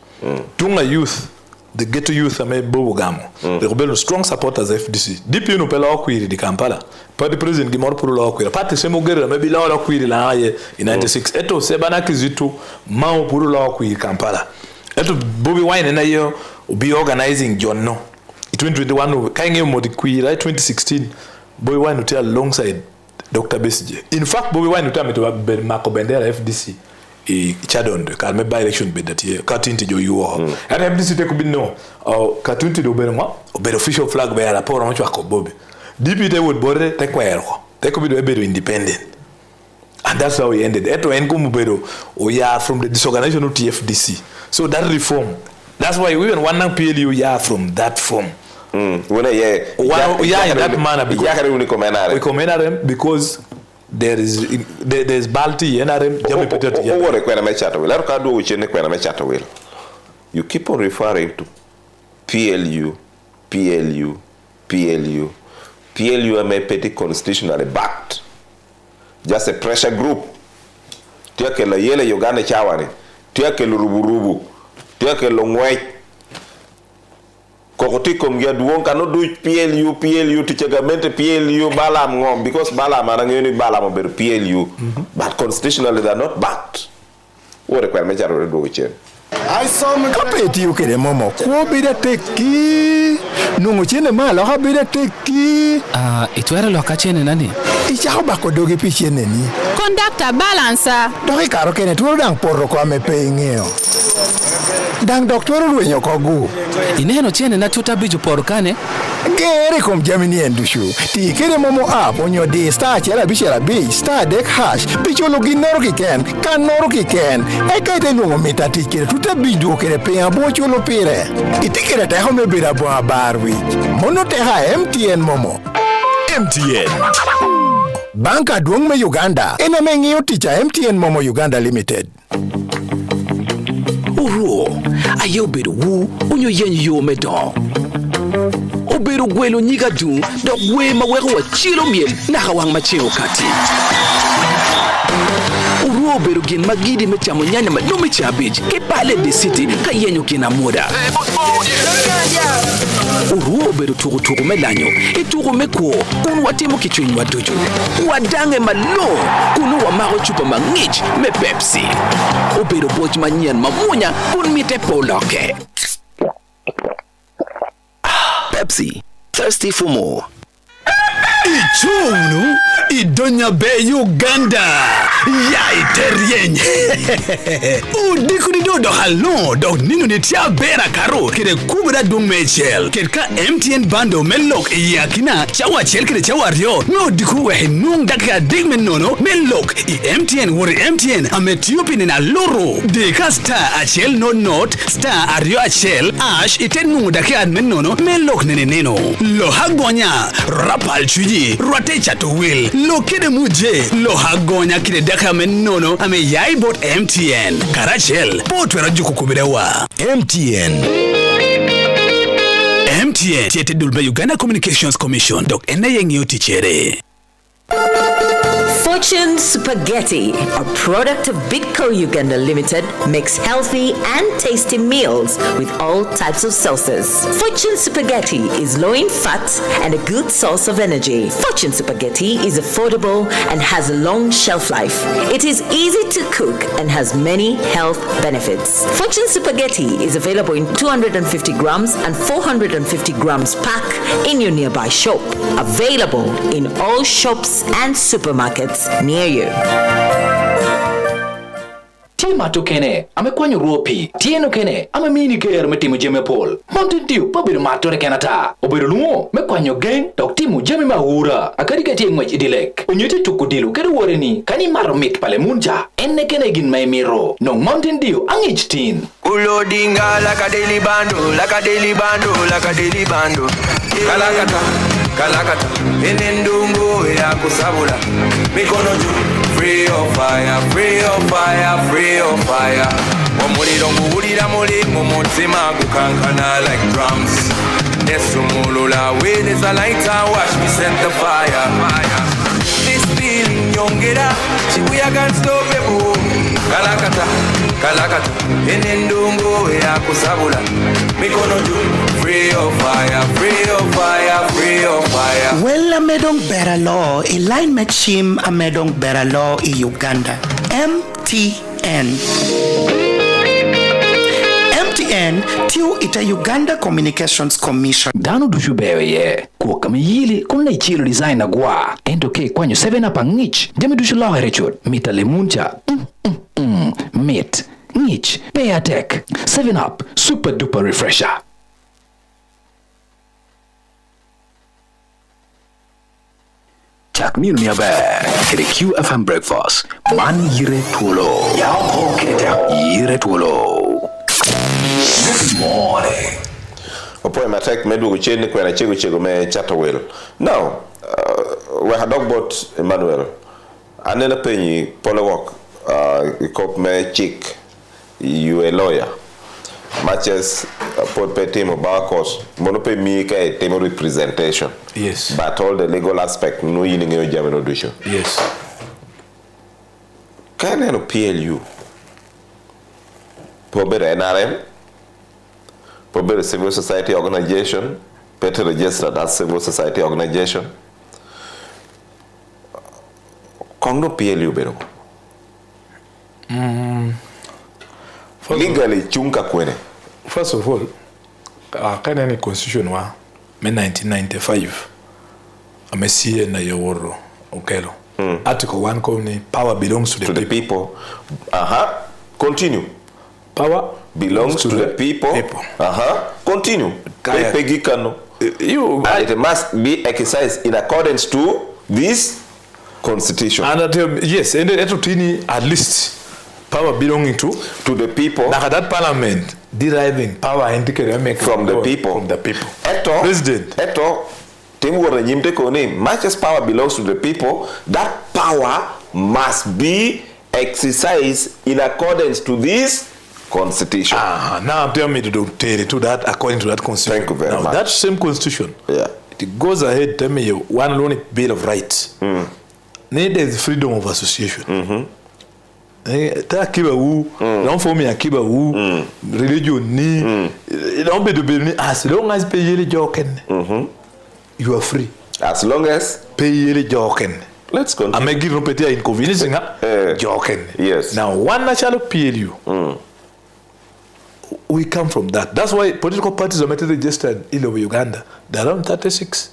Tunga youth, the ghetto youth I may bogamo. They will be strong supporters FDC. Deep you know pela kwiri di Kampala. Party president gimor puru la kwiri. Party semo gere maybe la kwiri la aye in 96. Eto sebana kizitu mao puru la kwiri Kampala. Eto Bobby Wine na yo be organizing John no. 2021 kainge mo di kwiri 2016 Bobby Wine utia alongside Dr. Besige. In fact Bobby Wine utia meto Marco Bendera FDC. Chadonde kalme by election be that year katinti jo yuo and FDC te kubi no katinti do bermo be official flag be rapport on chwa Bobby DP te would border te kwero te kubi do be independent and that's how we ended eto en kumu bedo ya from the disorganization of TFDC so that reform that's why we even one PLU ya from that form when in that manner because there's Balti NRM Jami Peter. You keep on referring to PLU am a petty constitutionally backed. Just a pressure group. Tiake la yele Uganda chawani. Tiake luruburubu. Tiake longwai. Kokoti komgia duon cannot do PLU tichagamente PLU balam ngom because balam anangeni balam ber PLU but constitutionally they are not backed. What requirement are do with I saw me kapeti ukere momo ko bida teki nungu chene mala ha bida teki itwere lokachene nani icha ba ko dogi pichene ni conductor balancer dogi karo kene tuo dang porro ko ame pe ngeo dang doktor ruenyo kogu. Ineno chene na tuta biju por kane? Gere kom jamini endushu. Ti kere momo app onyo di star chela bishela bi star deck hash. Bicholo ginoro kiken, kanoro kiken. Eka ite nungo mita tikere tuta biju kere pe abo cholo pire. Itikere te home bira bo abarwi. Mono te ha MTN momo. MTN. Banka duong me Uganda. Ena mengiyo ticha MTN momo Uganda Limited. Uro, ayo beru wu, unyo yen yo medon. Oberu gwelo nyiga du, do gwe maweko wa chilo miel, nakawang macheo kati. Uru oberu gen magidi mechamo nyanya malume chabij, ke pale de city, kayenyo kina muda. Uru oberu tuku melanyo, ituku mekuo, kunu watimo kichwenyu watuju. Wadange malo, kunu wamaro chupa mangich, me Pepsi. Oberu boch manyan mamunya, kun mite poloke. Pepsi, thirsty for more. Ichunu idonya be Uganda Yite rieny Udikuni do halno do ninu ni tia bera karo kire kubra dung mechel kirka MTN bando melok yakina chawa chel kire chawa rio no diku we nung dakika dig menono melok I MTN wori MTN ametiupi na loro deka star achel no not star ario achel ash iten dakika menono melok neno lo hagonya rapal chuji rote chato will lo kede muje lo hagonya kide daka menono ame yai bot MTN karachel potwera juku kubirewa MTN tiete dulbe Uganda Communications Commission dok enayeng yo tichere. Fortune Spaghetti, a product of Bidco Uganda Limited, makes healthy and tasty meals with all types of sauces. Fortune Spaghetti is low in fat and a good source of energy. Fortune Spaghetti is affordable and has a long shelf life. It is easy to cook and has many health benefits. Fortune Spaghetti is available in 250 grams and 450 grams pack in your nearby shop. Available in all shops and supermarkets near you. Tima to kene, amekwanyo ruopi. Tieno kene, amemini ker metimo jeme pol. Mountain Dew, pabiru matore kenata. Obiru luo, mekwanyo geng, tok timu jeme mahura. Akarika tie ngwech idilek. Unyete tukudilu, keru wareni, kani maro mit pale munja. Enne kene gin maimiro. Nong Mountain Dew, angich tin. Ulodinga like a daily bando, like a daily bando, like a daily bando. Kalakata, enendungu ya kusabula. Mikono juu, free of fire, free of fire, free of fire. Omuliro nguwulira muli mumutima gukankana like drums. Nesumulula way, there's a lighter, watch me set the fire. This feeling yongera, shibuya can't stop it, boom. Kalakata, enendungu ya kusabula. Mikono juu, free of fire, free of fire, free of fire. Well, amedong bera law, line machim amedong bera law I Uganda. MTN. MTN, tiu ita Uganda Communications Commission. Dano dushu bewe ye. Kwa kame yili, kuna ichilo design na gwa. Endo ke kwanyo 7 up ngich. Jami dushu lawa herechot. Mita lemuncha. Meat. Ngich. Payatek. 7 up. Super duper refresher. Chak minu niya ba. Kede QFM breakfast. Man yire Twolo. Yao kede yire Twolo. Good morning. Opo matek medu kucheni kwa na chego me chato well. Now, we had dog bot Emmanuel. Anena penyi pole work. Ikop me chick. You a lawyer. Matches put pe team about cause. Monope me ka team representation. Yes. But all the legal aspect no yining yo jamino dusho. Yes. Can I PLU? Probably NRM. Probably civil society organization. Better registered as civil society organization. Kongo PLU bero. Legally chunka kwene. First of all, kana ni constitution wa 1995 amesie na yoro okelo. Article 1 call power belongs to the people. Continue. Power belongs to the people. Continue. And it must be exercised in accordance to this constitution. And yes, and at least power belonging to the people. Now that parliament deriving power from the people. From the people. President. Much as power belongs to the people, that power must be exercised in accordance to this constitution. Now I'm telling me to do that according to that constitution. Thank you very much. That same constitution, it goes ahead tell me one only bill of rights. There is freedom of association. Don't form me a kiba who religion ni don't be to be as long as pay yearly joken. You are free. As long as pay yearly joken. Let's continue. I may give no inconvenience joken. Yes. Now one national PLU. We come from that. That's why political parties are registered in Uganda. They're around 36.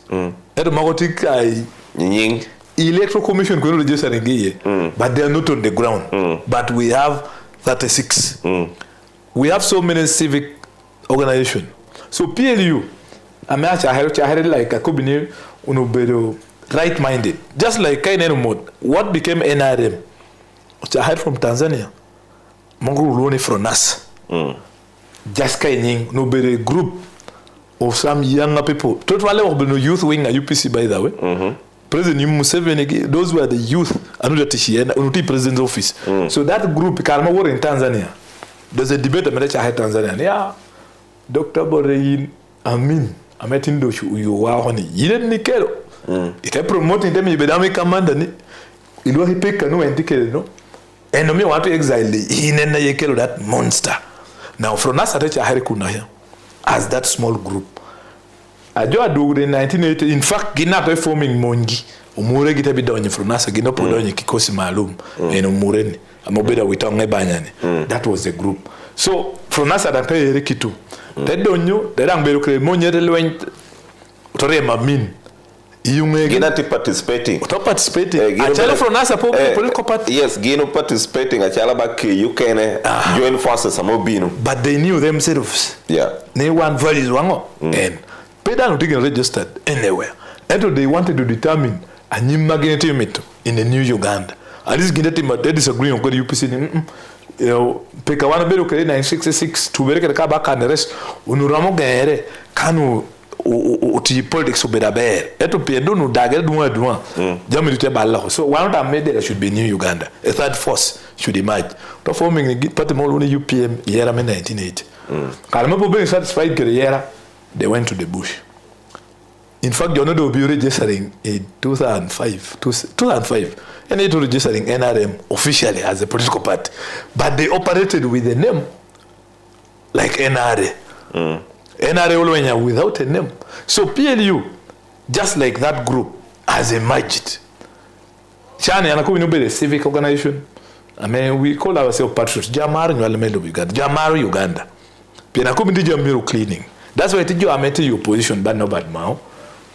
Electoral Commission can register in but they are not on the ground. But we have 36. We have so many civic organizations. So PLU, I heard like a combination right-minded. Just like what became NRM? I heard from Tanzania. Mongo from us. Just nobody group of some younger people. Totally of the youth wing at UPC by the way. President Museveni, those were the youth another Tishi president's office. So that group Karma were in Tanzania. There's a debate about Tanzania. Yeah. Dr. Borein Amin Ametin you were honey. You didn't nikelo. It kept promoting them, you bedami commander ni. Ilo he pick no and ticket no. And no me want to exile he nena yekelo that monster. Now from us as that small group. Ajo adu in 1980 in fact gina pe forming mongi. Umure gita bidonye from us gina podonye kikosi maalum and umureni. Amobeda witonge banyani. That was the group. So from us at a kitu. They don't know they don't be monye went tore mamin. Gina participating. Achala from us political party. Yes, Gino participating. Achala back you can join forces amobino. But they knew themselves. Yeah. They want values wango and Peda not registered anywhere. And they wanted to determine a new magnetic in the new Uganda. At least get him they disagree on what UPC. You know, pick a one bill 966 to make a cabak and the rest. Unuramo gere kanu uti politics obeda bear. Eto pendo no dagger duwa. Jammy to balla. So one time made there should be new Uganda. A third force should emerge. Performing a party more only UPM year 1980. Kalama being satisfied Guerriera, they went to the bush. In fact, you're not will be registering in 2005. And it was registering NRM officially as a political party. But they operated with a name like NRA. NRA without a name. So PLU, just like that group, has emerged. Chani anakubi a civic organization. I mean, we call ourselves patriots. Jamaru Uganda. Pinakubi Jamiru cleaning. That's why I met your position, but no bad now.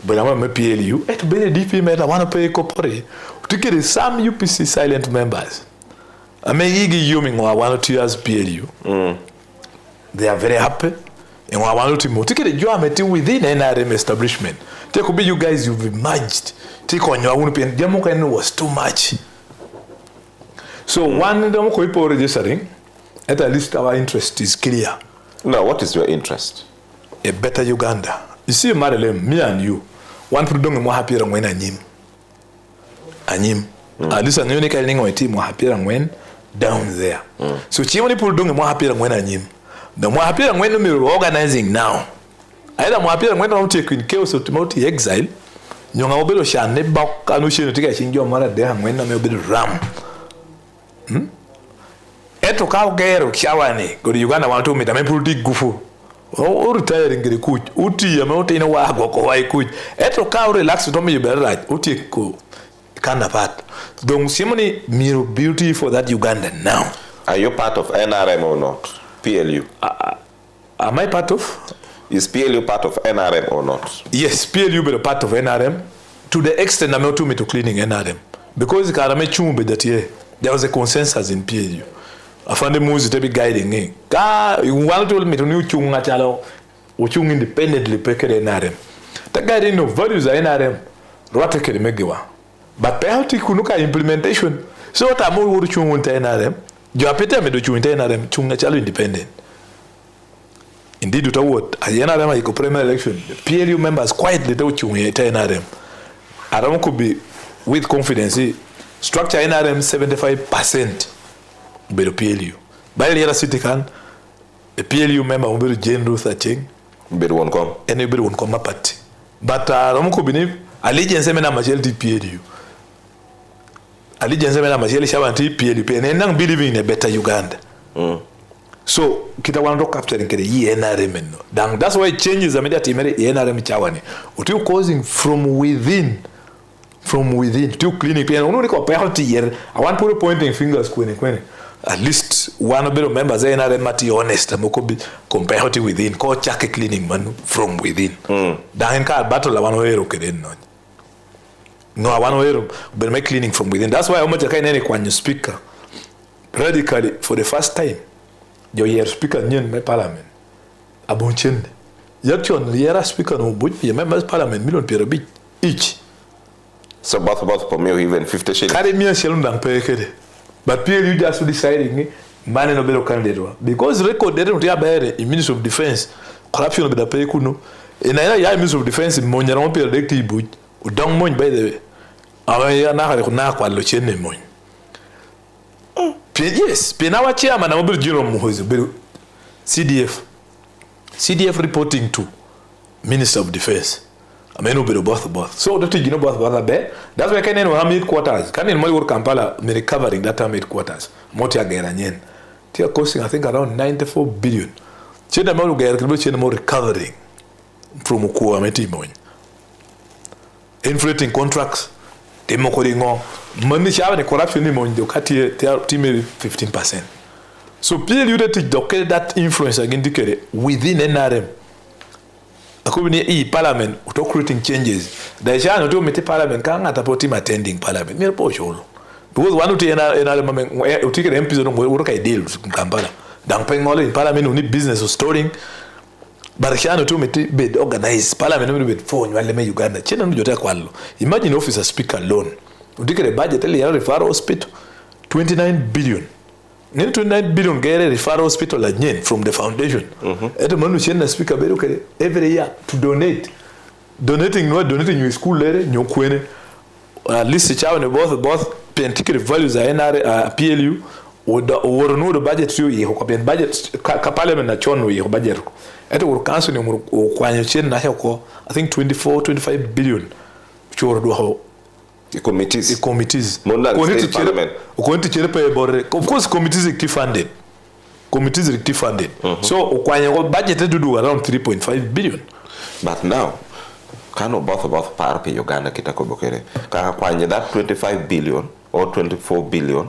But I want to PLU. It be a DP man. I want to pay corporate. To get some UPC silent members. I mean, you mean I want to use PLU. They are very happy. And I want to move. To get a job within NRM establishment. Take be you guys. You've emerged. Take on your own pen. Jamokan was too much. So one people registering. At least our interest is clear. Now, what is your interest? A better Uganda. You see, Marilyn, me and you, one product more happy than when Anyim. At least an unique thing more happy than when down there. So, Chimney product more happy than when Anyim. The more happy than when we're organizing now. Either more happy than when I'm taking chaos or Timothy exile. Young Obelo shall never back and we should take a your mother there and when I'm a bit ram. Eto kao gero kiawani go Uganda want to meet a pretty gufu. Oh, retiring the coach. Uti amountain a wago ko wai coach. Eto kao relax to me better right. Uti ko kind part. Don't simony mere beauty for that Uganda now. Are you part of NRM or not? PLU. Am I part of? Is PLU part of NRM or not? Yes, PLU be a part of NRM. To the extent I'm not to me to cleaning NRM. Because there was a consensus in PLU. afande muzi to be guiding ka one told me to new chunga chalo uchung independently pekere NRM the guiding no values are NRM rwate kere megewa but penalty kunuka implementation so what amu wuru chungu nta NRM jo apete me do chungu nta NRM chunga chalo independent indeed uta what NRM iko primary election the PLU members quietly do chungu nta NRM Aram could be with confidence structure NRM 75% be the PLU by the other city can the PLU member will be Jane Ruth Acheng be the one come anybody won't come party but Aram could be allegiance mena majel di PLU allegiance mena majel shabanti PLU and then believing in a better Uganda so kita wando capturing kede NRM no dan that's why changes immediately NRM chawani uti causing from within to clinic and only ko penalty here I want to pointing fingers kwene at least one of the members NRM mati honest amokobi compare within ko chake cleaning man from within dan ka battle la one way kede no I want to but make cleaning from within that's why omoja kai nene kwa speaker radically for the first time your year speaker nyen my parliament abonchende yakyon year speaker no but your members parliament million per bit each so both for me even 50 shillings carry me shilling dan pekede but PLU just deciding man no better candidate because record they don't have in Ministry of Defense corruption be da pay kuno in ya Ministry of Defense monya no per elect ibu udong moñ by the way awa na ha na kwa lo chene moñ yes penawa chairman na mobile general muhozi CDF reporting to Minister of Defense ameno be both so that you know both there that's why can no headquarters can in Mollywood Kampala me recovering that headquarters moti agera nyen they are costing I think around 94 billion chenda malu gera kibo chenda more recovering from ko ameti moñ inflating contracts demo koringo money shawe ne corruption ni moñ do kati team 15% so PLU that influence again dikere within NRM akubini parliament to creating changes the jano to meet parliament kanga tapoti attending parliament me po sholo because one to NRM utikere MPs no work I deal Kampala dan pengole in parliament uni business of storing but jano to meet bid organize parliament no bid for wale me Uganda chena no jota kwalo imagine officer speaker alone utikere budget ile ya referral hospital 29 billion Nearly 29 billion gere referral hospital la nyen from the foundation. Eto manu chena speaker beru kere every year to donating your school lere nyo kwene at least chawe ne both particular values are NR PLU or no the budget to ye ko ben budget ka parliament na chono ye budget eto wor council ne mo kwanyo chen na ko I think 25 billion choro do ho committees parliament ukonti chere pe bore of course committees are funded so ukwanya budget do around 3.5 billion but now kano both par pe Uganda kitako bokere ka kwanya that 25 billion or 24 billion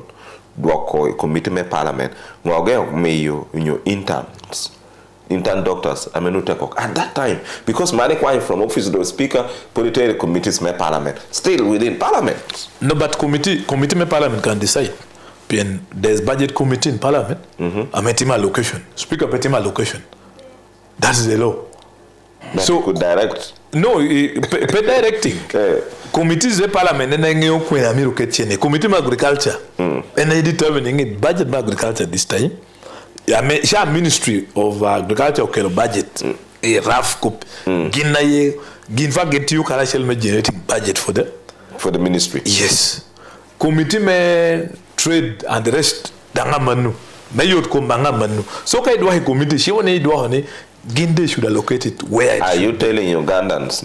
dwako committee me parliament ngoge meyo your intern doctors amenutekok at that time because money kwanya from office do speaker political committees me parliament still within parliament no but committee me parliament can decide there's budget committee in parliament ametima allocation speaker petima allocation that's the law that so could direct no pe directing committees of parliament and ngeo kwena miru ketchene committee of agriculture and determining budget of agriculture this time ya ministry of agriculture okelo budget a rough copy ginfa get you commercial generating budget for the ministry yes committee me trade and the rest danga manu mayot ko manga manu so kai do committee she woni do hone ginde should allocate it where are you telling Ugandans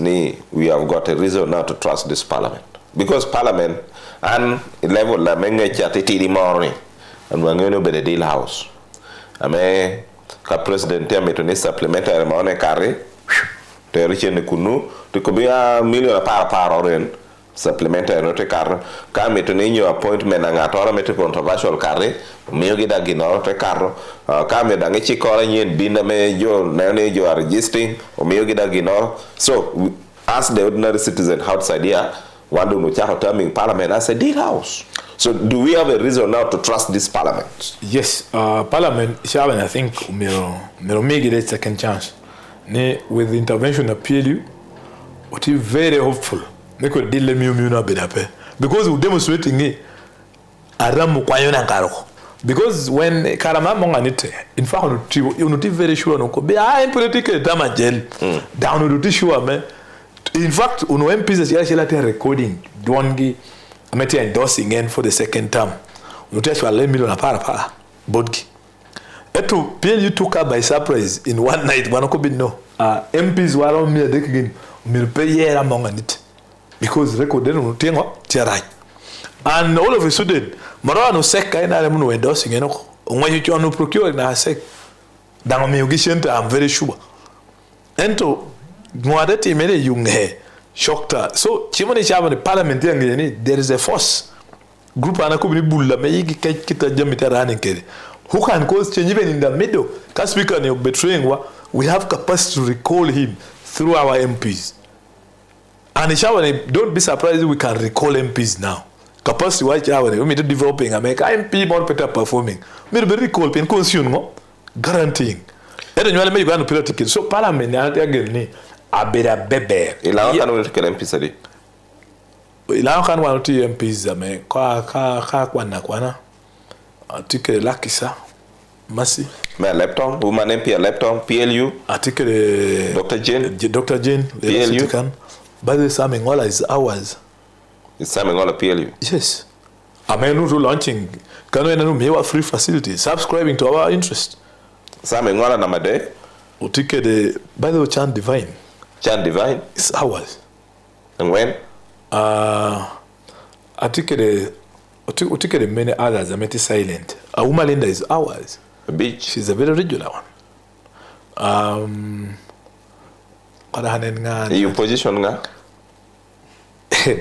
we have got a reason now to trust this parliament because parliament and level la menga chati di morning and wangeno be the deal house ame ka president ya metone supplementary maone kare te richene kunu to ko bia million par oren supplementary no te kar ka metone nyo appointment na ngatora mete controversial kare miyo gida gino te kar ka me dangi chikora nyen binda me jo ne jo registering o miyo gida gino so as the ordinary citizen outside here wando no chaho terming parliament as a deal house So do we have a reason now to trust this parliament? Yes, parliament, I think, will make it a second chance. With the intervention of PLU, what is very hopeful. They could deal with because we're demonstrating it. Because when Karama Monganite, in fact, you're not very sure. I'm political damage down to sure, man. In fact, on MPs is actually recording, Dwangi, I'm endorsing again for the second term. You tell you 11 million para Bodki. Eto PLU took up by surprise in one night. One could be no. MPs were on me again. Will pay year among it because record didn't think right. And all of a sudden, Marano sec kind of endorsing, when you no procure na sec. Down me I'm very sure. Ento Muadeti made young hair shocked her. So Chimoni Chavan the parliament there is a force. Group Anakubri Bulla may kita Jamita running. Who can cause change even in the middle? Can speak on your betraying what we have capacity to recall him through our MPs. And don't be surprised if we can recall MPs now. Capacity why we need to developing and make MP more better performing. We will recall pen consume guaranteeing. And then you will make one political. So parliament again a better bebe. Ilao can we recall MPs adi? Ilao can one to MPs ame kwana. Article Lakisa. Mercy. My laptop, woman MP a laptop, PLU. Article Dr. Jane. Dr. Jane. PLU. By the Samingola is ours. It's Samingola PLU. Yes. I'm launching. Can we have free facility? Subscribing to our interest. Samingola Namade. Utikede. By the way, Chant Divine. Chant Divine? It's ours. And when? Utikede many others are made silent. A woman Linda is ours. A beach. She's a very regular one. You position nga?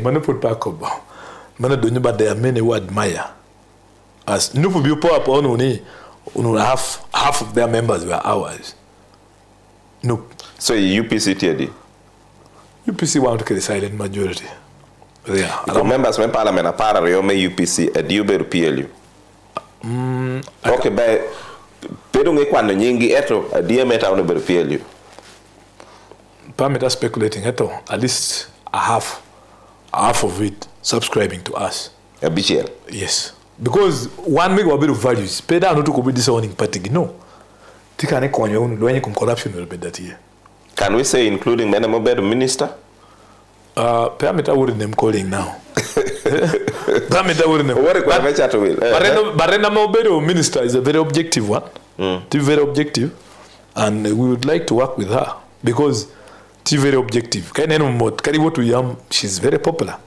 Manu put back up. Manu do you but there are many who admire. As Nupu be poor upon only half of their members were ours. Nope. So UPC TD? UPC want to get a silent majority. Yeah. The members when parliament are part of your UPC at you better PLU. Okay, but pedunge kwano nyingi eto a diameter on better PLU. Parameter speculating eto at least half of it subscribing to us. A BCL? Yes. Because one make a bit of values. Pay down to be disowning party. No. Tikane konyo unu corruption will be that here. Can we say including Menemo Bedo minister? Parameter wouldn't name calling now. Parameter wouldn't name. Barena Mobedo minister is a very objective one. Very objective. And we would like to work with her because she's very objective. She's very popular.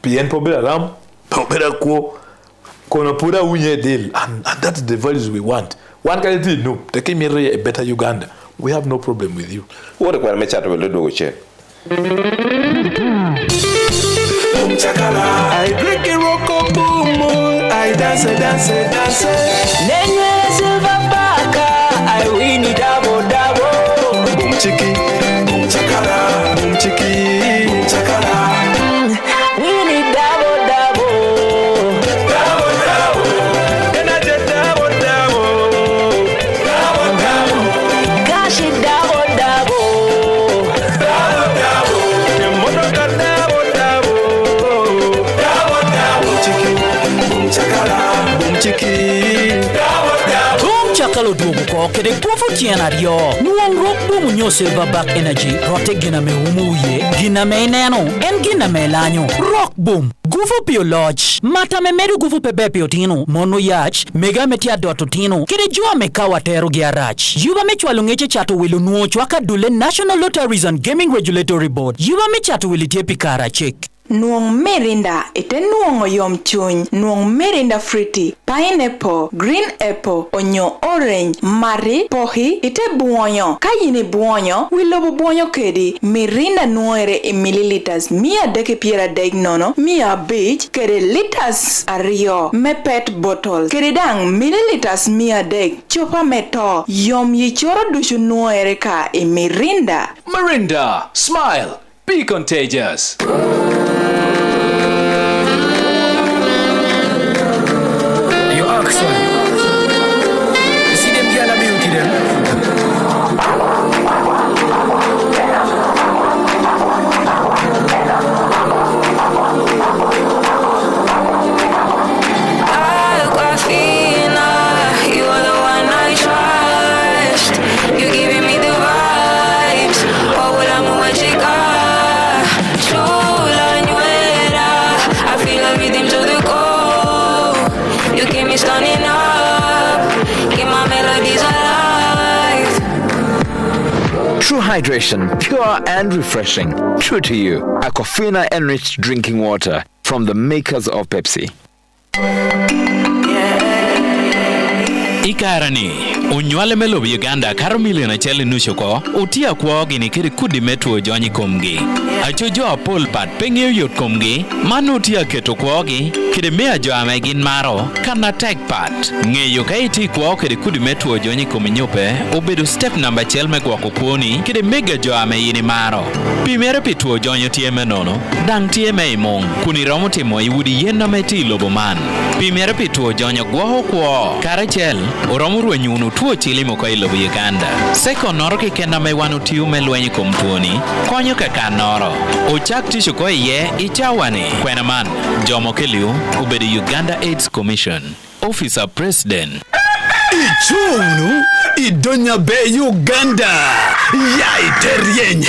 PN popular ram, popular ko, konapura unye deal, and that's the values we want. One can say no, take me a better Uganda. We have no problem with you. What a chat will do with you. I break a rock up boom, I dance. Nenye silver baka, I win it double. Boom chiki, boom chakala, boom chiki, boom chakala. Win it double. Can I just double? Cash it double. Chakalo duogo ko kede profu tiana rio nuongro bumu nyo silverback energy rote gina me umuye gina me neno en gina me lanyo rock boom gufo pio lodge mata me medu gufo pebe pio tino mono yach mega metia doto tino kede jua me kawa tero giarach yuba me chwalu ngeche chato wilu nuo chwaka dule National Lotteries and Gaming Regulatory Board yuba me chato wili tie pikara chek Nuong Merinda ite nuong oyom chuny, nuong Merinda fruity, pineapple, green apple, onyo orange, mari, pohi, ite buonyo. Kayini buonyo, wilobo buonyo kedi, Merinda nuere milliliters, mia deke piera deg nono, mia beach, kede liters ario, me pet bottle, kede dang milliliters mia deg, chopa meto, yom yichoro dushu nuere ka Merinda. Merinda, smile, be contagious. hydration, pure and refreshing. True to you, Aquafina enriched drinking water from the makers of Pepsi. Ikarani, unywale melo Uganda karomili na chele nushoko, utia kwa gini kiri kudi metuo jonyi komgi. Achojo apol pat pengyo yot komgi, manu utia keto kwa gi, kiri mea jo amegin maro, kana tag pat. Nge yoka iti kwa kiri kudi metuo jonyi kominyope, ubedu step namba chelme kwa kukuoni, kiri mega jo ameyini maro. Pimere pituo jonyo tie menono, dang tie me imong, kuni romo timo iwudi yena meti loboman. Pimere pituo jonyo guaho kwa, karachel, oromo ruenyunu tuo chilimo kwa ilobo Uganda. Seko noro kikenda me wanu tiu me luenyi komtuoni, konyo kaka noro. Ochak tisho kwa iye, ichawani. Kwena man, Jomo Keliu, ubedi Uganda AIDS Commission. Officer President. Ichunu, idonya be Uganda. Yite rieny.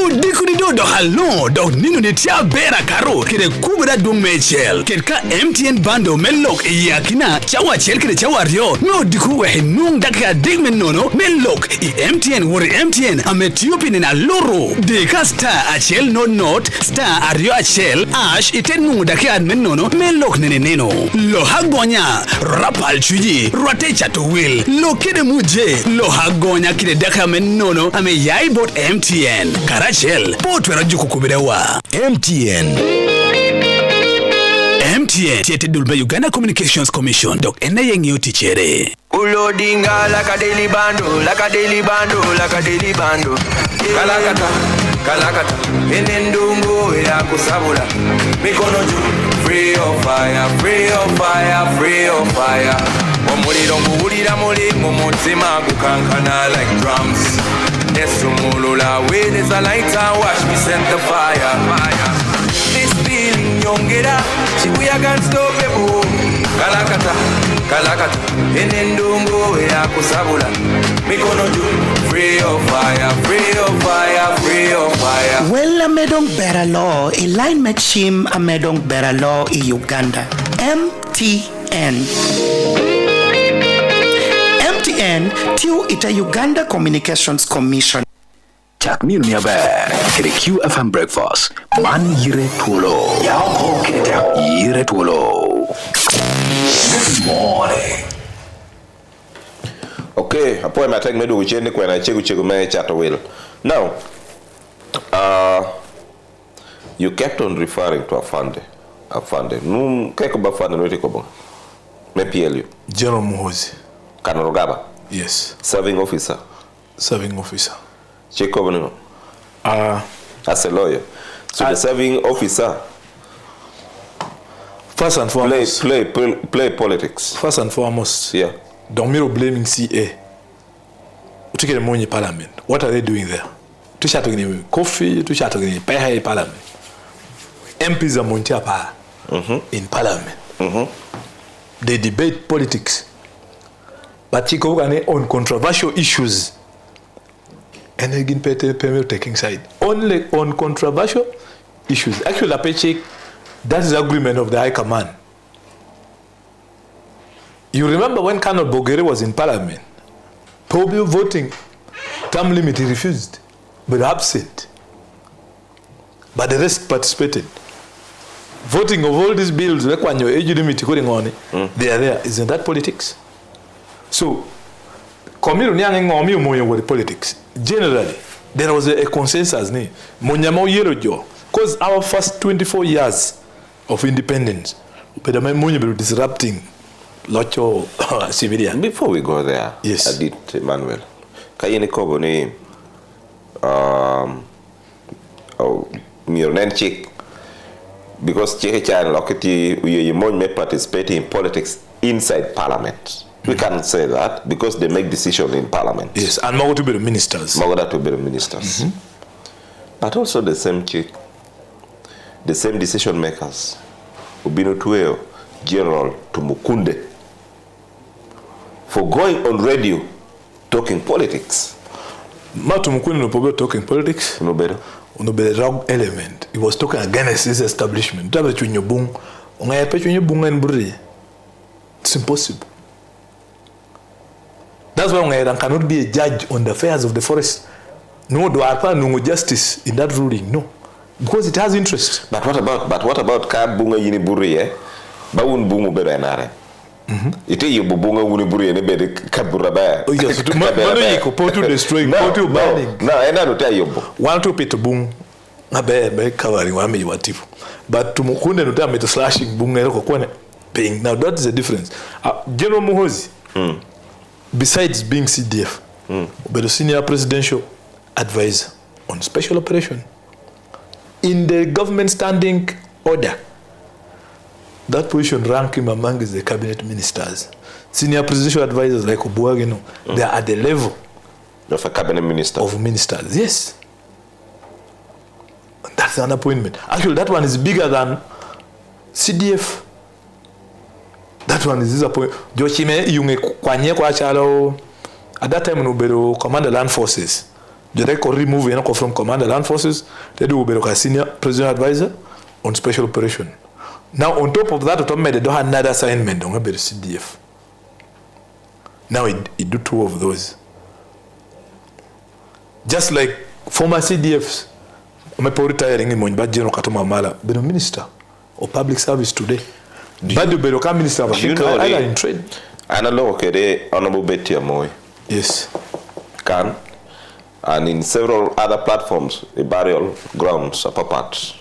Udikuni do halon, do ninu ni tia bera karo, kire kubra dung mechel. Kirka MTN bando melok yakina, chawa chel kire chawa rio. No diku wehe nung dakika dig menono, melok i MTN wuri MTN ametiupi nina loro. Dika star achel no note, star ario achel, ash iten nung dakika menono, melok neno. Lo hagonya, rapal chuji, rate chato will. Lo kide muje, lo hagonya kide daka menono, ame yai bot MTN. Karachel, bot wera juku kubirewa. MTN. MTN, tiete dulbe Uganda Communications Commission, dok ena yengi utichere. Ulodinga like a daily bando, like a daily bando, like a daily bando. Kalakata, kalakata, enendungo ya kusabula. Mikono juu, free of fire, free of fire, free of fire. Omuliro nguwulira mulimu mutima gukankana like drums. Nesumulula way, there's a lighter, watch me set the fire. This feeling yongera, chibuya can't stop it. Kalakata, kalakata, enendungo ya kusabula. Mikono juu, free of fire, free of fire, free of fire. Well, amedong beralo, line machim amedong beralo I Uganda. MTN. MTN, tiu ita Uganda Communications Commission. Chak ni unia ber, kiri QFM breakfast. Man yire Twolo. Yao kete yire Twolo. Good morning. Okay, hapo imetek medu ucheni kwa na chegu me chato will. Now, you kept on referring to Afande. Keko ba Afande no tiko bon. Me PLU. General Muhozi. Kanorogaba. Yes. Serving officer. Cheko no. As a lawyer. So the serving officer. First and foremost, play politics. First and foremost, yeah. Don't mirror blaming CA. Take the money parliament. What are they doing there? To chat again coffee, to chat again pay parliament. MPs are montia power in parliament. They debate politics. But Chico on controversial issues. And again, taking side. Only on controversial issues. Actually, a paycheck. That is the agreement of the High Command. You remember when Colonel Bogere was in Parliament, probably voting, term limit, he refused, but absent. But the rest participated. Voting of all these bills, like when your age limit going on, they are there. Isn't that politics? So, with politics. Generally, there was a consensus. Because our first 24 years of independence, disrupting locho civilian. Before we go there, yes, I did Emmanuel. Kayeni kobo ni chick because cheke chan loketi you may participate in politics inside parliament. We can't say that because they make decisions in parliament. Yes, and more to be the ministers. But also the same chick, the same decision makers. Ubino Tueo, General Tumukunde, for going on radio talking politics. Not Tumukunde no probably talking politics. No better. No better wrong element. He was talking against his establishment. It's impossible. That's why Ngairan cannot be a judge on the affairs of the forest. No, do I no justice in that ruling? No, because it has interest. But what about ka bunga yini buri ba un bungu be NRM? Ite you bunga uni buri ne be kabura ba. Oh yes, to mano yiko potu destroying, potu burning. No, ena no tell you. One to pit bung be covering wa me watifu. But to mukunde no tell me to slashing bunga ero kokone paying. Now that is the difference. General Muhozi, besides being CDF, but the senior presidential advisor on special operation in the government standing order. That position rank him among the cabinet ministers. Senior presidential advisors like Obuagino, they are at the level of a cabinet minister. Of ministers, yes. That's an appointment. Actually, that one is bigger than CDF. That one is this appointment. Jochime yunge kwanye kwa chalo. At that time, Nubero command the land forces. They remove from Commander Land Forces. They do a senior president advisor on special operation. Now, on top of that, they don't have another assignment on the CDF. Now, it do two of those. Just like former CDFs, I'm retiring in Monba General Katoma Mala, but a minister of public service today. But the Beroka minister of Africa are in trade. And I know, okay, Honorable Betty Amoy. Yes. Can. And in several other platforms, a burial grounds, upper parts.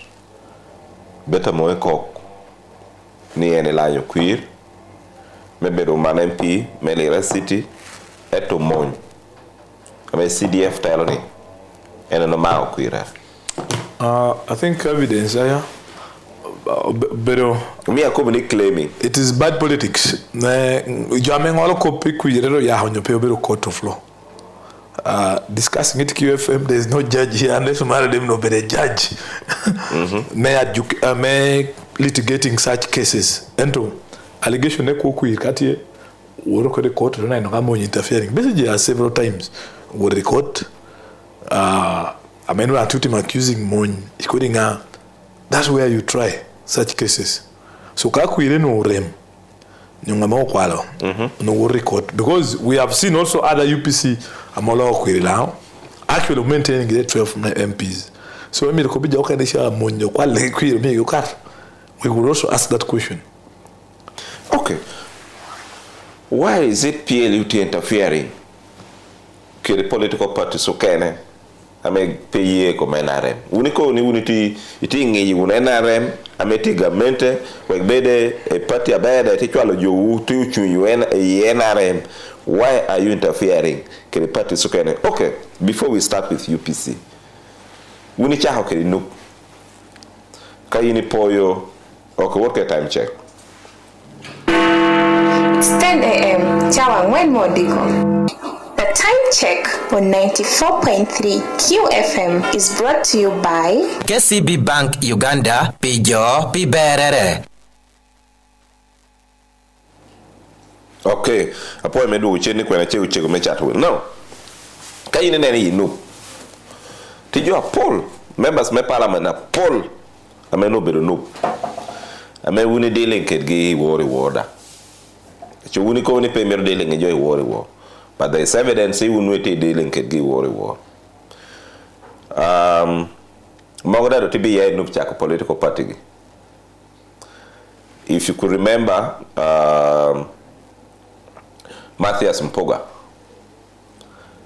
Better moe cock. Ni ene lanyo queer. Maybe Roman MP, Melira City, eto moñ. Ame CDF taloni. Ene no mao queer. I think evidence, pero me a company claiming it is bad politics. Jamen all copy queer ya honyo pe obero court of law. Discussing it QFM, there is no judge here unless you marry them, no better judge. May litigating such cases. And to allegation ekuku ikati work the court na ino interfering. Basically, several times with the court. Emmanuel accusing Mon, that's where you try such cases. So kakuire no rem. No record because we have seen also other UPC amolo kwiri now actually maintaining the 12 MPs. So we will also ask that question. Okay, why is it PLUT interfering with the political parties? So can I pay comme NRM? Unico ni unity itingi NRM ameti gamente wegbede a party abeda tichwalo jo tu NRM. Why are you interfering? Can the party so can okay, before we start with UPC. Unicha how can you know? Kayini poyo okay, what time check? It's 10 a.m. Chawa when more digo. The time check on 94.3 QFM is brought to you by KCB Bank Uganda, Pijo Piberere. Okay, apo medu ucheni kwena che uchego mechatu. No. Kayine nene yinu. Tijo Paul, members me parliament na Paul. Ameno bedo no. Ame wuni dealing ketgi worry warda. Cho wuni ko wuni premier dealing enjoy worry war. But there is evidence he won't wait dealing ketgi worry war. Mogoda to be here no political party. If you could remember Matthias Mpoga.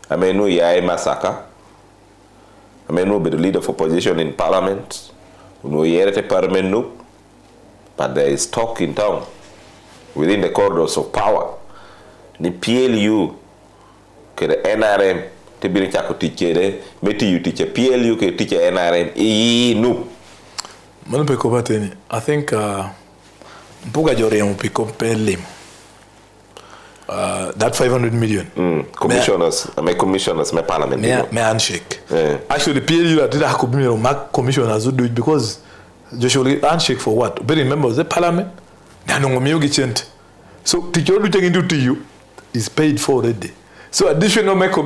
I may know Yai Masaka. I may know be the leader of opposition in parliament. No Yere parliament no. But there is talk in town within the corridors of power. The PLU ke the NRM te bi chako tichere meti you teacher PLU ke teacher NRM no. Mano pe ko bateni. I think Mpoga jore on pick up lim. That 500 million. Commissioners, my parliament. Me handshake. Yeah. Actually, the PLU did have commissioners who do it because Joshua handshake for what? But remember, the parliament, so teacher do take into you is paid for already. So additional make a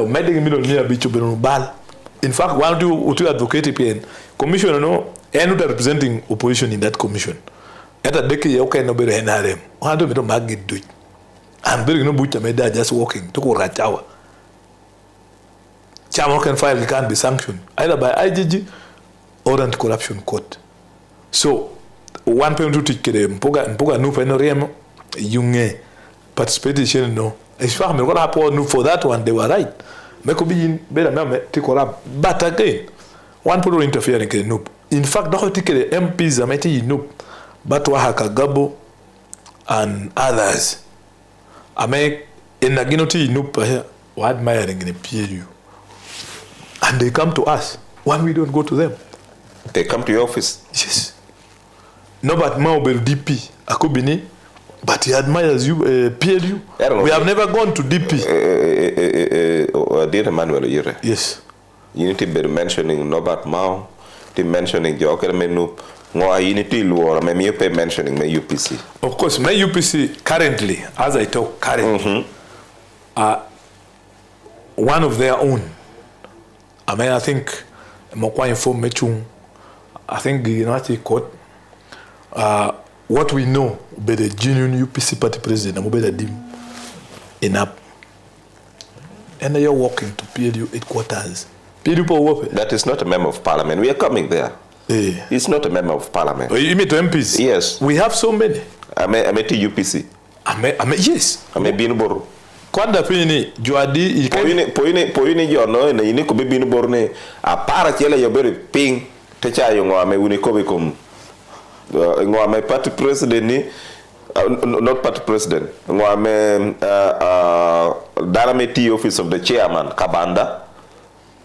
million near beach bal. In fact, one to advocate PN commissioner no and representing opposition in that commission. At a decade, okay, no better NRM. One to make it do it. And very no butcher made that just walking to go right hour. Chama can file can be sanctioned either by IGG or anti-corruption court. So one point to teach mpoga no penoremo yunge participation no. It's far me gonna happen for that one they were right. Me could be better me take corrupt. But again, one people interfering in noob. In fact, the ticket MPs are meti noob. But Wahaka Gabo and others. I make in Naginoti noob here. We're admiring in a PLU. And they come to us. Why we don't go to them? They come to your office? Yes. No, but Maubel DP, Akubini, but he admires you, PLU. We have never gone to DP. Dear Emmanuel, Oyite. Yes. You need to be mentioning Norbert Mao, to mentioning Joker Menu, more unity law, maybe you pay mentioning my UPC. Of course, my UPC currently, as I talk currently, one of their own. I mean, I think Mokwa inform Mechung, I think the United Court, what we know about the genuine UPC party president, I'm about to enough. And they are walking to PLU headquarters. PLU that is not a member of parliament. We are coming there. It's not a member of parliament. Oh, you mean to MPs? Yes. We have so many. I'm a UPC. Yes. I'm a Binboro. Quando fini juadi poine jono na yini ko bibinu borne a para chele yo bere ping te cha yo ngame uni ko be kom ngame party president ni not party president ngame Darameti office of the chairman Kabanda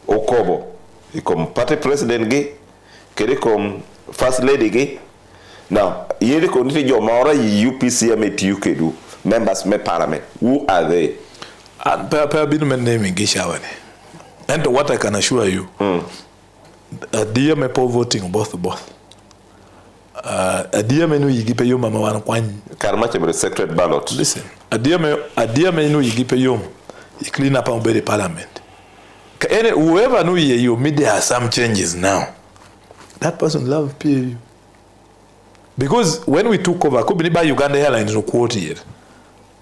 Okobo ikom party president gi kede kom first lady gi now yele ko niti jo mara UPC ameti ukedu members of parliament. Who are they? And naming Gishawane. And what I can assure you, dear me po voting both. A dear menu you give you mama one Karmache secret ballot. Listen, a dear menu you give you clean up on the parliament. Whoever knew you made there are some changes now. That person love PLU. Because when we took over, could be by Uganda Airlines no quote here.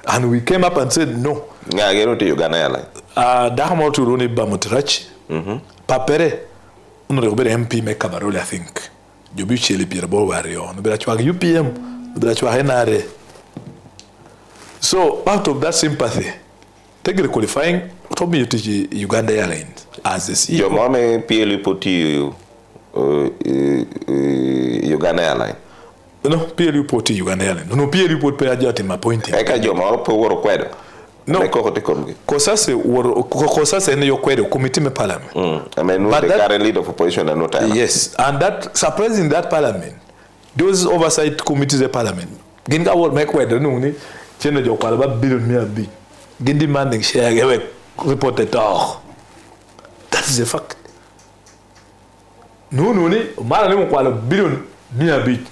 And we came up and said no. Yeah, get to Uganda Airlines. Dahamo to Roni Bamotirachi. Papere. No, be MP make Cabaroli, I think. You be chili Pierre Wario. No, but you UPM. But you are so out of that sympathy, take the qualifying. Told me you teach Uganda Airlines as the CEO. Your mom PLU put you Uganda Airlines. No, PLU put Uganda Airlines. No, PLU put Perajat in my point. I can't join my power quedo. No, Kosase in your quedo committee me parliament. I mean, the current leader of opposition and no time. Yes, and that surprising that parliament, those oversight committees of parliament, Ginga will make quedo no ni change your quality billion me big. Gin demanding share reported all. That is a fact. No, ni mara ni quality billion me big.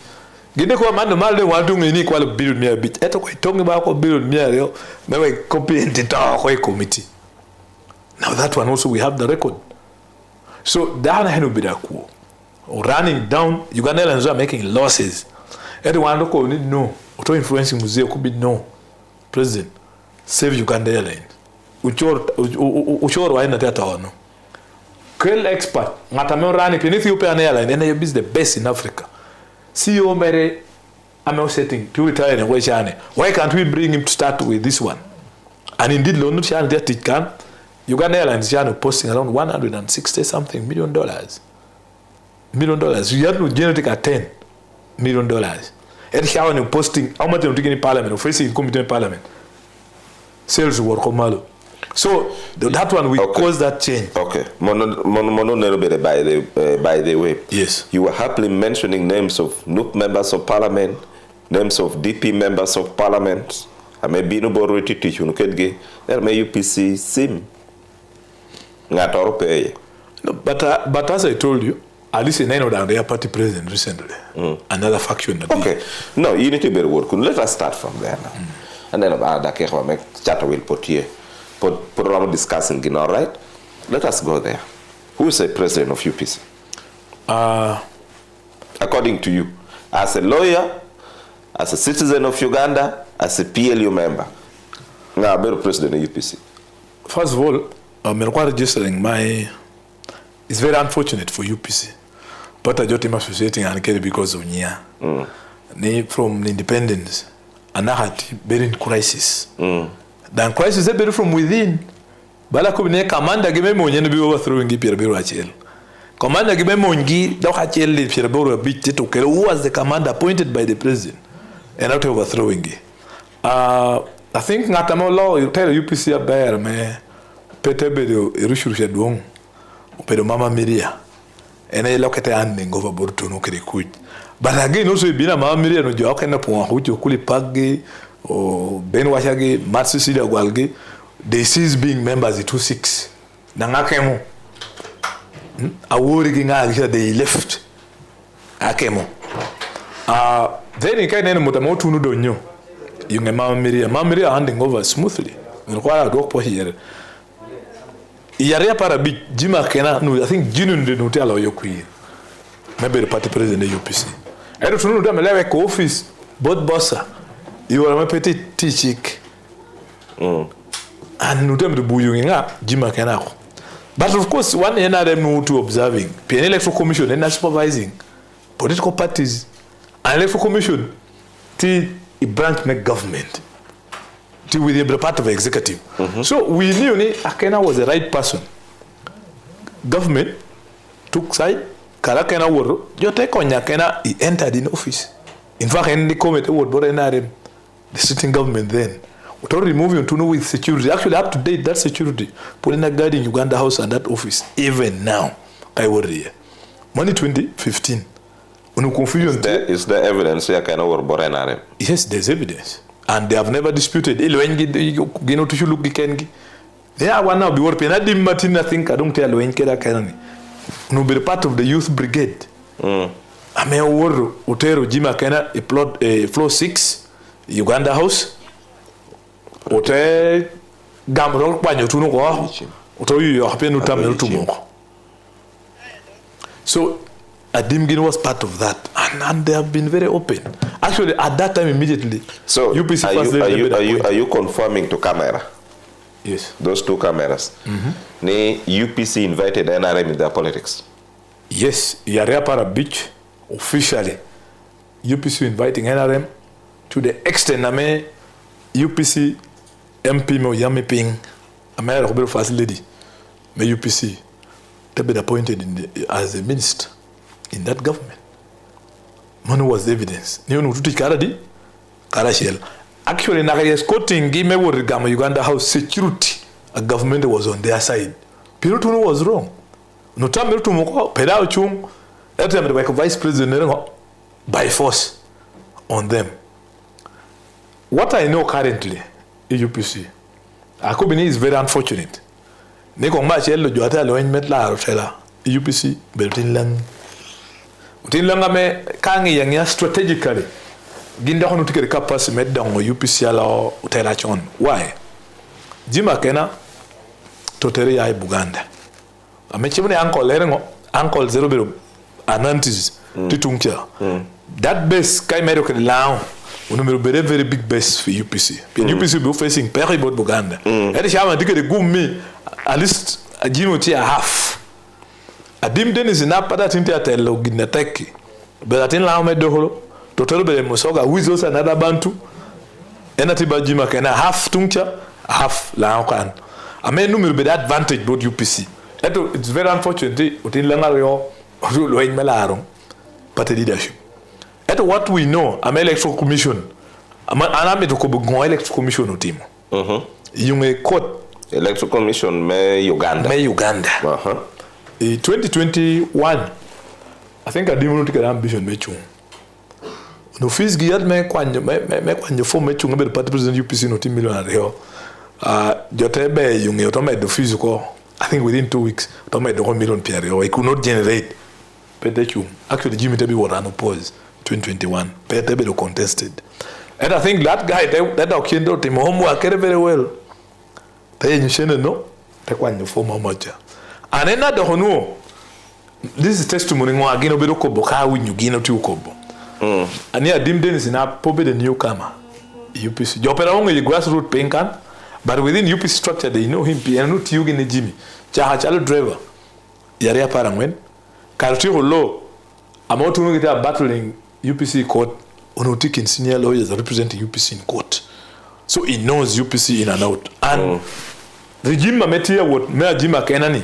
Gine ko man mal de wantu ngini kwa billion mia bit eto ko tongi ba ko billion mia leo mewe copy entity ko committee. Now that one also we have the record. So down henu bidaku running down Uganda Airlines are making losses. Everyone ko need no auto influencing museo could be no president save Uganda Airlines. Uchoro wa ina tata ono. Kel expert ngata running in Ethiopian Airlines and is the best in Africa. CEO Mere, I'm setting to retire and why can't we bring him to start with this one? And indeed, London Shan that it can. Uganda Airlines Shan posting around $160 something $1 million. $1 million. You have to generate at $10 million. And Shan posting how much they're taking in parliament or facing committee in parliament. Sales work malo. So that one we cause that change. Okay. By the way, yes, you were happily mentioning names of NUP members of parliament, names of DP members of parliament. I may be no borrowed teach you. There may UPC sim. No, but as I told you, at least in any of their party president recently, another faction. Okay. No, you need to be work. Let us start from there now, and then make chat will put here. Program discussing, all right? Let us go there. Who is the president of UPC? According to you, as a lawyer, as a citizen of Uganda, as a PLU member. Nah, better president of UPC. First of all, I'm registering my. It's very unfortunate for UPC, but I just am associating and because of Nia. From the independence, and I had very crisis. Then crisis is very from within. Bala kubine commander give me money and be overthrowing the Pierre Birachel. Commander give me money, don't have the Pierre Biro beat to who was the commander appointed by the president and not overthrowing it. I think Natamo law, you tell UPC a bear, me Petebedo, Irushu Shadwong, Pedo Mama Miria, and I look at the ending over Bortono Kirikuit. But again, also, being a Mama Miria, no joke and upon who you call Pagi or Ben Washagi, Matsusida Walgi, they cease being members of 2-6. Nangakemo. A working here, they left. Akemo. Then you can't end with a motu no know. You know, Mama Miria handing over smoothly. You require a dog for here. Yarea para big Jima Kena, no, I think Junun did not tell you queen. Maybe the party president of the UPC. I don't know them like office, both bossa. You are my petit chick. And no time to buying up Jima Kena. But of course, one NRM no to observing. PN Electoral Commission and supervising political parties and Electoral Commission. Till a branch make government. Till we the part of executive. So we knew Akena was the right person. Government took side. Karakena word. You take on Yakena. He entered in office. In fact, any comment word but NRM, the sitting government then. Without removing to know with security. Actually, up to date that security. Putting a guard in Uganda House and that office. Even now, I worry here. Money 2015. When confusion is there evidence here can over NRM? Yes, there's evidence. And they have never disputed. They are one now be working. I didn't Martin, I think I don't tell you in no be part of the youth brigade. I may word Otero Jima Kena a plot a floor 6 Uganda House. Ote Gamro Banyo to no Oto you happen to Tamil to. So Adimgin was part of that, and they have been very open. Actually, at that time, immediately. So, UPC are you confirming to camera? Yes. Those two cameras. UPC invited NRM in their politics. Yes, Yareapara Beach officially. UPC inviting NRM to the extent that UPC MP mo Yami Ping, a mayor of first lady, may UPC to be appointed as a minister in that government. Money was evidence. You know, to Karadi, Karashel. Actually, Nagaya Scotting gave me what Gama Uganda House security. A government was on their side. Pirutuno was wrong. No time to Moko, Pedao Chung, that time the vice president by force on them. What I know currently, UPC, Akubini is very unfortunate. Neko match yellow Jota Loin Metla Rotella, UPC, Bertin Lang. Bertin Langame Kangi Yanga strategically. Ginda hono tikere kapasi meddango UPC ala utela chon. Why? Jima Kena totere ya Buganda. Amechimune uncle zero bero anantis titungcha. That base kai medo ke lao. Unumero very big base for UPC. UPC be facing very bad Buganda. Edi shama tikere gumi at least a jino tia half. Adim denis ina pada tintia telo ginateki. Belatin lao medo holo. Total be Musoga, who is also another Bantu, Enatiba Jima can half Tuncha, half Lankan. I may number be that advantage both UPC. It's very unfortunate within Langario, Loin Melaro, but the leadership. At what we know, I'm electoral commission. I'm to go electoral commission team. You may quote electoral commission may Uganda. 2021, I think I didn't get ambition, Mechung. No fees geared me kwanye form mechunga be party president UPC no team millionaire here. Jotebe yunge automate the physical. I think within 2 weeks automate the 1 million PR. I could not generate. Petechu actually Jimmy Tebi was unopposed 2021. Petebi contested, and I think that guy that Okendo team homework very well. They initiated no. They kwanye form how much. And then that the hono. This is testimony mo agino be ko boka win you gino tu kobo. And here, Dim Dennis in our probably the newcomer. UPC. Jopera only grassroots pinkan. But within UPC structure, they know him. They know Tiugi ne Jimmy. Chalo driver. Yarea parangwen. Karti holo. Amount to get battling UPC court. Onotikin senior lawyers representing UPC in court. So he knows UPC in and out. And the Jim Mametia would Mayor Jim Kenani.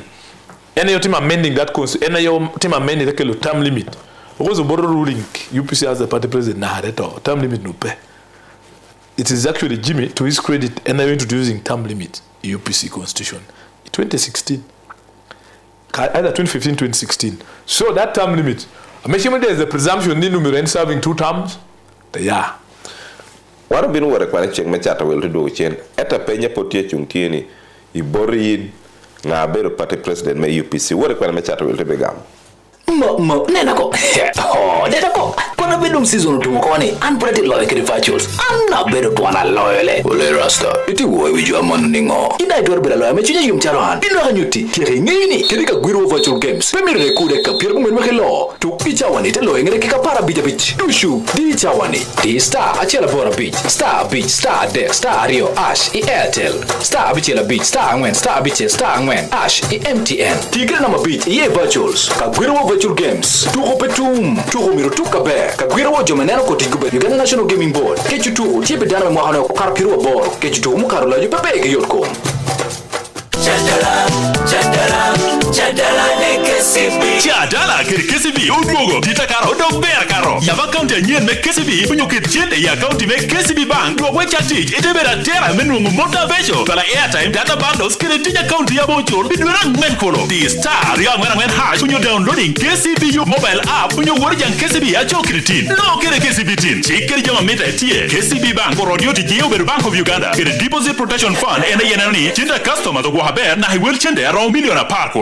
Any team amending that any team amending the term limit. Because the border ruling UPC as the party president Nahareto, term limit no pay. It is actually Jimmy, to his credit, and introducing term limit in UPC constitution in 2016. Either 2015, 2016. So that term limit, I'm sure there is a presumption Ninumiren serving 2 terms. Yeah. What have been work when I check my chat will to do chain at a penya potia chuntieni, I buried na better party president may UPC. What when my chat will to begam? Nenako. Oh, Nenako. Kuna bedum season tumukoni unprotected loyal virtuals. I'm not better to ana loyal. Ole rasta. Iti wo wijua moningo. Ina idor bela loyal mechunya yumcharohan. Ino hanyuti. Kiri ngini. Kiri ka gwiro virtual games. Pemire kude ka pier mwen makelo. Tu ichawani te loyal ngere kika para bija bich. Dushu. Di ichawani. Di star achela bora beach. Star beach. Star deck. Star Rio. Ash. I Airtel. Star bichela beach. Star angwen. Star biche. Star angwen. Ash. I MTN. Tigre nama beach. Iye virtuals. Ka gwiro virtual games. Tuko petum. Tuko miro tuka bear. Kagwira wo jomanero ko tigube Uganda National Gaming Board kechutu chibe dana mo hano ko karpiro bor kechutu mu karola yu pepe ge yotko Chadala kiri KCB udwogo dita karo dog bear karo yaba county nyen me KCB punyo kitchende ya county me KCB bank dwogo chatij itebera tera menu motivation pala airtime data bundles kiri tinya county ya bochur bidwera ngwen kolo di star ya ngwen hash punyo downloading KCB mobile app punyo worjan KCB ya chokritin no kiri KCB tin chikiri jama meta tie KCB bank ko radio tiyo ber Bank of Uganda kiri deposit protection fund ene yenani chinda customer to go haber na hiwel chende around million a park.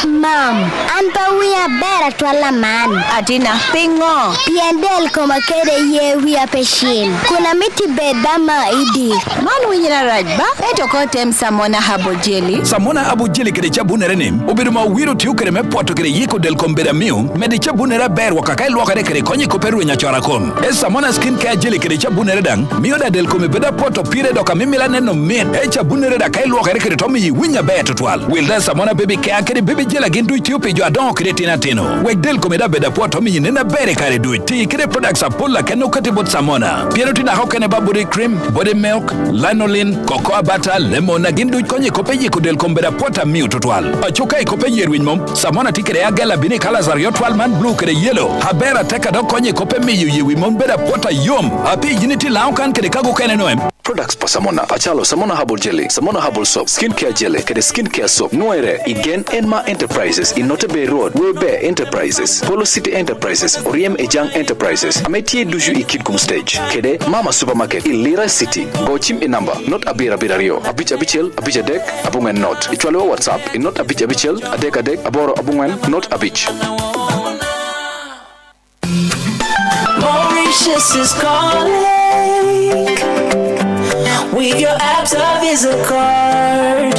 Mom, anta wia bera twala man. Adina, pingo. Piendel koma kede ye wia peshil. Kuna miti bedama idi. Man winyina rajba. Eto kotem samona habo jelly. Samona abo jelly kede chabunere nim. Obiruma wiro tiu kede me poto kede yiko del kombeda miu. Mede chabunere ber wakakai luakare kede konye koperu nya chora kom. Samona skin care jelly kede chabunere dang. Mio da del kome beda poto pire doka mimila neno min. Chabunere da kai luakare kede tomi yi winya beto twal. Wilda Samona baby care kede baby jela gindu Ethiopia jo adon kede tinatino. Wek del komeda beda po to mi nena bere kare do ti kede products apolla keno kate bot Samona. Piero tina hokene body cream, body milk, lanolin, cocoa butter, lemon na gindu konye kopeji ko del kombeda pota mi totwal. Achoka ikopeji erwin mom. Samona tikere agala bini kala zario twal man blue kede yellow. Habera teka do konye kope mi yu yewi mom beda pota yom. Api jiniti launkan kede kago kene noem. Products pa Samona, achalo Samona Herbal Jelly, Samona Herbal Soap, Skincare Jelly, kede Skincare Soap, Noire, igen Enma Enterprises, in Notebe Road, Webe Enterprises, Polo City Enterprises, Oriem Ejang Enterprises, Ametie Duju Ikidkum Stage, kede Mama Supermarket, Ilira City, Gochim in number, not Abira Birario, Abich Abichel, Abich Adek, Abungen not, Ichwalo WhatsApp, in not Abich Abichel, Adek, Aboro Abungen, not Abich. Mauritius is calling. With your Absa Visa card,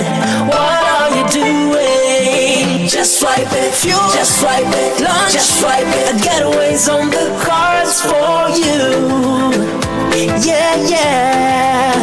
what are you doing? Just swipe it, fuel, just swipe it, lunch, just swipe it. Getaways on the cards for you. Yeah,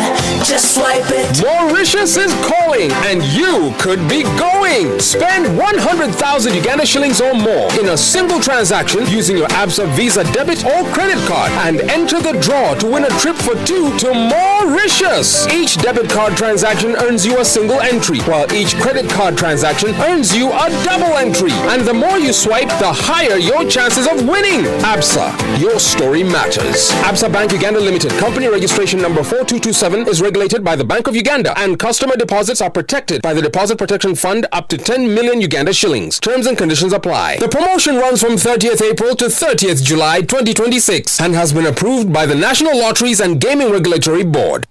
just swipe it. Mauritius is calling, and you could be going. Spend 100,000 Uganda shillings or more in a single transaction using your Absa Visa debit or credit card and enter the draw to win a trip for 2 to Mauritius. Each debit card transaction earns you a single entry, while each credit card transaction earns you a double entry. And the more you swipe, the higher your chances of winning. Absa, your story matters. Absa Bank Uganda Limited, company registration number 4227, is regulated by the Bank of Uganda, and customer deposits are protected by the Deposit Protection Fund up to 10 million Uganda shillings. Terms and conditions apply. The promotion runs from 30th April to 30th July 2026 and has been approved by the National Lotteries and Gaming Regulatory Board.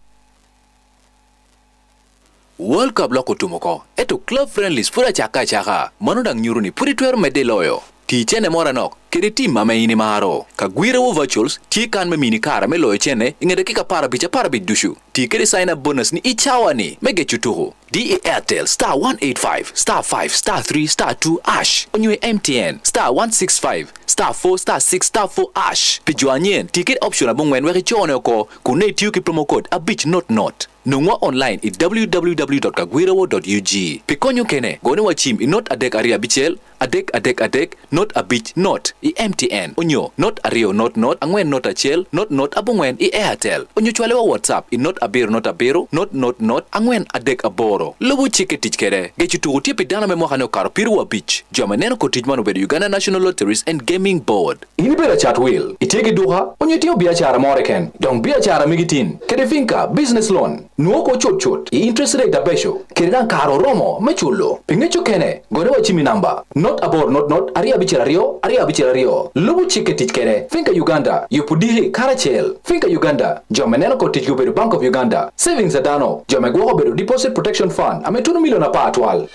World Cup loko tumoko. Eto club friendlies pura chaka. Manodang nyuruni puri tuer mede loyo. Ti chene mora nok. kede team mama ini maro ka Gwirawo virtuals ti kan me mini kara me loyo chene ingede kika para bit dushu ti kede sign up bonus ni ichawa ni mege chutuho DA Airtel star 185 star 5 star 3 star 2 ash onywe MTN star 165 star 4 star 6 star 4 ash pijuanyen ticket option abongwen weke chone ko kune tiu ki promo code abich not Nungwa online at www.kagwirawo.ug. Pikonyo kene, gone wa chim i not adek aria bichel, adek, not a bich not, i MTN. Onyo, not ario not, angwen not achel, not abongwen i Airtel. Onyo chwale wa WhatsApp i not abero, not, angwen adek aboro. Lobo chike tich kere, gechu tugutie pidana me mwakane karo piru wa bich. Jama neno kotijmano bedo Uganda National Lotteries and Gaming Board. Ini bela chat wheel, itegi duha, onyo tiyo biachara moreken, dong biachara migitin, kede finka, business loan. Nuoko chot i interest rate abesho kiridan karo romo mechulo pingecho kene gore wa chimi namba not abor not aria bichirario lubu chike tich kene finka Uganda yupudihi karachel finka Uganda jomeneno ko tich yubedo Bank of Uganda savings adano jomegwo bedo deposit protection fund ametunu miliona pa atwal.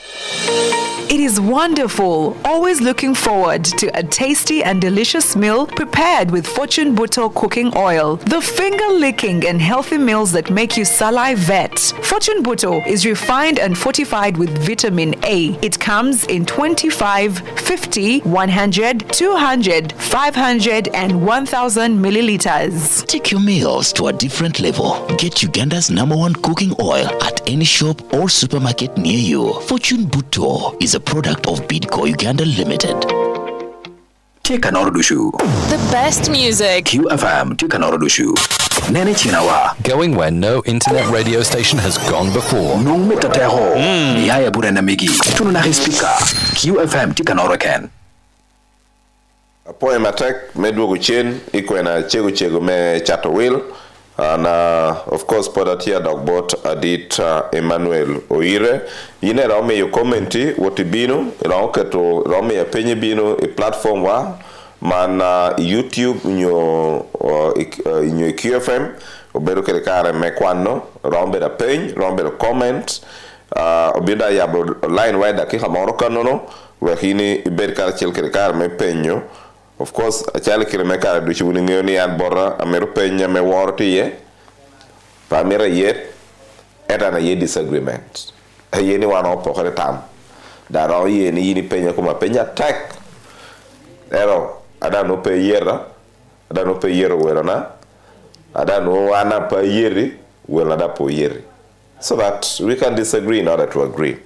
It is wonderful, always looking forward to a tasty and delicious meal prepared with Fortune Butter cooking oil. The finger-licking and healthy meals that make you salivate. Fortune Butter is refined and fortified with vitamin A. It comes in 25, 50, 100, 200, 500 and 1000 milliliters. Take your meals to a different level. Get Uganda's #1 cooking oil at any shop or supermarket near you. Fortune Butter is a product of Bidco Uganda Limited. Tikanordushu. The best music. QFM Tikanordushu. Nene Chinawa. Going where no internet radio station has gone before. Nung mitateho. Yaya burena migi. Tununahi speaker. QFM Tikanoroken. Apoe matek medwogo chen iko na chego me chato will. And of course, podatia dogbot adit Emmanuel Oyite. Yine raume yo commenti wotibino rauke to raume ya penye bino a platform wa man YouTube nyo QFM obedo kere kare mekwano raume da peny raume da comment obida ya line wide ki hamoro kanono wa hini ibed kare chel kere kare me penyo. Of course, achale kire meka duchi wuningiyo ni yan bora amero penya me warti ye pa mera yet eta na ye disagreement ye ni wana opo kare tam daro ye ni yini penya kuma penya tek ero ada no pe yera ada no pe yero wera na ada no wana pa yeri wela da po yeri so that we can disagree in order to agree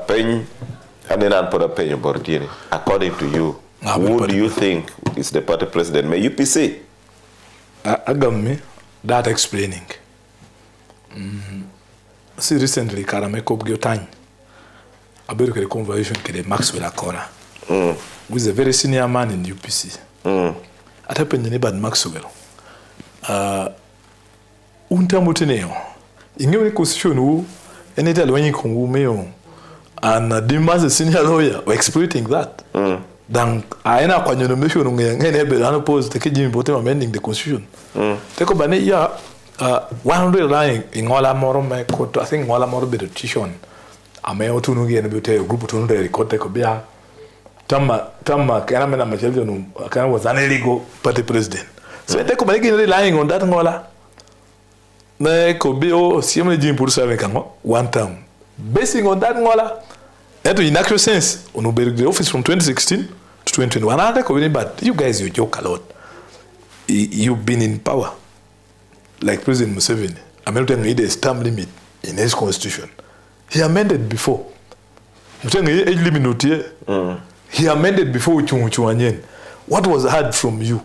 pen anenan poda penyo bortieni according to you. Who do you think is the party president? May UPC? Agame, that explaining. See, recently, Karameko Gyotany, a bit of a conversation with Maxwell Akora, who is a very senior man in UPC. At happened in Ibad Maxwell. Untamutineo. In your constitution, who any tell when you come, and Dimas, a senior lawyer, were exploiting that. Dan aina kwa nomination ngene be an oppose the kijimi bote amending the constitution. Teko bane ya 100 line ngola moro me ko I think ngola moro be petition. Ame otunu ngene be te group tunu de record ko bia tama kana mena macheljo no kana was an illegal party president. So teko bane ngene lying on that ngola. Me ko be o siemle jim pour servir kango one time. Basing on that ngola in actual sense, on the office from 2016 to 2021, but you guys, you joke a lot. You've been in power, like President Museveni. I'm not telling you there's term limit in his constitution. He amended before. I'm telling you age limit not here. He amended before What was heard from you?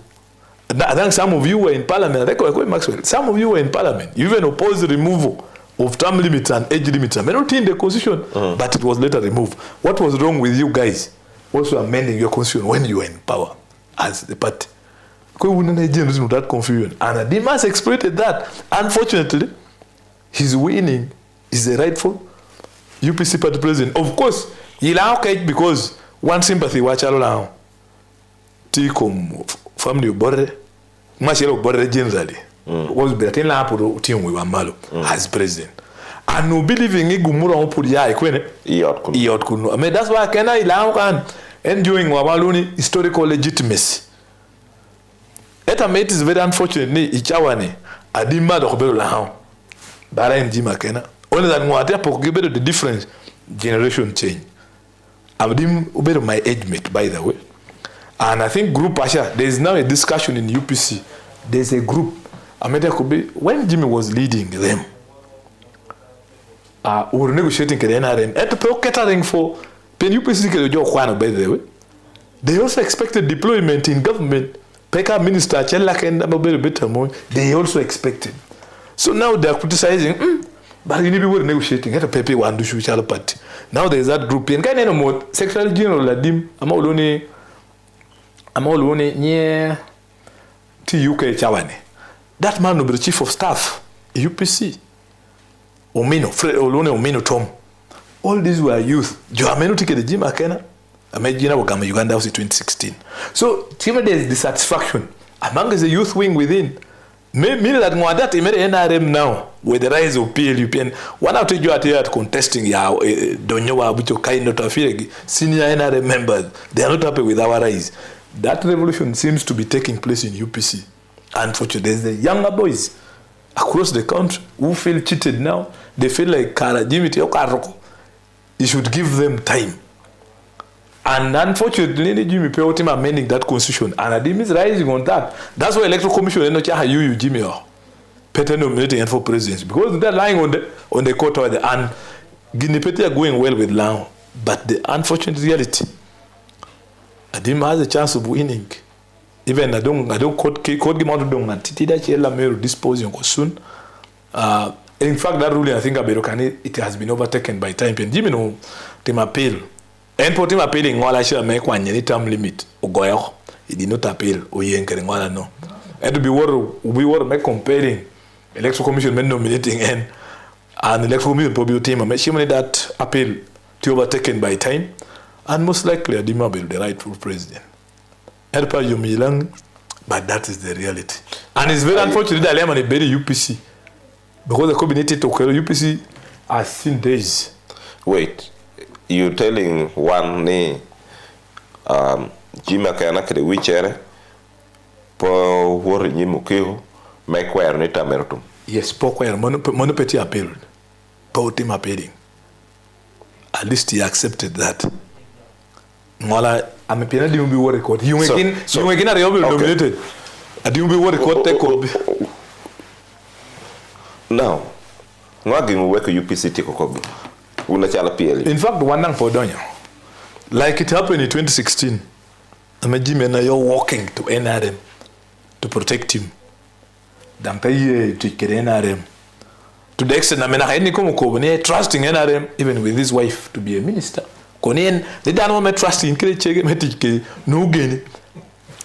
I think some of you were in parliament. Some of you were in parliament. You even opposed the removal of term limits and age limits. I mean, not in the constitution, but it was later removed. What was wrong with you guys also amending your constitution when you were in power as the party? That confusion. And Dimas exploited that. Unfortunately, his winning is the rightful UPC party president. Of course, he'll okay because one sympathy watch along. Tikum family borre, machelo borre generally. Was better than team we were malo as president. And no believing in Gumura on Pudia, Iot Kuno. I mean, that's why can I allow enjoying wamaluni historical legitimacy. Eta mate is very unfortunate ni ichawani adima do belo la hao. Bara njima kena. Only that ngwate apoko the difference generation change. Adim ubero my age mate, by the way. And I think group Asha, there is now a discussion in UPC. There's a group. Ameda could be when Jimmy was leading them. We were negotiating the NRM. At the catering for Pen UPC, by the way. They also expected deployment in government. Peka minister, Chelak and Abel they also expected. So now they are criticizing, but you need to be negotiating. At a paper one do shoot party. Now there is that group in Ghana more Secretary General Ladim Amolone near TUK Chawane. That man will be the chief of staff, UPC. Omino, Fred Olone Omino Tom. All these were youth. Joameno take the gym Akena. Imagine Wagama Uganda was in 2016. So there is dissatisfaction among the youth wing within. Meaning that Mwadat made NRM now with the rise of PLUPN. One out of you at contesting Donyowa, which are kind of senior NRM members. They are not happy with our rise. That revolution seems to be taking place in UPC. Unfortunately, there's the younger boys across the country who feel cheated now. They feel like you should give them time. And unfortunately, Jimmy Peotim amending that constitution. And Adim is rising on that. That's why Electoral Commission is not you, Jimmy, Peter nominating for presidency. Because they're lying on the court order. And Guinea Petty are going well with Lango. But the unfortunate reality, Adim has a chance of winning. Even I don't quote him out of them. Titida Chela Mero disposing soon. In fact, that ruling, I think, it has been overtaken by time. And Jimmy no team appeal. And for team appealing, while I shall make one term limit. Ogoyo, he did not appeal. Oyenkering wala no. And to be what make comparing Electoral Commission men nominating and Electoral Commission probably team. She made that appeal to overtaken by time. And most likely, Adima will be the rightful president. But that is the reality. And it's very unfortunate that I'm on a very UPC. Because the combinated to UPC has seen days. Wait, you're telling one name, Jima Kanaka, the witcher, for worrying Mukio, make where Nita Mertum. Yes, Poquare, Monopeti appealed. Potim appealing. At least he accepted that. Mwala, I'm a penalty will be what record. You again are nominated. I do be what record take up. Now, what game work UPC take up? In fact, one thing for Donya, like it happened in 2016, I'm a Jimmy and you're walking to NRM to protect him. Dampay to get NRM. To the extent I trusting NRM, even with his wife, to be a minister. Konien, they don't want me trusting Chege no gain.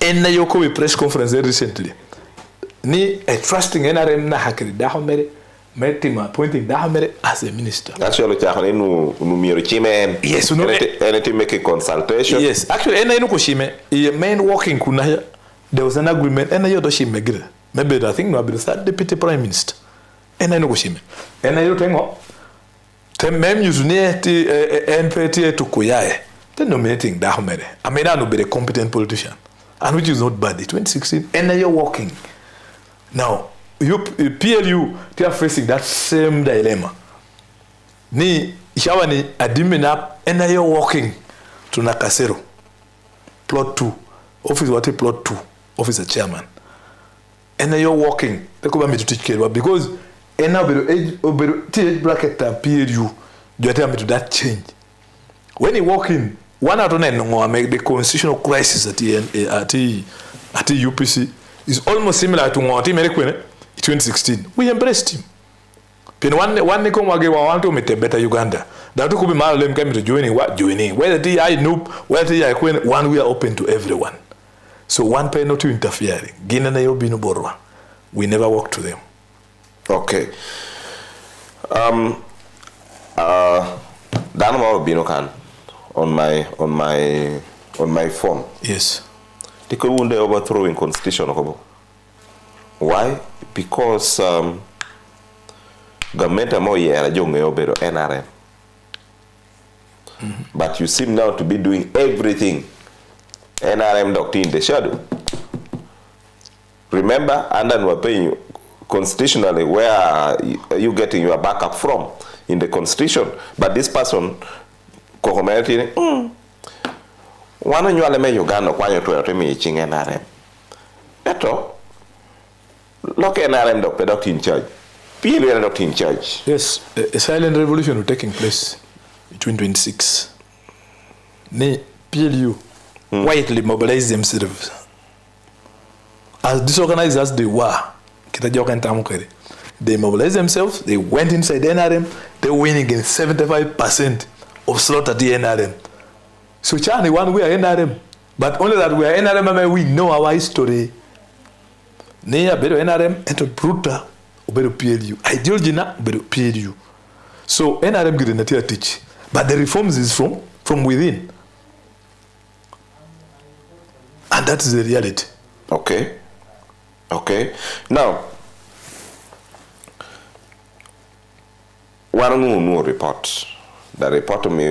And na yoko we press conference recently. Ni a trusting NRM na hakiri dahamere, metima appointing dahamere as a minister. Actually, no numero chime. Yes, anything make a consultation. Yes, actually, ena ino koshime. Ye main working kuna there was an agreement. Ena yo doshi megre. Maybe I think no be the third deputy prime minister. Ena ino koshime. Ena yo tengo. Même usine ti NPT to Koyae, they nominating Dahomere. I mean, I know be a competent politician, and which is not bad. 2016, and you're working. Now, PLU, they are facing that same dilemma. Ni Shawani adimina, and you're working to Nakasero. Plot 2, office what plot 2, officer chairman. And you're working. They come me to teach care because. And now, age bracket and PLU, you tell me to that change. When you walk in, 1 out of 9 make the constitutional crisis at the UPC is almost similar to what he made in 2016. We embraced him. One come again, want to make a better Uganda. That could be Malem coming to joining. Whether the I noob, whether the I one we are open to everyone. So one pay not to interfere. Gina na yobino borwa. We never walk to them. Okay. Danama Binokan on my phone. Yes. They could wound overthrowing constitution. Why? Because government mo yera jonge obero NRM. But you seem now to be doing everything NRM doctor in the shadow. Remember, and then we're paying you constitutionally, where are you getting your backup from? In the constitution. But this person, Kokometi, one on your me Uganda, why you to me ching NRM. Beto, look NRM doctor in charge. PLU doctor in charge. Yes, a silent revolution was taking place between 26. PLU quietly mobilized themselves. As disorganized as they were, they mobilized themselves, they went inside the NRM, they were winning against 75% of slot at the NRM. So Chani one we are NRM, but only that we are NRM, we know our history. Neya better NRM and brutal better PLU. Ideology na better PLU. So NRM get not teach, but the reforms is from within, and that is the reality. Okay. Now, one more report. The report to me,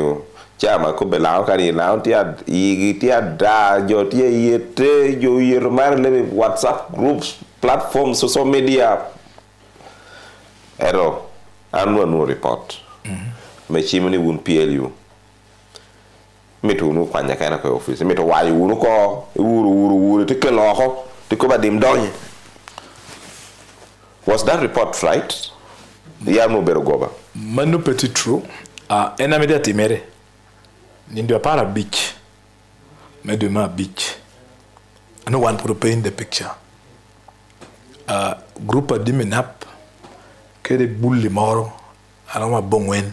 Chama Kubelau Kari Launtia, Yitia Da, Jotia Yite, Yirmar, WhatsApp groups, platforms, social media. Error. And one more report. Me chimney won't PLU. Me to no Panya kind of office. Me to why you would call, Uru, take a law, to cover them down. Was that report right? Yamo Berogoba. Manu petit true. Enamida timere. Nindio para beach. Meduma beach. No one put in the picture. Group of dimming up. Kere bully moro. Alama bongwen.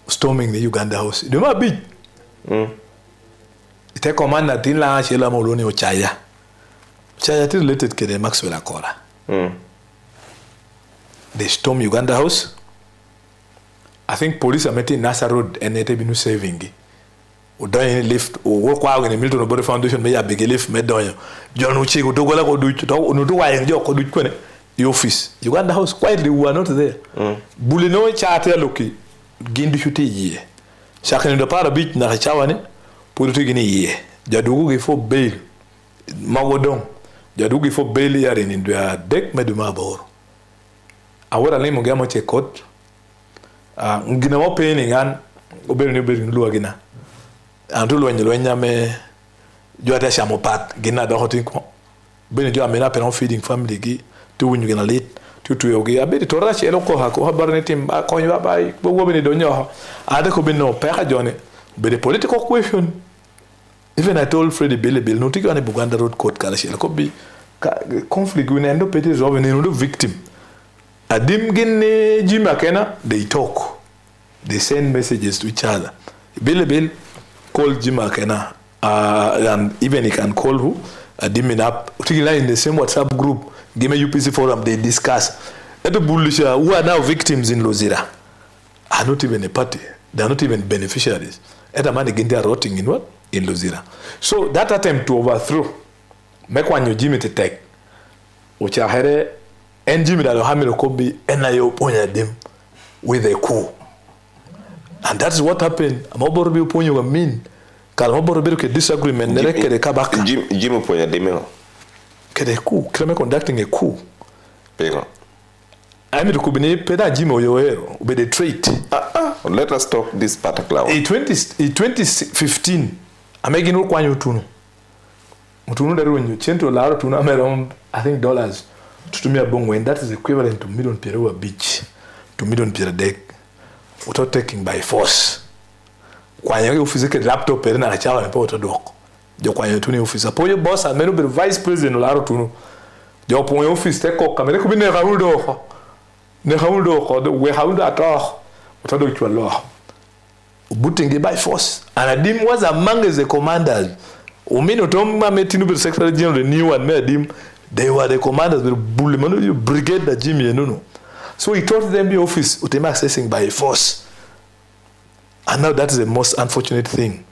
Storming the Uganda house. Duma beach. Ite commander tinla shela moloni ochaya. Ochaya is related to Maxwell Akora. They storm Uganda house. I think police are meeting Nasa Road and they been saving. We don't any lift. We walk out in the Milton Body Foundation. Me a big lift. Me down. John Uchi go to go do it. No do why you go do it. The office Uganda house quietly we are not there. Bully no charter loki. Gindu shuti ye. Chacun de par bit na chawane. Pour tout gagner ye. Jadugu il faut bail. Magodon. Jadugu il faut bail yare ni doa deck me de mabor. Awara le monga mo checkot. Ngina mo paying an obere ni obere lu agina. Antu lo nyelo me joata chamo pat gina do hotin ko. Bene jo amena pe on feeding family gi to when you gonna late to yogi abedi to rache eloko ha ko habarne tim ko nyi baba bo bene do nyo ada ko beno pe ha jone be the political question. Even I told Freddie Bill no tiki on Buganda road court kala she ko bi conflict we endo peti resolve no victim. Adim gene jima kena they talk. They send messages to each other. Bill call Jima Kena, and even he can call who? Dimming up, particularly in the same WhatsApp group, Game UPC forum, they discuss. The Bulisha, who are now victims in Lozira, are not even a party. They are not even beneficiaries. At a man again, they are rotting in what? In Lozira. So that attempt to overthrow, make one you Jimmy to take, which are here, and Jimmy that Hamil Kobi, and I open them with a coup. And that's what happened. Amoborobi upon you mean. Kalmoborobi ke disagreement. Nereke de kabaka. Jim upon ya demino. Kede coup. Kreme conducting a coup. Pego. I mean to kubini peda Jim oyoero. Ube the trait. Let us talk this particular one. In 2015, amegin ukwanyo tunu. Mutunu daru wenyo chento laro tunu amerom I think dollars. Tutumia bongo and that is equivalent to million Perewa beach. To million Pere deck. Without taking by force. Kwa yangi office laptop pere na chawa na poto doko. Jo kwa yangi tuni office. Po yo boss ameno be vice president laro tunu. Jo po yo office teko kamere ko bi ne raul doko. Ne raul doko we raul ator. Without do chwa lo. Booting by force. And Adim was among the commanders. Umino tomma metinu be secretary general the new one me Adim. They were the commanders the bully brigade the Jimmy no. So he told them the office utema accessing by force. And now that is the most unfortunate thing.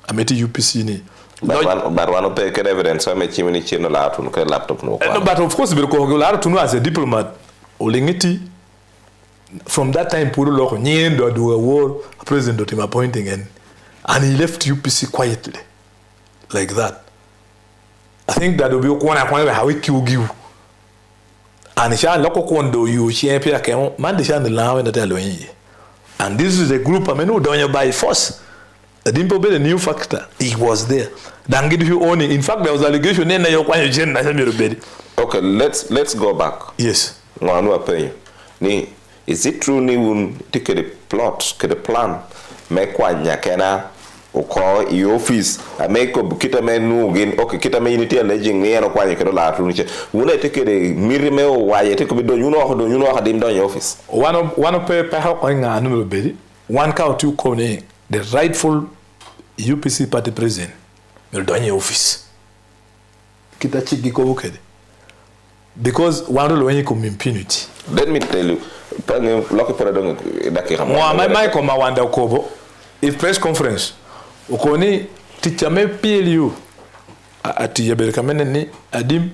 I met UPC ni. But one of the evidence I met him in the laptop no. But of course because to know as a diplomat Olingiti from that time puro loko nyendo do a war president otim appointing and And he left UPC quietly, like that. I think that will be one of how we kill you. And he shall look on do you champion came man the shall allow in the tell. And this is a group I mean who done you by force. The dimple be a new factor. He was there. Then give you only. In fact, there was allegation in your okay, let's go back. Yes. Ni is it true ni un take the plot, the plan, make one yakena or call your office, I make a kita menu again, okay, kita me unity alleging near or quite a lot. When I take a mirror, why I take a bit, you know how dim down your office. One of paper how going on baby. One cow two cone the rightful UPC party president will down your office. Kita chiki ko bukede. Because one will when you come impunity. Let me tell you, if press conference, ukoni teacher me PLU ati yaberkamene ni adim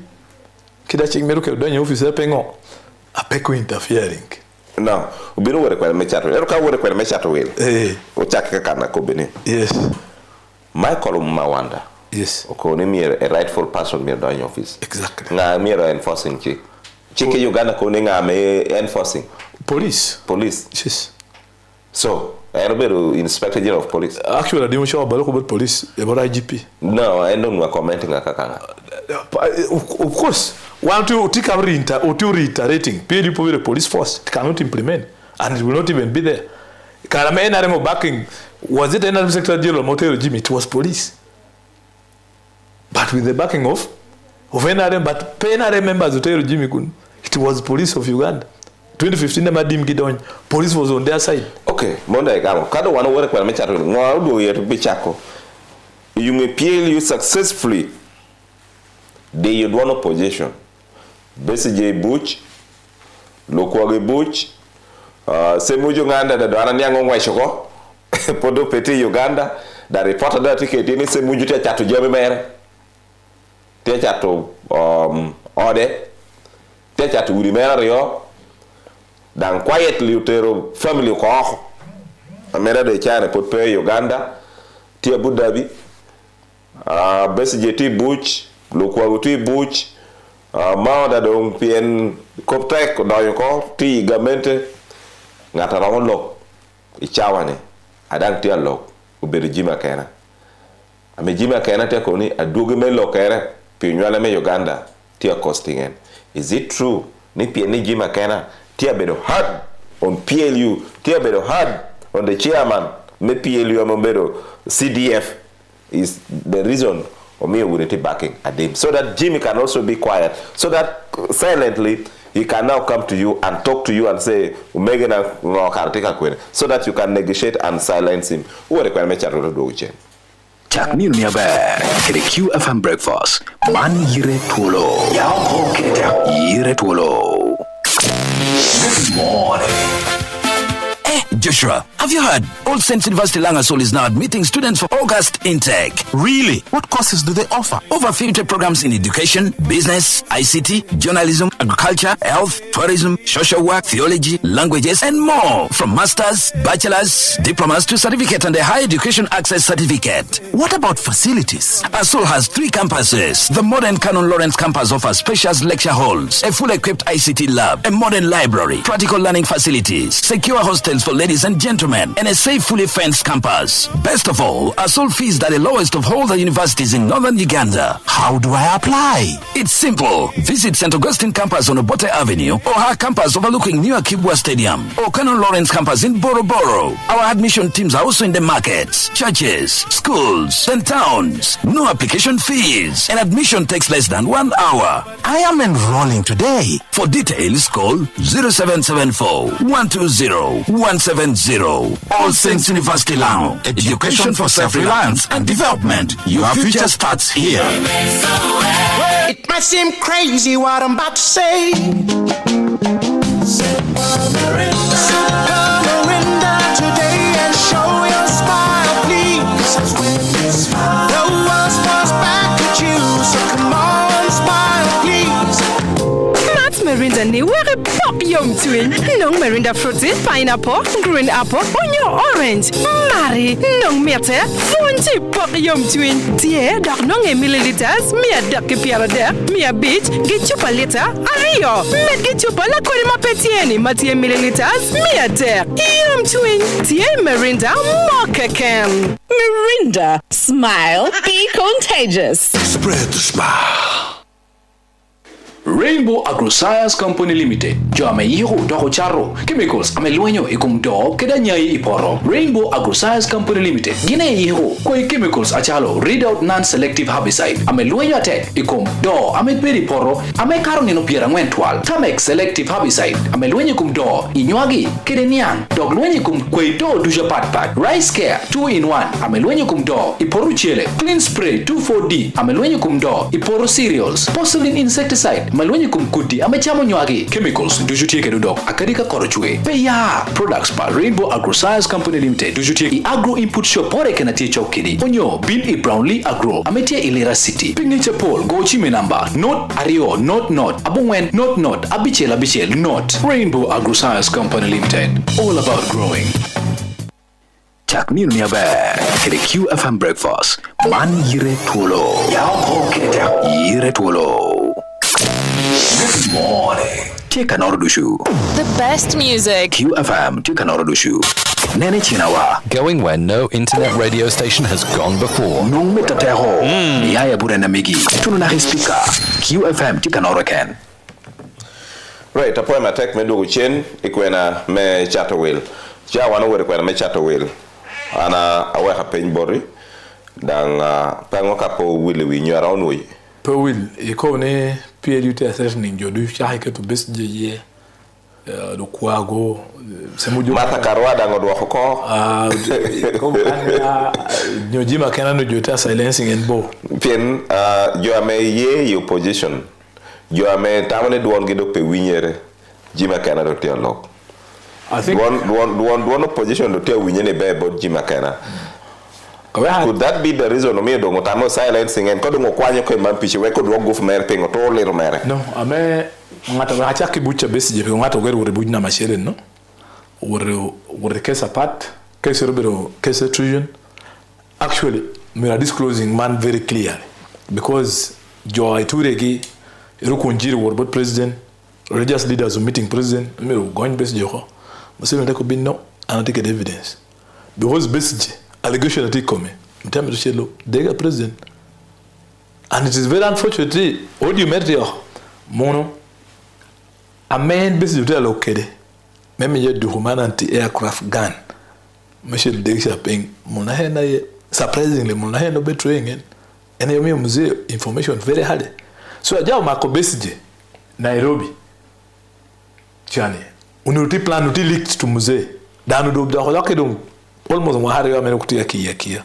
kida chingmeru ke donye office pengo apeko interfering. Now, ubino wore kwa mechato. Ero ka wore kwa mechato wel. Ochaka kana ko bene. Yes. Michael Mawanda. Yes. Ukoni mi a rightful person mi donye office. Exactly. Nga mi enforcing chick. Chike Uganda ko nga me enforcing. Police. Yes. So, I know Inspector General of Police. Actually, I didn't show about police, about IGP. No, I don't know commenting kakanga. Of course, one to take a reiterating. People the police force cannot implement, and it will not even be there. Karamena backing. Was it another Secretary General of Motor regime? It was police, but with the backing of NRM. But NRM members of the regime, it was police of Uganda. 2015 Madim Gidon, police was on their side. Okay, Monday Gamo. Kada wana work kwa mechato. Ngaudo yetu bichako. You may appeal you successfully. They had one opposition. Besije Butch, Lokwage Butch, Semujo Nganda da dwana nyango ngweshoko. Podo peti Uganda da reporter da ticket ni Semujo tia chatu jome mere. Tia chatu ode. Tia chatu urimere yo. Dan quietly utero family ko amera de China pot pe Uganda ti Abu Dhabi besije ti Butch Lokwa ti Butch mawda don pien koptek do ko ti gamente ngata rawon lo ichawane adan ti allo ubere jima kena ame jima kena te ko ni aduge me lo kere pi nyala me Uganda ti costingen. Is it true ni pien ni jima kena Tia bedo hard on PLU, Tia bedo hard on the chairman, me PLU amombedo CDF is the reason for me would backing at him. So that Jimmy can also be quiet. So that silently he can now come to you and talk to you and say, so that you can negotiate and silence him. Who are the Chak ni dunia ber, kede QFM breakfast. Man Yire Twolo. Yao kede Yire Twolo. Good morning. Joshua, have you heard? Old Saints University Lango is now admitting students for August intake. Really? What courses do they offer? Over 50 programs in education, business, ICT, journalism, agriculture, health, tourism, social work, theology, languages, and more. From masters, bachelors, diplomas to certificate and a higher education access certificate. What about facilities? ASOL has 3 campuses. The modern Canon Lawrence campus offers spacious lecture halls, a fully equipped ICT lab, a modern library, practical learning facilities, secure hostels for ladies and gentlemen, and a safe, fully fenced campus. Best of all, ASOL fees are the lowest of all the universities in northern Uganda. How do I apply? It's simple. Visit St. Augustine campus on Obote Avenue, or her campus overlooking New Akibwa Stadium, or Canon Lawrence campus in Boroboro. Our admission teams are also in the markets, churches, schools, and towns. No application fees, and admission takes less than 1 hour. I am enrolling today. For details, call 0774 120 170. All Saints University Lango. Education for self-reliance and development. Your future starts here. It might seem crazy what I'm about to say. Surrender today and show your smile, please. The world smiles back at you, so come on, smile, please. Merinda ni were pop yum twin. Nong Merinda fruity, pineapple, green apple, onyo orange. Mari, nong mete, funti pop yum twin. Tie, dak nong milliliters, mia dak piara der, mia beach, get chupa liter, ayo. Met get chupa la kori ma petieni, matie milliliters, mia der. Yum twin. Tie Merinda, mokakem. Merinda, smile, be contagious. Spread the smile. Rainbow Agro-Science Company Limited. Jo ame iho doko charo. Chemicals ame luenyo ikum do keda nyai iporo. Rainbow Agro-Science Company Limited. Gine iho koi chemicals achalo read out non-selective herbicide. Ame luenyo ate ikum do ame peri poro ame karo nino piera ngwen twal. Tamek selective herbicide. Ame luenyo kum do inyuagi kede niang. Dog luenyo kum kwe do duja pat. Rice Care 2-in-1. Ame luenyo kum do iporu chele. Clean Spray 2,4-D. Ame luenyo kum do iporu cereals. Porcelain insecticide. Malwenye kumkudi amechamo nywagi chemicals dujutie kedudok akadika korochwe peya products by Rainbow Agro-Science Company Limited dujutie agro input shop pore kenatie chokidi onyo bin e brownlee agro ametie ilera city pignature pole go chime number note ario note abungwen note abichel note Rainbow Agro-Science Company Limited, all about growing. Chak nino ni abe kede QFM breakfast man yire Twolo yao kede yire Twolo. Good morning. Take an ordushu. The best music. QFM, take an ordushu. Nene chinawa. Going where no internet radio station has gone before. No metateho. Yaya burena migi. Tunu na speaker. QFM, take an oraken. Right, apo ma tek me dogo chen ikwena me chato will. Ja wana wore kwena me chato will. Ana awe ha pen bori. Dan pango kapo will wi nyara onwi. Pe will ikone PLUT assessment injodu chahike to best je do kwago semujo mata karwada ngodwa ko ko nyojima kana no jota silencing and bo pien jo ame ye opposition jo ame tamane duon gido pe winyere jima kana do tialok I think one opposition do tia winyene be bo jima kana. Could that be the reason me do ngotamo silencing and kodo ngokwanyo ko mampichi we kodo go fmer pengo to lero mere no ame ngata ga chaki bucha besi je ngata go re bujna machele no wore kesa part kesa robero kesa treason actually me are disclosing man very clearly because jo ituregi rukunjiri wor but president religious leaders meeting president me going besi je ko museme ndeko binno and take evidence because besi allegation that he come in terms of shelo dega president and it is very unfortunate what you met here mono a man busy to tell okay meme ye do human anti aircraft gun machine dega ping mona hena surprisingly mona hena betraying and you me muse information very hard so aja mako besije Nairobi chani unuti plan uti leaked to muse danu do da hola almost mahari wa meno kutia kia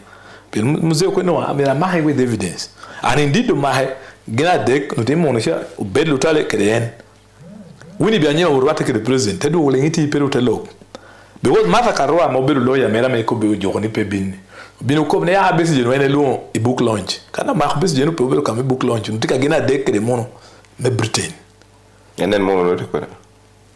pil museo ko no amira mahi with evidence and indeed do mahi gina dek no timo no sha bedlu tale kreen wini bianya urwata ke president tedu wolengiti peru telo because mata karwa mo beru lawyer mera me ko be jogoni pe binu ko ne ya besi je no ene lu e book launch kana ma besi je no pe beru kam book launch ntika gina dek de mono me Britain and then mono no ko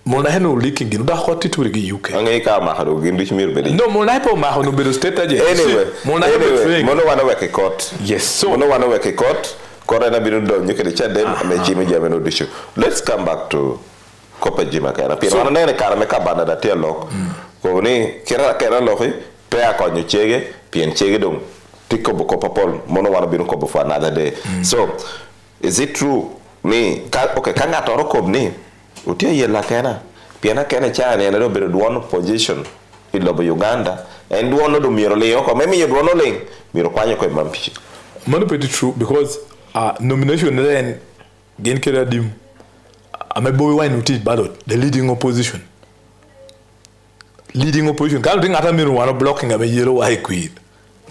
mona heno leaking gino da hoti to regi UK angai ka ma hado gindu chimir bedi no mona po ma hono bedo state aje anyway mona wana weke court yes so mona wana weke court korena binu do nyuke de chadem me jimi jameno disho let's come back to kopa jima kana pira wana nene kara me ka bana da tielo ko ni kira kera lohi pe akonyo chege pien chege dong tiko boko papol mona wana binu ko for another day so is it true ni okay kanga toro kob ni utia yela kana piana kana chane na do be one position ilobo Uganda and one do miro le yoko memi you do no ling miro kwanyo ko mampi mano pretty true because nomination then gen kera dim ameboy wine uti ballot the leading opposition kan think ata miro one blocking abe yellow high queen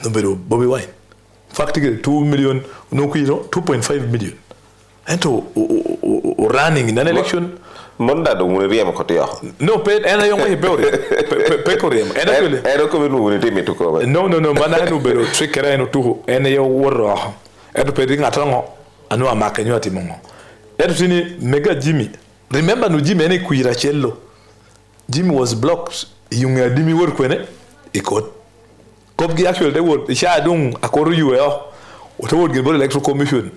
no be Bobby Wine factically 2 million no quiro 2.5 million and to running in an election monda do muniriya makoto ya no pe ena yongo hebore pe korem ena pele ena ko binu woni temi to ko no bana no bero trikera eno to ena yo woro edo pe dinga tango anu amaka nyu atimongo edo tini mega Jimmy remember no Jimmy any kuira chello. Jimmy was blocked. Yung adimi work when ikot. Kopgi actually they would isha dung akoru you what would give electoral commission.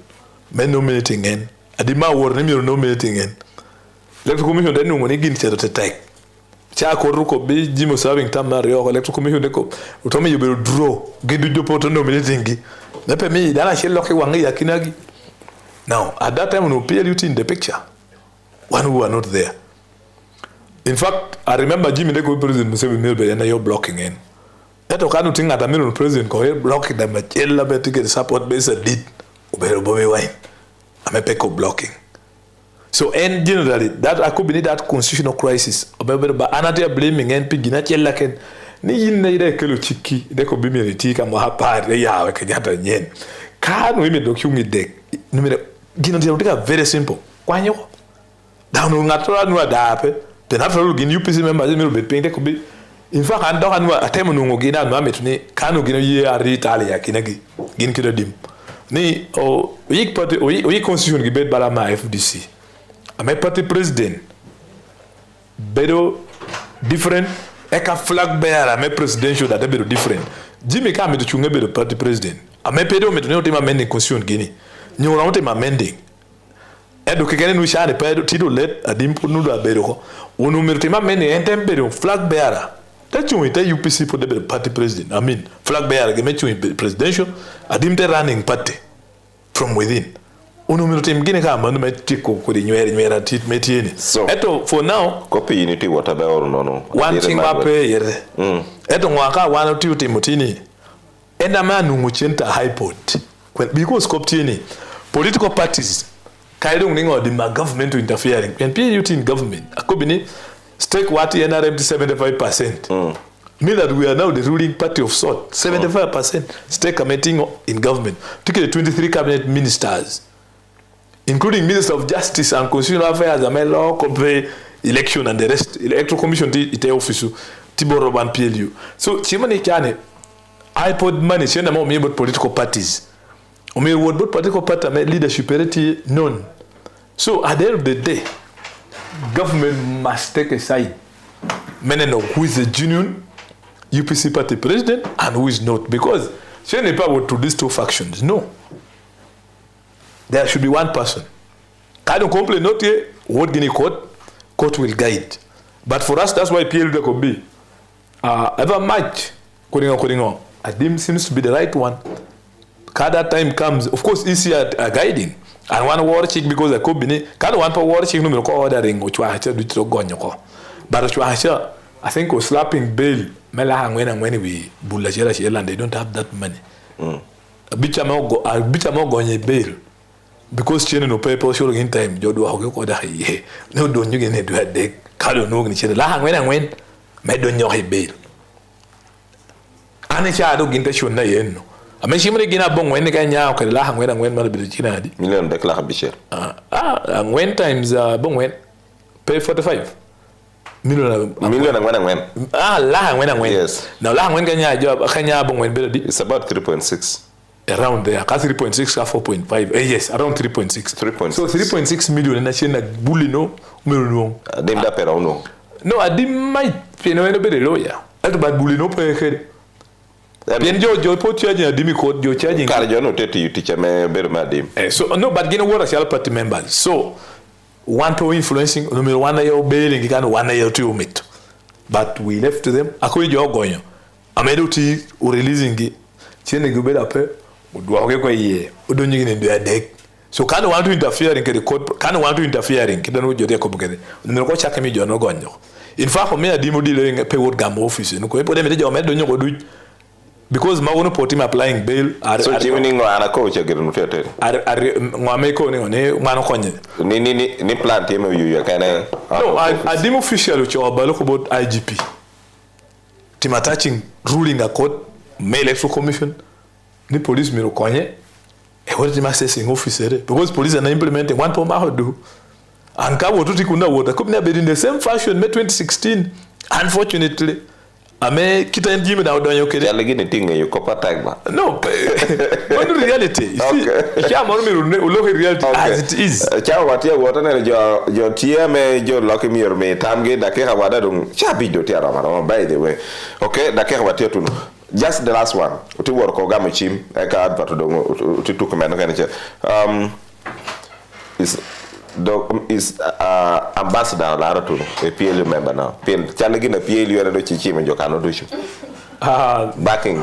Men nominating in. Adima word name nominating in. Electoral commission then no money gin to attack. Cha akoru ko be Jimmy serving tamario electoral commission de ko. Utomi you will draw. Gidu jopo nominating gi. Nepe me dana shello ke wangi yakinagi. Now at that time no PLUT in the picture. One who are not there. In fact, I remember Jimmy Lego President Museveni Milbe and you're blocking in. That kind of thing at the middle president go blocking them but yell about to get support base did Bobe wine. I'm a peck of blocking. So and generally that I could be that constitutional crisis. But another blaming NP Ginat Yelaken. Ni in the Kelu Chiki, they could be me tika Mohapad, they are Kenyatta yen. Can we make document deck? Gino very simple. Why you? Down on natural no adapt. The natural gin UPC members will be painted could be. In fact, I don't know a time no gina mametne canu gina year Italia kinagi gin kidodim. Ni o week party we constitution debate balama FDC. I'm a party president. Bedo different. Eka flag bearer. I'm a presidential that bedo different. Jimmy Kami to chunga bedo party president. I'm a pedo me to know tema mending constitution guinea. New round tema mending. Edo kekene nushane pedo tito let adimpu nudo abedo. Unu mirtima meni entembedo flag bearer. That you ite UPC for the party president. I mean flag bearer gemechu in presidential adimte running party from within. Unu mirtim gine kama nume tiko kuri nywera tit metieni. So eto for now copy unity whatever or no. One thing wape yere. Eto mwaka wana tiuti mutini. Enda manu muchenta high port. Because koptini political parties kaidong ningo the government to interfering. And PLUT in government. Akobini stake what NRM 75%. Mean that we are now the ruling party of sort. 75% stake committing in government. Took the 23 cabinet ministers, including Minister of Justice and Constitutional Affairs, law, election and the rest. Electoral Commission ite office Tiboro and PLU. So chimani kane iPod money chenda mo me about political parties. We would both political party leadership parity none. So at the end of the day, government must take a side. Meaning of who is the genuine UPC party president and who is not. Because she n'est pas to these two factions. No. There should be one person. Can you complain not here? What Guinea court will guide. But for us, that's why PLU could be. Ever much coding on. Adim seems to be the right one. Kada time comes, of course, easier guiding. And one war chick because I could be kind one per war chick no ordering which was do to go. But I think was slapping bail Mela when we bullashera and they don't have that money. A bit more going bail. Because children no paper showing in time, Jodo Hogo no don't you get to a deck. Carlo no la when may don't know bail. Anisha don't get to no. I mean, she may get a bone when the guy now can laugh when mother be the million de clabisher. And when times bone went pay 45 million and when. La when I went. Yes. Now, la when Ganya job, a Kanya bone when it's about 3.6. Around there, 3.6 or 4.5. Yes, around 3.6. 3.6. So 3.6 million and I say like bully no, no. Dem da per no. No, I didn't might pay no anybody lawyer. That's bad bully no pay. Bien Joe put charging a demi code, you're charging. Cardio no tete you teacher me better madam. So no, but you know what I party members. So one to influencing number 1 year bailing, you can 1 year 2 meet. But we left to them. I could your going. Ameduti releasing it. Chene go better pay. Would walk a year. Would don't you in the deck. So can't want to interfere in the court, can't want to interfere in Kidan with your deck together. No go check me, you're no going. In fact, for me, a demo dealing a pay what gam office. No go put them in your med, don't you go do it. Because my own put him applying bail. So Jimmy and coach again. Mameko ni plant him you can. No, I demo official which are about IGP. Team attaching ruling a court, mail electoral commission, ni police miro konye. What is my assessing officer? Because police are implementing one pound do. And Kawo to Tikunda water could never be in the same fashion, May 2016. Unfortunately, ame kita en jimi na odonyo kede chale gini tinge yo kopa tagba no on reality you see cha mor mi ulo reality as it is cha watia wota ne jo tie me jo loki mi yor me tamge da ke hawada dum cha bijo tia rama by the way okay da ke watia tunu just the last one uti wor ko gamo chim e ka advert do uti tukumen kan che is ambassador la ratu a PLU member now chale gina PLU era do chichi me jokano do backing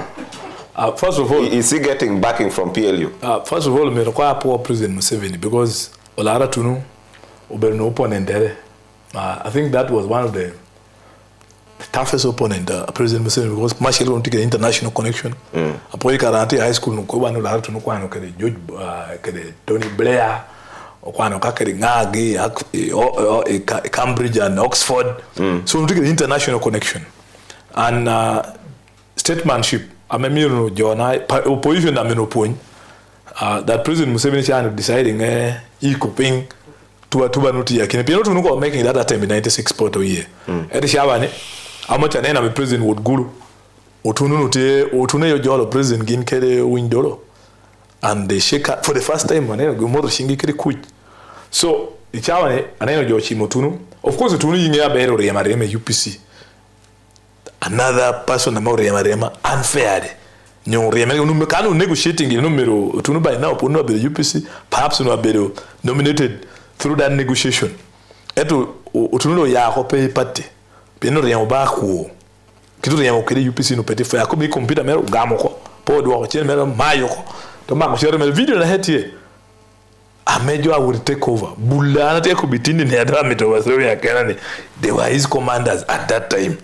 first of all is he getting backing from PLU first of all me require poor President Museveni because ola ratu no oberno opponent there I think that was one of the toughest opponent President Museveni because mashiri on take international connection apoyi karate high school no ko banu la ratu no kwano kede George kede Tony Blair okwano kakere ngagi Cambridge and Oxford so we take the international connection and statesmanship amemiro jona opposition ameno point that President Museveni chana deciding equipping tuba noti yake ne piano tunuko making that attempt in 96 port a year edi shabane amacha nena me president would guru otunu yo jolo president gin kede windolo and they shake for the first time maneno gumoro shingi kiri kuj so ichawane aneno jo chimotunu of course tunu yinga bero remarema UPC another person among remarema unfair nyon remarema no kanu negotiating numero tunu by now pono be UPC perhaps no be nominated through that negotiation eto otunu ya hope party peno remo ba ko kitu remo kede UPC no pete fa ko mi computer mero gamoko pod wo chen mero mayoko to ma shere mel video na hetie amejo will take over bulana te ko bitini ne adra mito wasori akana they were his commanders at that time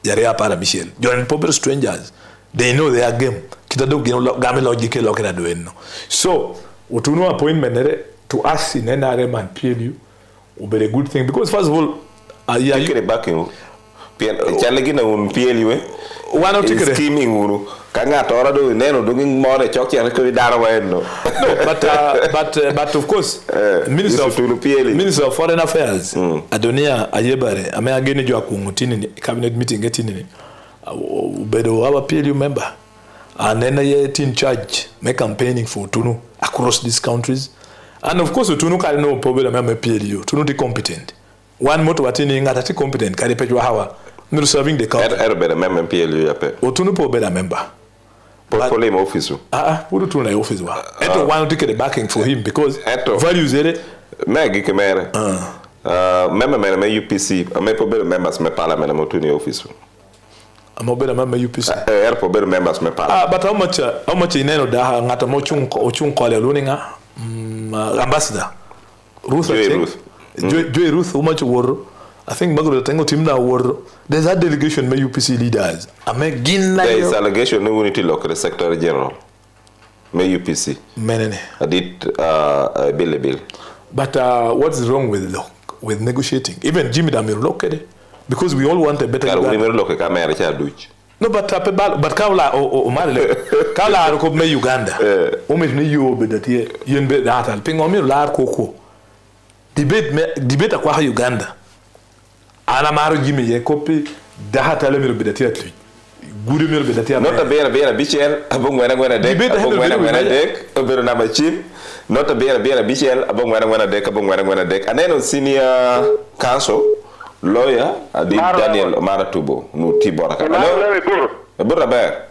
yare apara Michel join popular strangers they know their game kitado game logic lokena do enno so utunu appointment to us in NRM man PLU will be a good thing because first of all you get back in challenge na un PLU one of the scheming uru kanga tora do neno do more chok ya ko dara wenno but of course Minister of Foreign Affairs Adonia Ayebare ame agene jo akungutini cabinet meeting getini bedo our PLU member and then yet in charge make campaigning for Tunu across these countries and of course Tunu can no problem member PLU Tunu the competent one moto watini ngata competent kali pejwa hawa no serving the country ero better member PLU yape Otunu po better member for him office put to na office wa eto one take the backing for him because values ere megi kemere member me UPC me po better members me parliament mo tuni office amo better member UPC ero po better members me parliament but how much ineno da ngata mo chung kole luninga ambassador Ruth Joy Ruth how much war I think Magro Tango team now war there's a delegation by UPC leaders there is allegation no unity local secretary general may UPC menene did bill but what's wrong with negotiating even Jimmy Damir located because we all want a better no but kaula o male kaula ko me Uganda o me ni yo be that yen be data pingo mi la ko debate kwa Uganda ana maro Jimmy ye copy data le mi be that gudu mi be that nota bera bichel abong wena dek obero na machim nota bera bichel abong wena dek aneno senior counsel lawyer adi Daniel Maratubo no tibora ka bora ba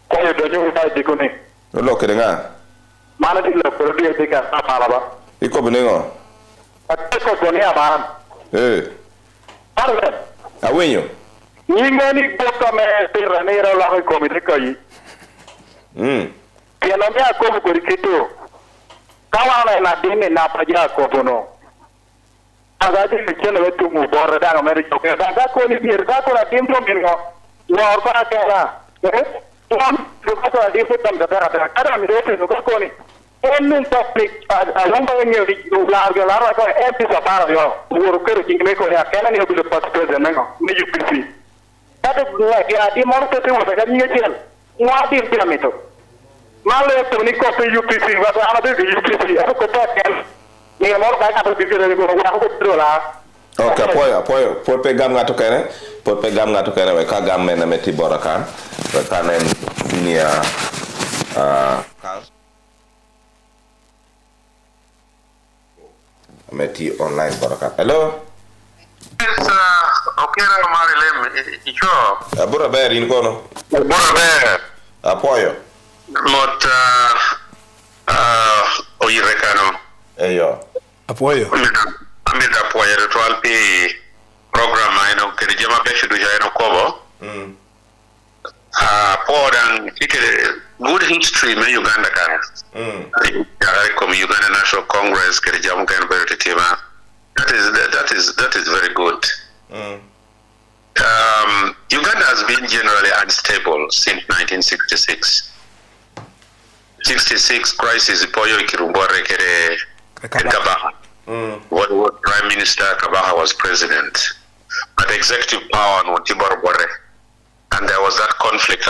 ko do ñu tay di ko ni lo ke nga mana di la produire de ka amala ba iko benengo ko ko ni amana parle awenyo ni ngani bota me tiranera la ko mi de kai que no me akobo ko rikito kawana na dine na paja ko bono aga di chene wetu mu borra da ngere joke da ko ni bir da ko na timpo mirgo war ko akara tuan ko di futam da da kada mi do ko ni ennun topic alonga ngeri la la ko epi sa para yo wor ko ri ngme ko ya kana ni obi pat president ngo ni UPC kada la ya di mo ko te wo da ni ngel ngwa di piramito male to ni ko UPC wa ana de UPC ko ta ken ni mo ka ka to dire ko wa ko trola okay apoyo por pe gam ngato kene pot pe gam ngato kene we ka gam mena meti borakan kanen dunia meti online borakan. Hello. Yes, okay, Marilem, icho. Abura ber in kono. Abura ber. Apoyo. Mot Oyite kano. Eyo. Apoyo. Amida apoyo ritual pi program ino kiri jama beshu duja ino kobo. Podan ikiri good history me Uganda kaya. From Uganda National Congress kiri jama kaya beri tima. That is very good. Uganda has been generally unstable since 1966. 66 crisis poyo ikirumbore kere Kabaha. What Prime Minister Kabaha was president. But executive power on Tibor Bore. And there was that conflict.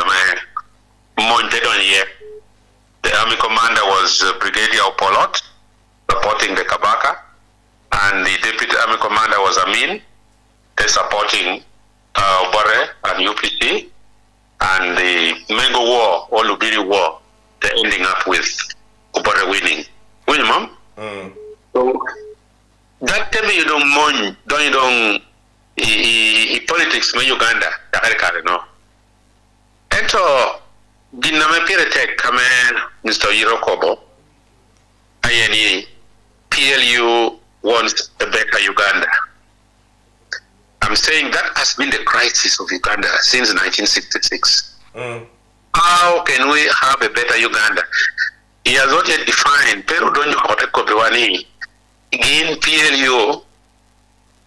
The army commander was Brigadier Opolot, supporting the Kabaka. And the deputy army commander was Amin, supporting Bore and UPC. And the Mengo War, or Lubiri War, they're ending up with Bore winning. Mom? So that tell me you don't politics in Uganda, no. And so Giname Piretek come Mr. Yirokobo, INE, PLU wants a better Uganda. I'm saying that has been the crisis of Uganda since 1966. How can we have a better Uganda? He has not yet defined Peru Donyo Kotekobiwani in PLU,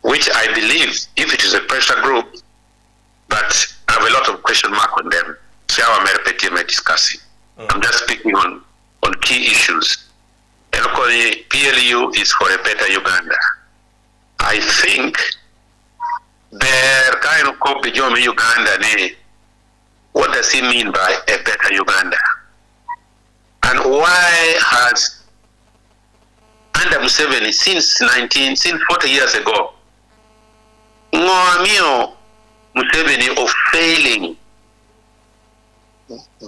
which I believe, if it is a pressure group, but I have a lot of question mark on them. So our Merpeti discussing. I'm just speaking on key issues. And PLU is for a better Uganda. I think there kind of copy Uganda. What does he mean by a better Uganda? And why has under Museveni since 40 years ago, Ngoamio Museveni of failing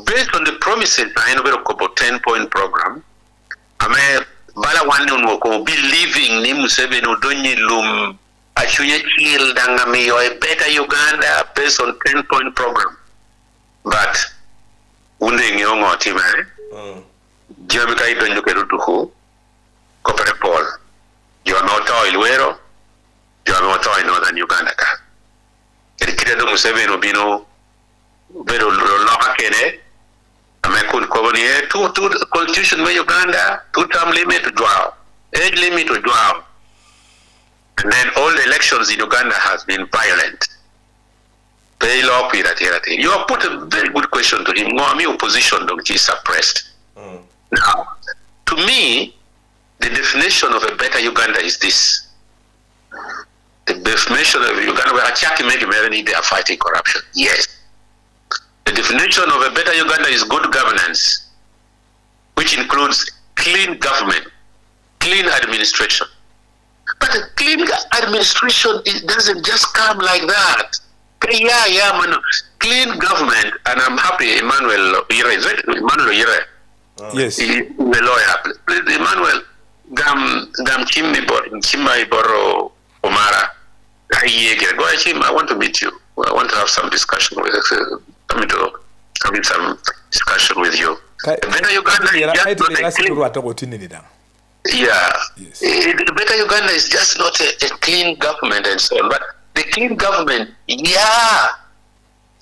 based on the promises I know about 10-point program. Bala one wako believing ni Museveni udonyi lum achunye chil dangamiyo a better Uganda based on 10-point program. But unde ngiongo tima Jamika idonyo kerutuhu kopere Paul. You are not oil wero. You are not oil northern Uganda ka. Kirikira do Museveni obino bero loka kene. Amekun koboni two constitution me Uganda, 2-term limit to draw, age limit to draw. And then all the elections in Uganda has been violent. You have put a very good question to him. Ngoami opposition don't be suppressed. Now, to me, the definition of a better Uganda is this. The definition of Uganda, where Achaki make they are fighting corruption. Yes. The definition of a better Uganda is good governance, which includes clean government, clean administration. But a clean administration doesn't just come like that. Yeah, man. Clean government, and I'm happy Emmanuel Oyite. Yes. The lawyer. Please, Emmanuel, gam chimma iboro Omara. Go ahead, I want to meet you. I want to have some discussion with you. Having some discussion with you. Better Uganda Better Uganda is just not a clean government and so on. But the clean government,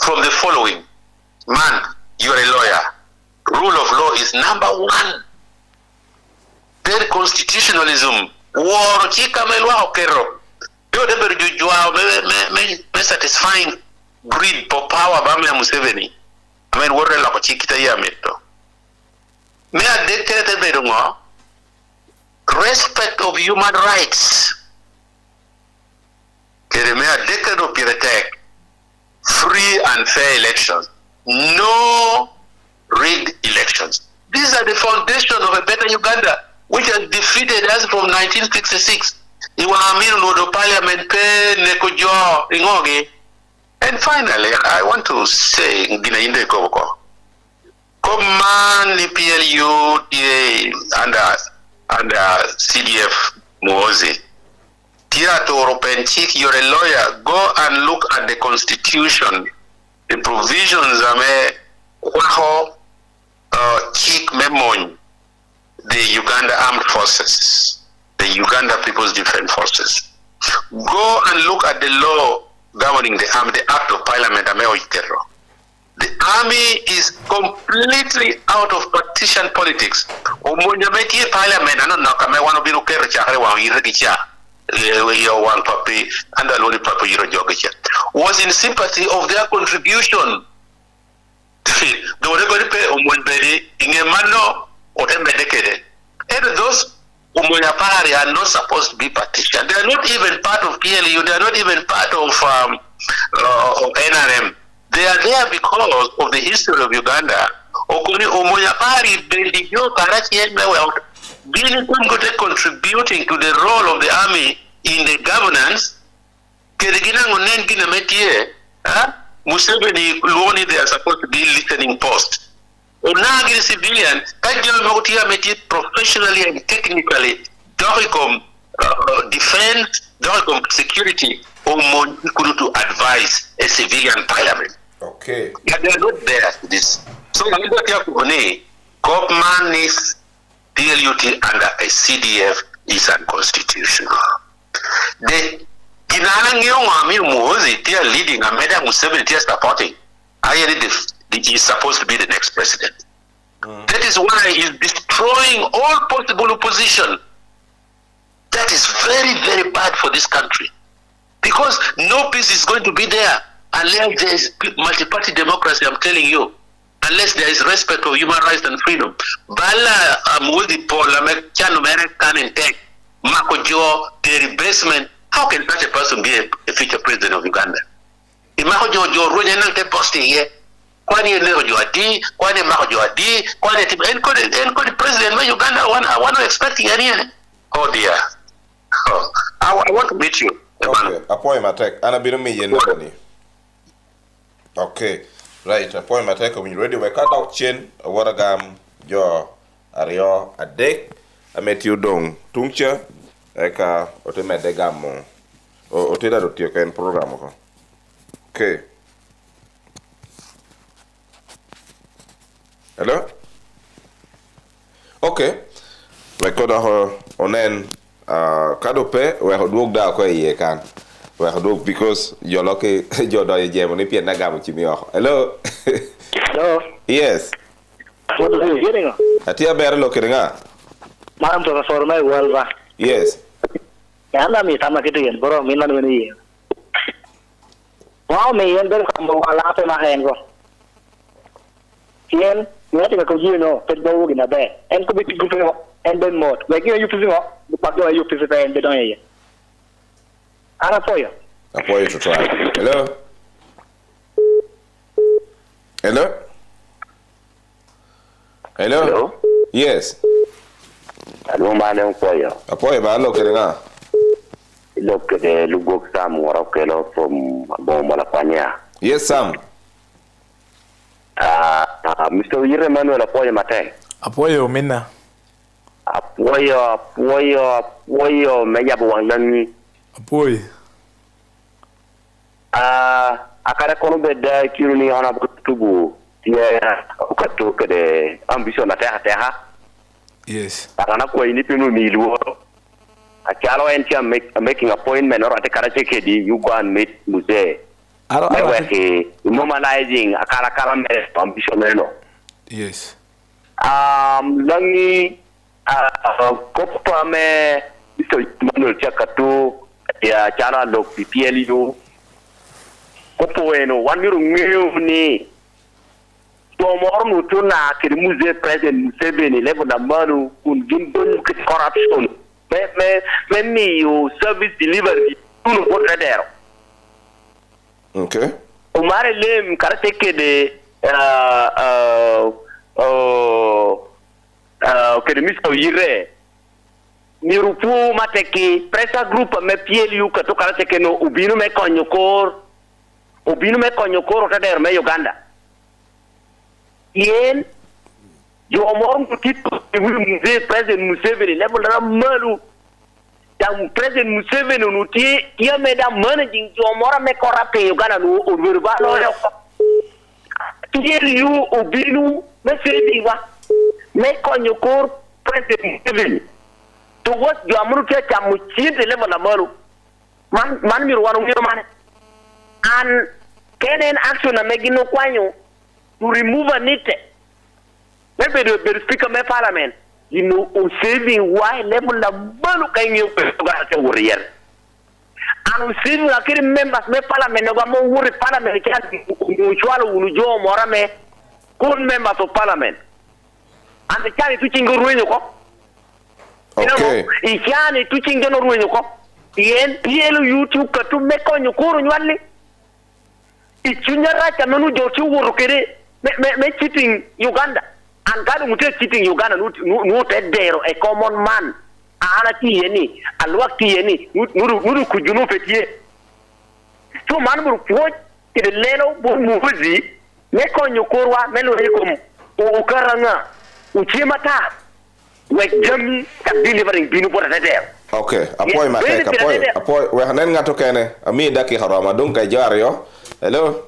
from the following. Man, you're a lawyer. Rule of law is number one. Then constitutionalism. War chika melwa okero. Yo deberu jujua me satisfying greed for power bame ya Museveni. Warre la kochikita ya meto. Me a decrete berungo respect of human rights. Kere me a decrete of piretek free and fair elections. No rigged elections. These are the foundation of a better Uganda, which has defeated us from 1966. Iwa aminu no parliament pe nekojo ingoge. And finally, I want to say, Ginainde Koko, Command PLU under CDF Mozi. Tiato European Chick, you're a lawyer. Go and look at the Constitution. The provisions Chick Memon, the Uganda Armed Forces, the Uganda People's Defense Forces. Go and look at the law governing the army, the Act of Parliament, Oyite. The army is completely out of partisan politics. Parliament, was in sympathy of their contribution. And those Umunyapari are not supposed to be partisan. They are not even part of PLU. They are not even part of NRM. They are there because of the history of Uganda. Umunyapari contributing to the role of the army in the governance. Museveni Luoni, they are supposed to be listening post. Onagiri civilian, professionally and technically, Doricom defense, Doricom security, to advise a civilian parliament. Okay. But they are not there to this. So Government is PLUT under a CDF is unconstitutional. The leading a Madam Museveni supporting. Is supposed to be the next president. That is why he's destroying all possible opposition. That is very, very bad for this country. Because no peace is going to be there unless there is multi-party democracy, I'm telling you. Unless there is respect for human rights and freedom. Bala amudi parliament can American and tech Makojo, the replacement. How can such a person be a future president of Uganda? Imakojo Runyan posting here. Kwani leo juadi, kwani mako juadi, kwani the president of Uganda one expecting any. Oh dear. Oh, I want to meet you. Okay. Apoy matek. Ana bino mi yenoni. Okay. Right. Apoy matek. When you ready, we cut out chin. Waragam jo ario adek. I met you dong tungcha. Eka oteme degamo. Oteda do tio ken program ko. Okay. Hello? Okay. Record onen kadope we hoduk da ko ye kan. We hoduk because you're lucky you do ye mo ni pien na gamu chimi o. Hello? Hello? Yes. What are you getting? Atia ber lo kiringa. Mam to for my welva. Yes. Yana mi tama kitu yen bro mi nan weni. Wow me yen ber ko ala pe ma hen go. Yen you have to go, put the wood in a bed, and could be good and then more. Like you physical, the partner you physical and the don't. I'll for you. I'll for you to try. Hello? Hello? Hello? Hello? Yes. Hello, madam, for you. A boy, but look at it. Look at the Lugok Sam or Okelo from Bomolapania. Yes, Sam. Mr. Emmanuel apoyo mateng. Apoyo mina. Apoyo meja buwangan. Apoyo. Akara kono beda kiruni ona butubu. Dia ukatu kede ambition na teha. Yes. Karena ko ini pinu milu. Akalo entia making appointment or atekara chekedi you go and meet Muse. Normalizing akara ambition no. Yes. Langi kopa me Mr. Emmanuel chakatu ya chara lo PPLU kopo eno waniru ni to mornu tuna kirimuze president Museveni level na manu kungindon corruption me you service delivery tunu kodredero. Okay. Umare lem karate kede kede Mr. Yite mirupu mateki pressa group me PLU kato karate keno ubinu me konyokor obino me konyo koro tader me Uganda yen yo morum tipo muse president Museveni level na malu dan president Museveni no tie me da managing yo mora me corrupt Uganda no urba lo tie you obino me sebi wa me konyo koro president Museveni to what you amuru ke chamu chinde level na malu man mi ruwanu mi man and kenen action na megino kwanyo to remove Yite. Maybe the speaker of parliament, you know, saving why level the balu can you go warrior. And saving a kid members of parliament, no more worry parliament, usual unujo morame, good members of parliament. And the child teaching go ruin you. Okay. If you are teaching go ruin you, the NPL YouTube to make on your core only. It's your right to know you work me cheating Uganda. And God will cheating Uganda, no there, a common man. Ana tieni, alwak tieni, nuru kujuno fetie. So man will watch the lelo muzi, meko nyokorwa, melo hekum, ukaranga, uchimata, like Germany delivering binubora there. Okay, apoy mateka, apoy, we hanen ngato kene, ami daki harama, dunka jario. Hello?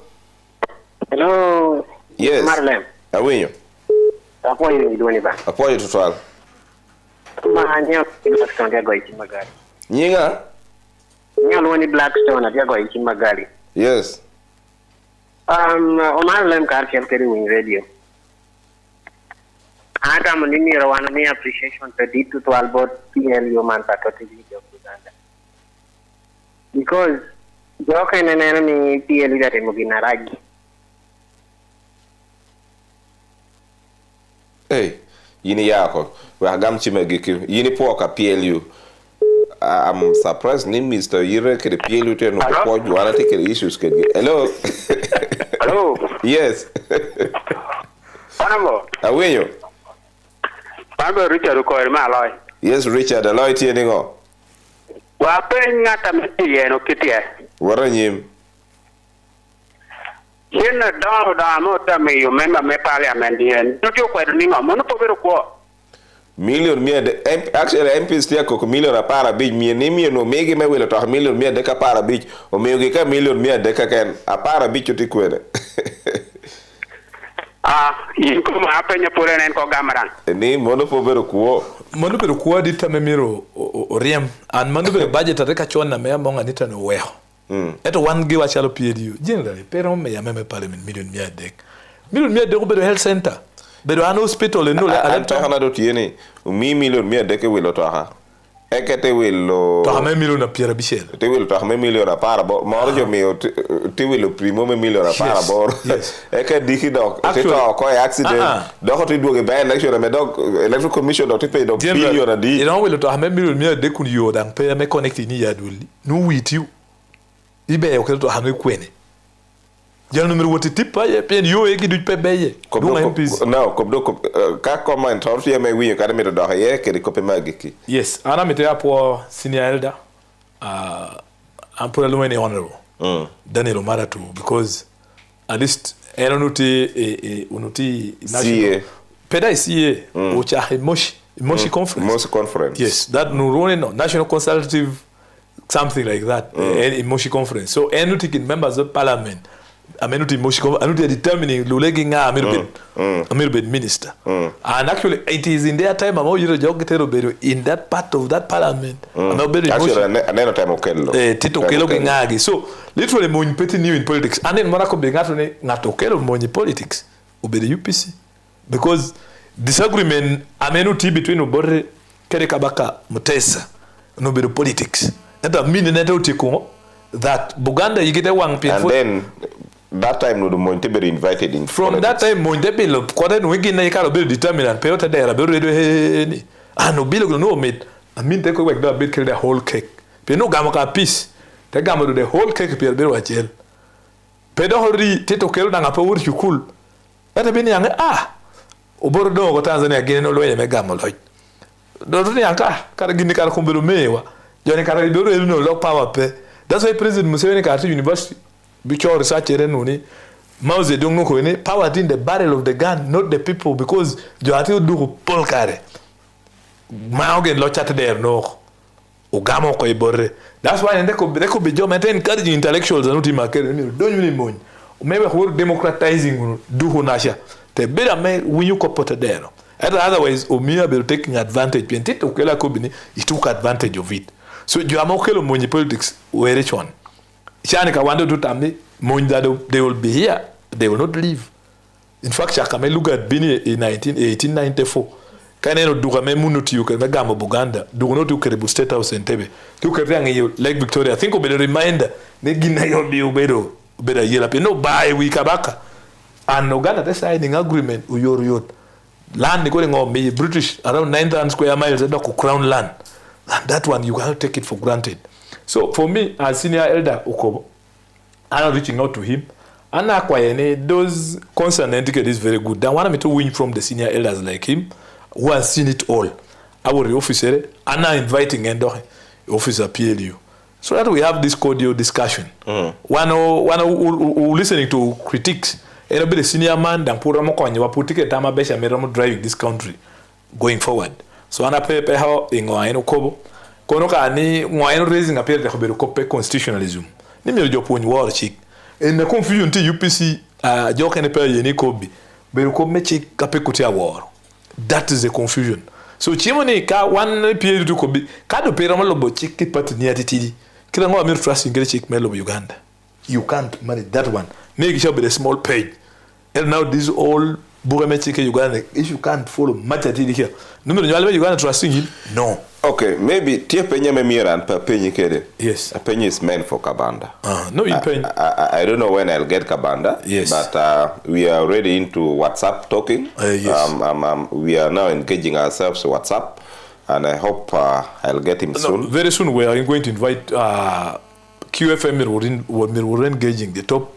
Hello? Yes. Marlem. Awinyo. Apoy idoni ba. Apoy total. Mahanya Blackstone dia go ichi magari. Nyinga? Nyalo ni Blackstone dia go ichi magari. Yes. Marlem kar kel keri wing radio. Ata mnini rawana ni appreciation to dit to albot PLU man patoti video Uganda. Because joka nene ni PLU date mugina ragi. Hey, yini yako. We agam chimegiki. Yini poka PLU. I'm surprised ni Mr. Yire ke PLU te no ko juana te ke issues ke. Hello. Hello. Yes. Anamo. Awenyo. Pambe Richard ko ma loy. Yes, Richard, aloy ti ni ngo. Wa pe ngata meti no kitie. Wara nyim. Yena da mo ta me yo member me parliament yen. Tujo ko ni ngo mo no pobero ko. Million mia de actually MPs tia ko million para big mia ni mia no megi me wele to million mia de ka para big o megi ka million mia de ka ken a para big ti kwene. Yin ko ma apenya pore nen ko gamaran. Ni mono pobero ko. Mono pero ko di ta memiro o riem and mono pero budget ta ka chona me monga nita no weho. Eto one give a chalo PDU. Generally, pero me ya meme parliament million mia de. Million mia de ko health center. Pero an hospital no le alenta hana do tieni mi million mia de ke welo to ha. Ekete welo. To ha me million na Pierre Bichel. Te welo to ha me million na para bo. Morjo mi te welo primo me million na para bo. Eke diki dok. Te to ko accident. Dok to do be election me dok electoral commission dok te pay dok billion na di. You know welo to ha me million mia de kun yo dan pay me connect ni ya duli. No with you. Ibe o to ha me kwene. Jel numero wote tipa ye pen yo e gidu pe beye. No, kobdo ka comment torti me wi ka me do ye ke ko pe magiki. Yes, ana mete apo senior elder ampura lumene honorable. Daniel Maratu because at least eronuti unuti national peda isie o cha moshi conference. Moshi conference. Yes, that nurone no national consultative something like that in moshi conference. So enuti members of parliament amenuti moshiko anuti determining lulegi nga amirbe minister and actually it is in their time amo yiro jogitero bedo in that part of that parliament actually aneno time okelo tito kelo ngagi so literally mo peti new in politics and then morako be ngato ne ngato kelo mo in politics obede UPC because disagreement amenuti between obore kere kabaka mutesa no bedo politics that mean neto tiko that Buganda you get a one pin and then that time no Mointe be invited in from politics. That time Mointe be lo kwada no wigi na ikalo be determinant pe ota there be redo ni no be lo no mate I mean take work that be kill the whole cake pe no gamo ka peace te gamo do the whole cake pe be wachel pe do hori tito kelo na ngapo wuri kul ata be ni anga oboro do ko Tanzania gine no lo me gamo lo do ni anga kara gini kara kumbelo mewa joni kara do no lo power pe that's why President Museveni got to university bicho research nuni Mao Zedong no ko ni power in the barrel of the gun, not the people, because you have to do Paul Kare. Mao get lo chat there no. Ugamo ko iborre. That's why they could be job encouraging intellectuals and not don't really moon. Maybe we're democratizing do honasha. The better may when you put there. Otherwise, Omia be taking advantage. Pentito Kela Kobini, he took advantage of it. So you are more money politics where each one. Shanika wanted to tell me, they will be here, they will not leave. In fact, Shakame look at Bini in 1894. Can I not do a memunuti you can Gamo Buganda, do not do Kerebu State House in Tebe. Look at Lake Victoria. I think will be a reminder. Negina you'll be Ubedo, better yell up. No buy we Kabaka. And Uganda, they're signing agreement with your yacht. Land going on me British around 9,000 square miles at crown land. And that one you cannot take it for granted. So for me, as senior elder Ukobo, I'm reaching out to him. And those concerned etiquette is very good. I want me to win from the senior elders like him, who has seen it all. Our officer, and now inviting officer PLU. So that we have this cordial discussion. One who listening to critiques. And be the senior man than put driving this country going forward. So ana pepe how ingo kobo kono ka ni ngwaino raising appear the hobero kope constitutionalism. Ni me jopo ni war chick. And the confusion to UPC joke and pay ni kobi. Bero ko mechi kape kutia war. That is the confusion. So chimoni ka one period to kobi ka do pera mo lobo chick party ni atitidi. Kila ngo amir trust ingere chick melo Uganda. You can't manage that one. Make sure be a small page. And now this all Bugamechike Uganda, if you can't follow much at here. Number you Uganda trusting him? No. Okay, maybe Tia Penya Memira and Penny Kede. Yes. A penny is meant for Kabanda. No, you penny. I don't know when I'll get Kabanda. Yes. But we are already into WhatsApp talking. Yes. We are now engaging ourselves to WhatsApp. And I hope I'll get him soon. Very soon we are going to invite QFM we're engaging the top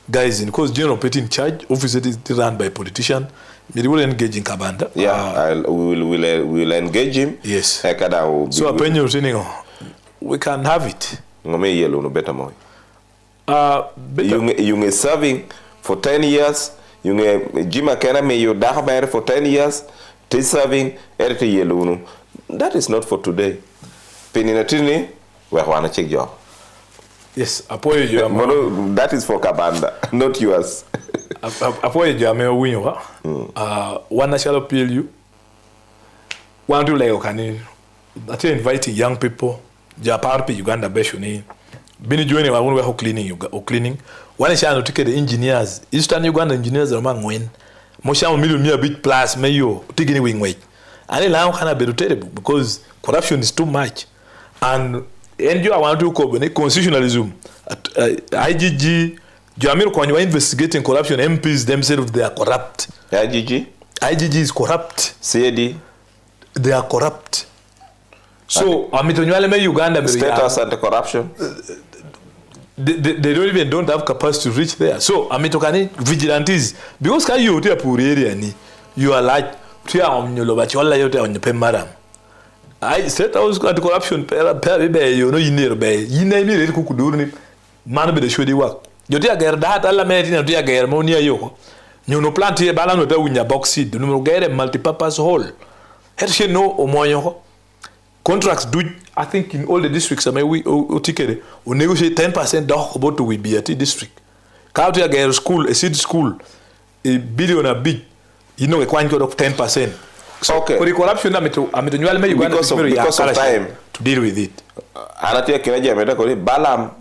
guys in because General Petty in charge, office is run by politician. We will engage in Kabanda. Yeah, we'll engage him. Yes. So opinion we can have it. You serving for 10 years. You Jima Kena me you dahber for 10 years. T serving that is not for today. Peninatini we want to check job. Yes, apoyo that is for Kabanda, not yours. Apoyo jame winyo one national PLU. One do like okani. I inviting young people. Japarpi Uganda beshuni. Bini joining wa wonwe cleaning. One shall take the engineers. Eastern Uganda engineers are among when. Mosha million big plus mayo taking wing weight. And now kana be terrible because corruption is too much. And you want to call constitutionalism. IGG, Jamil, when you are investigating corruption, MPs themselves, they are corrupt. IGG is corrupt. CAD, they are corrupt. So, Uganda, status anti-corruption. They don't have capacity to reach there. So, vigilantes, because you are like, I said I was got corruption, you know, you near kukudur man be the show the work. You dear girl that alla medina dear girl monia yo. You know plant here balan with a box seed, the number get a multi-purpose hole. Here no omoyo contracts do I think in all the districts I may we ticket we negotiate 10% dock about to we be at district. Count your girl school, a city school, a billion a bit, you know a quite of 10%. Okay. For the corruption, because of time to deal with it. Anatia Kinaja Metacoli, Balam,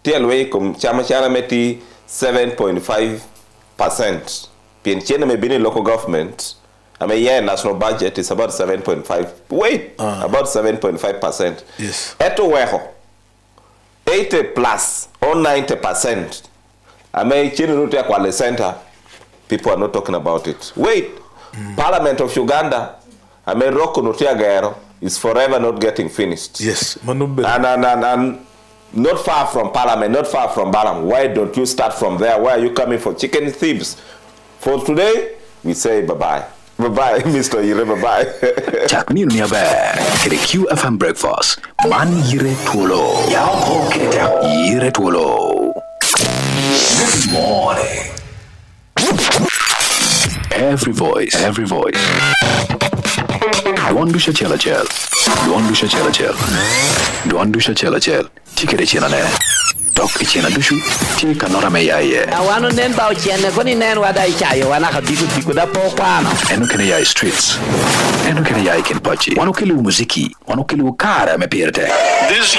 TLWay, Chamachana Meti 7.5%. Pienchena may be in local government. I mean, yeah, national budget is about 7.5. Wait, about 7.5%. Yes. Eto weho 80 plus or 90%. I mean, Chinutia Kwale Center. People are not talking about it. Wait. Parliament of Uganda, I mean, Roko Nutiagero is forever not getting finished. Yes, and not far from Parliament, not far from Balam. Why don't you start from there? Why are you coming for chicken thieves? For today, we say bye-bye. Bye-bye, Mr. Yire, bye-bye. Jack Nil Niabe, the QFM breakfast. Man Yire Twolo. Yao Yire Twolo. Good morning. Every voice. Don't do chela chel. Tikere chena ne. Dok chena dushu. Ti kanora me yaye. Awano nen ba chena koni nen wada ichayo wana kabiku da pokwano. Eno kene yaye streets. Eno kene yaye ken pachi. Wano kelu muziki. Wano kelu kara me pierde. This